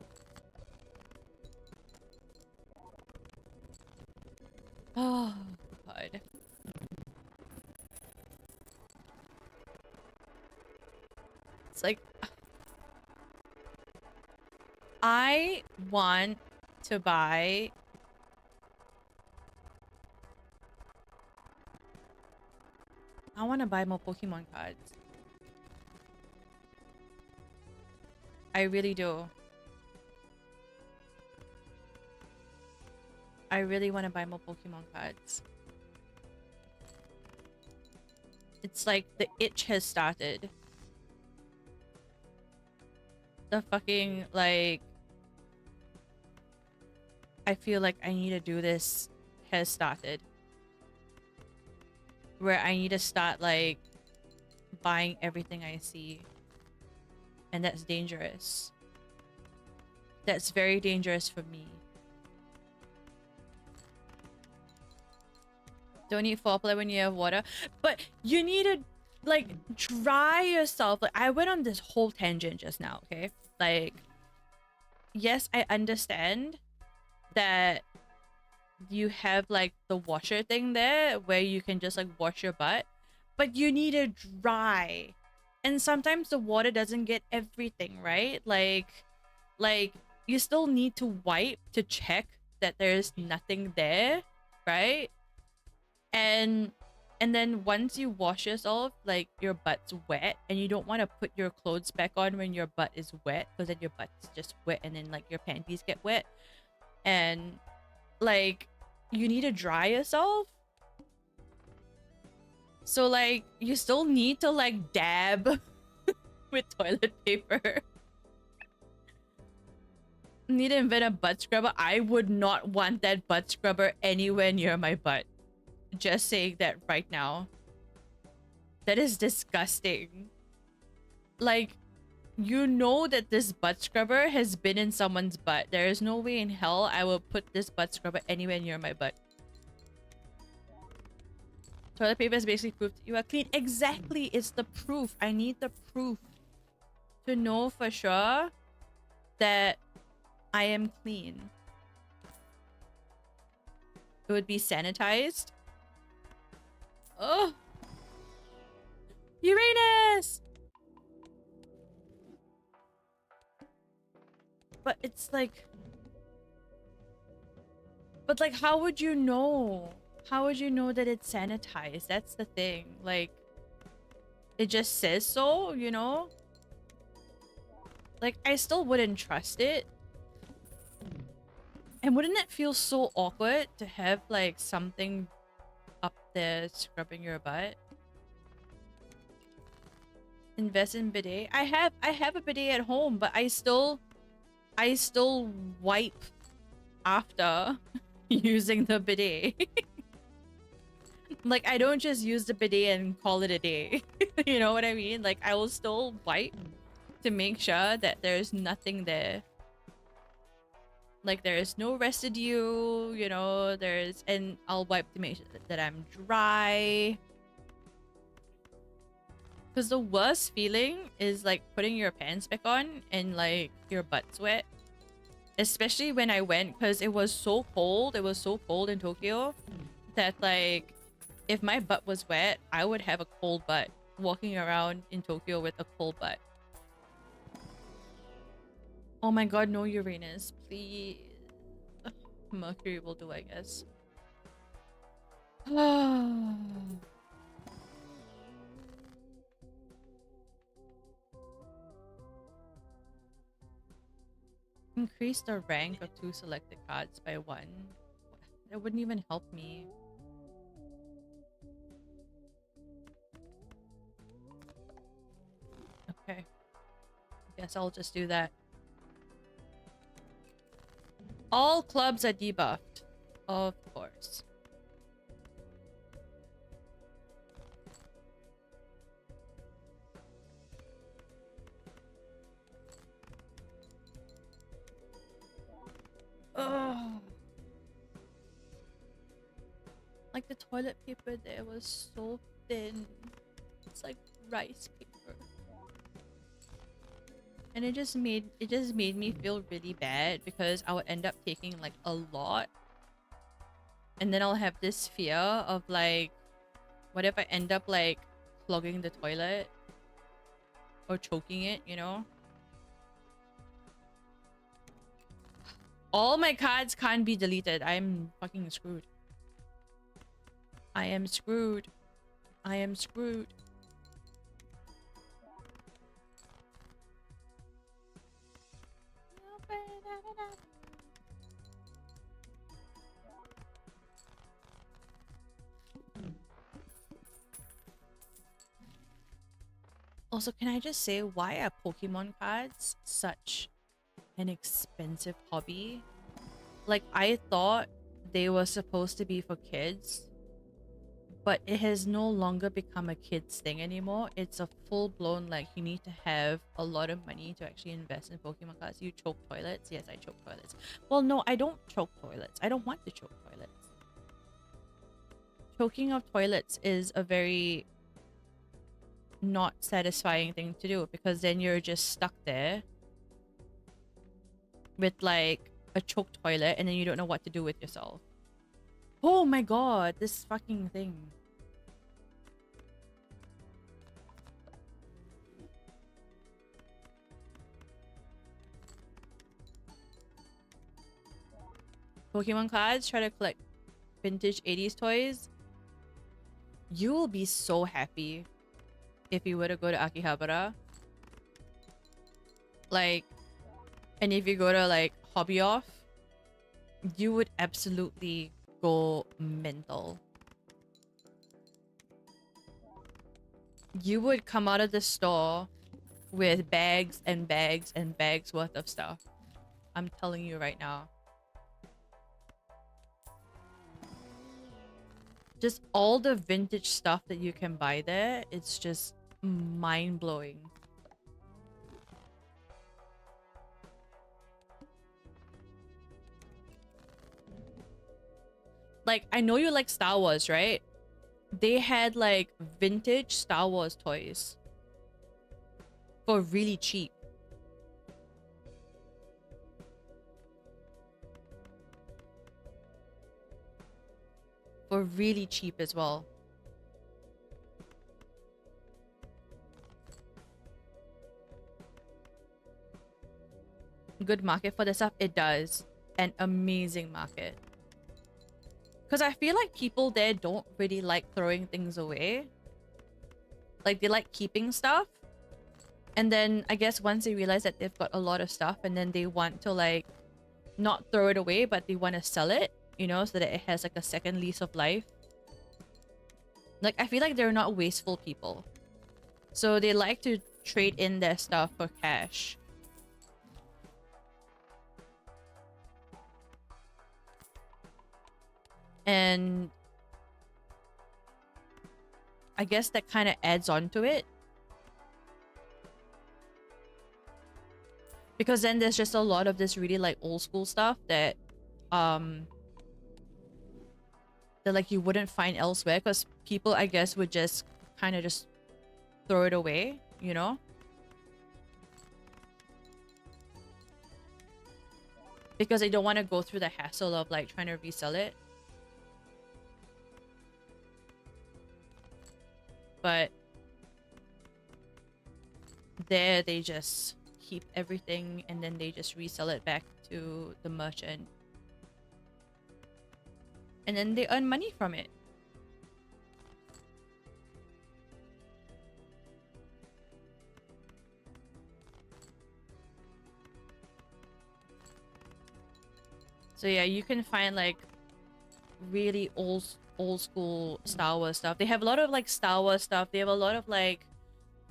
[SPEAKER 1] Oh, God. It's like... I want to buy... I want to buy more Pokemon cards. I really do. I really want to buy more Pokemon cards. It's like the itch has started. The fucking, like... I feel like I need to do this has started. Where I need to start, like, buying everything I see. And that's dangerous. That's very dangerous for me. Don't eat foreplay when you have water. But you need to, like, dry yourself. Like, I went on this whole tangent just now, okay? Like, yes, I understand that you have, like, the washer thing there where you can just, like, wash your butt. But you need to dry. And sometimes the water doesn't get everything, right? Like, you still need to wipe to check that there's nothing there, right? And then once you wash yourself, like, your butt's wet and you don't want to put your clothes back on when your butt is wet, because then your butt's just wet and then, like, your panties get wet. And, like, you need to dry yourself. So, like, you still need to, like, dab with toilet paper. Need to invent a butt scrubber. I would not want that butt scrubber anywhere near my butt. Just saying that right now. That is disgusting. Like, you know that this butt scrubber has been in someone's butt. There is no way in hell I will put this butt scrubber anywhere near my butt. Toilet paper is basically proof that you are clean. Exactly, it's the proof. I need the proof to know for sure that I am clean. It would be sanitized. Oh, Uranus! But it's like... But, like, how would you know? How would you know that it's sanitized? That's the thing. Like, it just says so, you know? Like, I still wouldn't trust it. And wouldn't it feel so awkward to have, like, something up there scrubbing your butt? Invest in bidet. I have a bidet at home, but I still wipe after using the bidet. Like, I don't just use the bidet and call it a day. You know what I mean? Like, I will still wipe to make sure that there's nothing there. Like, there is no residue, you know, and I'll wipe to make sure that I'm dry. Because the worst feeling is, like, putting your pants back on and, like, your butt's wet. Especially when I went, because it was so cold. It was so cold in Tokyo that, like, if my butt was wet, I would have a cold butt. Walking around in Tokyo with a cold butt. Oh my god, no Uranus. Please. Ugh, Mercury will do, I guess. Increase the rank of 2 selected cards by 1. That wouldn't even help me. Okay. Guess I'll just do that. All clubs are debuffed. Of course. Ugh. Like the toilet paper there was so thin. It's like rice paper. And it just made me feel really bad because I would end up taking like a lot. And then I'll have this fear of like, what if I end up like clogging the toilet or choking it, you know? All my cards can't be deleted. I'm fucking screwed. I am screwed. I am screwed. Also, can I just say, why are Pokemon cards such an expensive hobby? Like, I thought they were supposed to be for kids, but it has no longer become a kids thing anymore. It's a full-blown, like, you need to have a lot of money to actually invest in Pokemon cards. You choke toilets? Yes, I choke toilets. Well, no, I don't choke toilets. I don't want to choke toilets. Choking of toilets is a very not satisfying thing to do because then you're just stuck there with like a choked toilet and then you don't know what to do with yourself. Oh my god, this fucking thing. Pokemon cards, try to collect vintage 80s toys. You will be so happy if you were to go to Akihabara. Like, and if you go to like Hobby Off, you would absolutely go mental. You would come out of the store with bags and bags and bags worth of stuff. I'm telling you right now. Just all the vintage stuff that you can buy there, it's just mind-blowing. Like, I know you like Star Wars, right? They had like vintage Star Wars toys for really cheap. For really cheap as well. Good market for this stuff? It does. An amazing market. Because I feel like people there don't really like throwing things away. Like, they like keeping stuff. And then, I guess once they realize that they've got a lot of stuff and then they want to, like, not throw it away, but they want to sell it, you know, so that it has, like, a second lease of life. Like, I feel like they're not wasteful people. So they like to trade in their stuff for cash. And I guess that kind of adds on to it. Because then there's just a lot of this really like old school stuff that like you wouldn't find elsewhere because people, I guess, would just kind of just throw it away, you know? Because they don't want to go through the hassle of like trying to resell it. But there they just keep everything and then they just resell it back to the merchant. And then they earn money from it. So yeah, you can find like really old school Star Wars stuff. They have a lot of like Star Wars stuff. They have a lot of like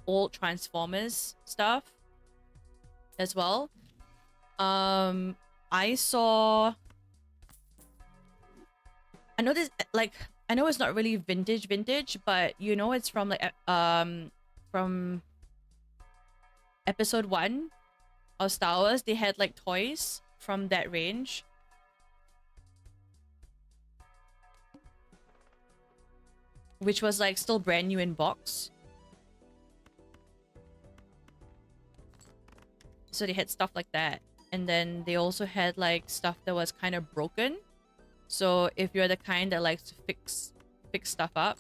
[SPEAKER 1] old Transformers stuff as well. I saw. I know this like I know it's not really vintage, but you know it's from like from episode 1 of Star Wars. They had like toys from that range. Which was like still brand new in box. So they had stuff like that. And then they also had like stuff that was kind of broken. So if you're the kind that likes to fix stuff up,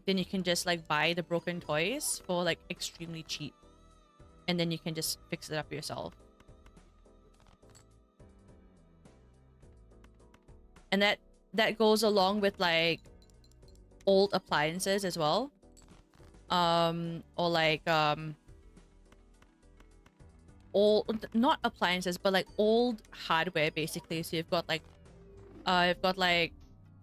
[SPEAKER 1] then you can just like buy the broken toys for like extremely cheap. And then you can just fix it up yourself. And that goes along with like old appliances as well. Or like old, not appliances, but like old hardware basically. So you've got like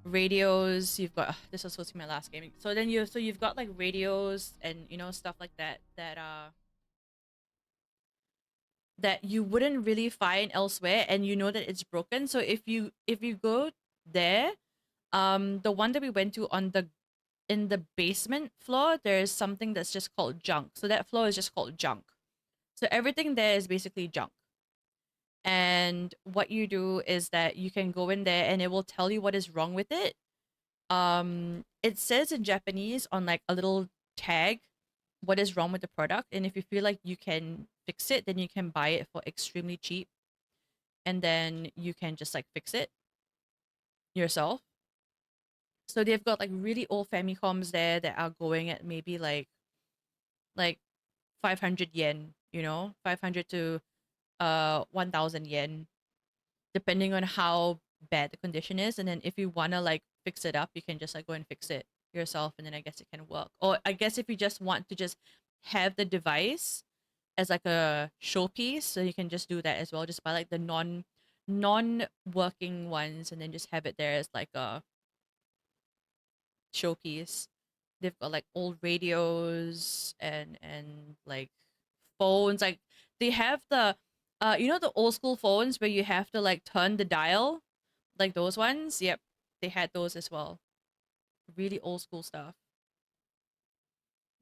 [SPEAKER 1] radios, you've got this was supposed to be my last gaming. So then you've got like radios and you know stuff like that that you wouldn't really find elsewhere, and you know that it's broken. So if you go there, the one that we went to on the in the basement floor, there's something that's just called junk. So that floor is just called junk. So everything there is basically junk. And what you do is that you can go in there and it will tell you what is wrong with it. It says in Japanese on like a little tag what is wrong with the product, and if you feel like you can fix it, then you can buy it for extremely cheap, and then you can just like fix it yourself. So they've got like really old Famicoms there that are going at maybe like 500 yen, you know, 500 to 1000 yen, depending on how bad the condition is. And then if you want to like fix it up, you can just like go and fix it yourself, and then I guess it can work. Or I guess if you just want to just have the device as like a showpiece, so you can just do that as well. Just buy like the non working ones and then just have it there as like a showpiece. They've got like old radios and like phones. Like they have the you know the old school phones where you have to like turn the dial, like those ones. Yep, they had those as well. Really old school stuff.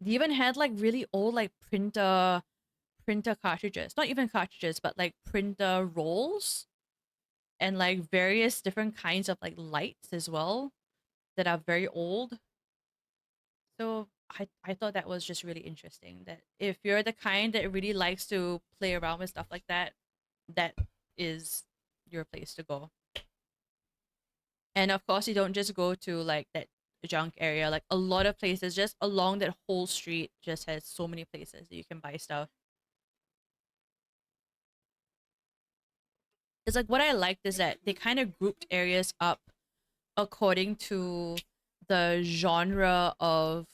[SPEAKER 1] They even had like really old like printer cartridges. Not even cartridges, but like printer rolls and like various different kinds of like lights as well that are very old. So I thought that was just really interesting that if you're the kind that really likes to play around with stuff like that, that is your place to go. And of course, you don't just go to like that junk area. Like a lot of places just along that whole street just has so many places that you can buy stuff. It's like what I liked is that they kind of grouped areas up according to the genre of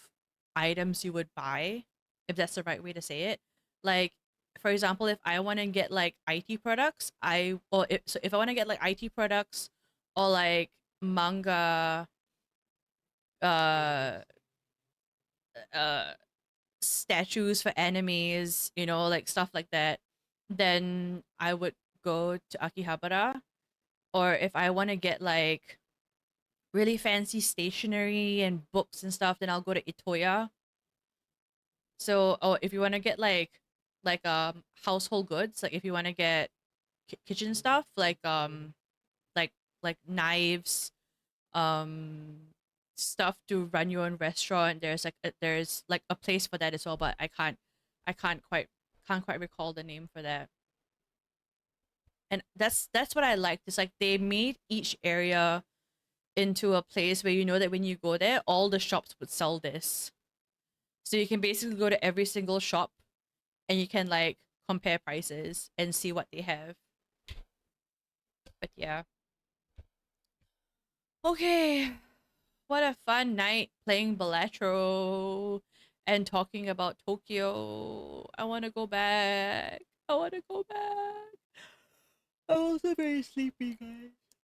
[SPEAKER 1] items you would buy, if that's the right way to say it. Like, for example, if I want to get like IT products, if I want to get like IT products or like manga, uh, uh, statues for animes, you know, like stuff like that, then I would go to Akihabara. Or if I want to get like really fancy stationery and books and stuff, then I'll go to Itoya. So, oh, if you want to get like household goods, like if you want to get kitchen stuff, like like knives, um stuff to run your own restaurant, there's like a place for that as well, but I can't quite recall the name for that. And that's what I liked. It's like they made each area into a place where you know that when you go there, all the shops would sell this. So you can basically go to every single shop and you can like compare prices and see what they have. But yeah. Okay. What a fun night playing Balatro and talking about Tokyo. I want to go back. I want to go back. I'm also very sleepy,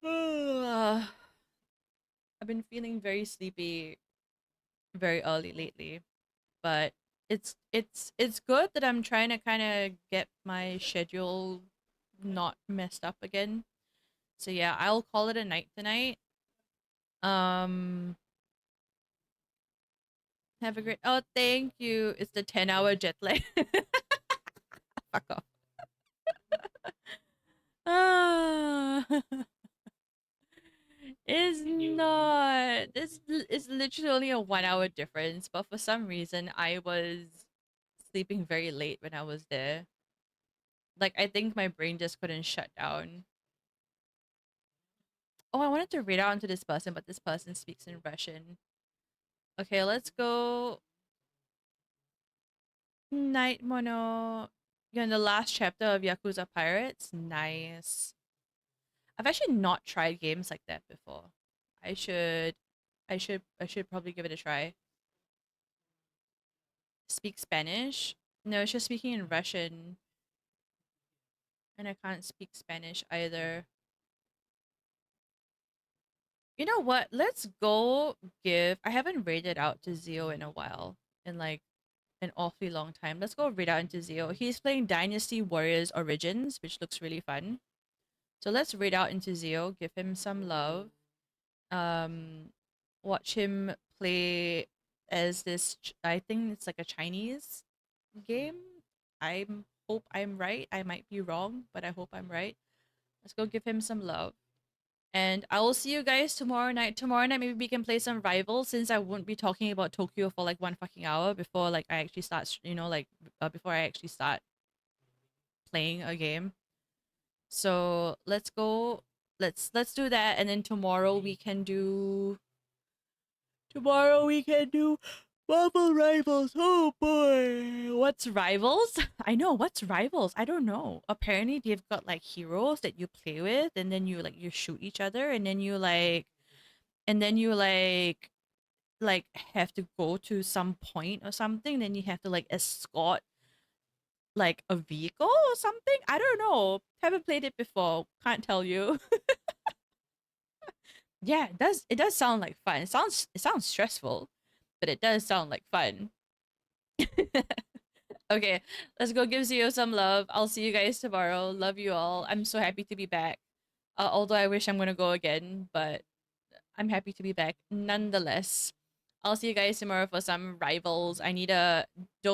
[SPEAKER 1] guys. I've been feeling very sleepy very early lately, but it's good that I'm trying to kind of get my schedule not messed up again. So yeah, I'll call it a night tonight. Um, have a great. Oh, thank you. It's the 10-hour jet lag. Fuck off. Ah, it's not. It's literally only a 1 hour difference, but for some reason I was sleeping very late when I was there. Like I think my brain just couldn't shut down. Oh, I wanted to read out to this person, but this person speaks in Russian. Okay, let's go. Night Mono. You're in the last chapter of Yakuza Pirates. Nice. I've actually not tried games like that before. I should I should probably give it a try. Speak Spanish? No, she's speaking in Russian. And I can't speak Spanish either. You know what? Let's go give I haven't raided out to Zio in a while. In like an awfully long time. Let's go read out into Zio. He's playing Dynasty Warriors Origins, which looks really fun. So let's read out into Zio, give him some love. Um, watch him play as this. I think it's like a Chinese game. I hope I'm right. I might be wrong, but I hope I'm right. Let's go give him some love. And I will see you guys tomorrow night. Tomorrow night, maybe we can play some rivals since I won't be talking about Tokyo for like one fucking hour before like I actually start, before I actually start playing a game. So let's go. Let's do that, and then tomorrow we can do Marvel Rivals. Oh boy, what's Rivals? I know what's Rivals. I don't know. Apparently they've got like heroes that you play with, and then you shoot each other, and then you have to go to some point or something. Then you have to like escort like a vehicle or something. I don't know. Haven't played it before. Can't tell you. Yeah, it does sound like fun. It sounds stressful, but it does sound like fun. Okay, let's go give Zio some love. I'll see you guys tomorrow. Love you all. I'm so happy to be back. Although I wish I'm gonna go again, but I'm happy to be back nonetheless. I'll see you guys tomorrow for some rivals. Doha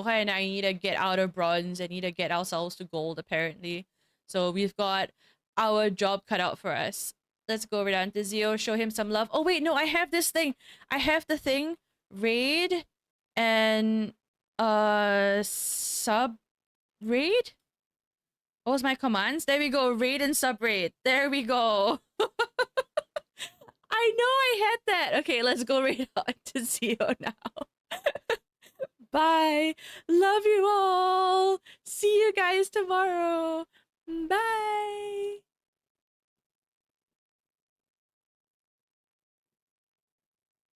[SPEAKER 1] and I need to get out of bronze. I need to get ourselves to gold apparently. So we've got our job cut out for us. Let's go over down to Zio, show him some love. Oh wait, no, I have this thing. I have the thing. Raid and sub raid? What was my commands? There we go. Raid and sub raid. There we go. I know I had that. Okay, let's go right on to Zio now. Bye. Love you all. See you guys tomorrow. Bye.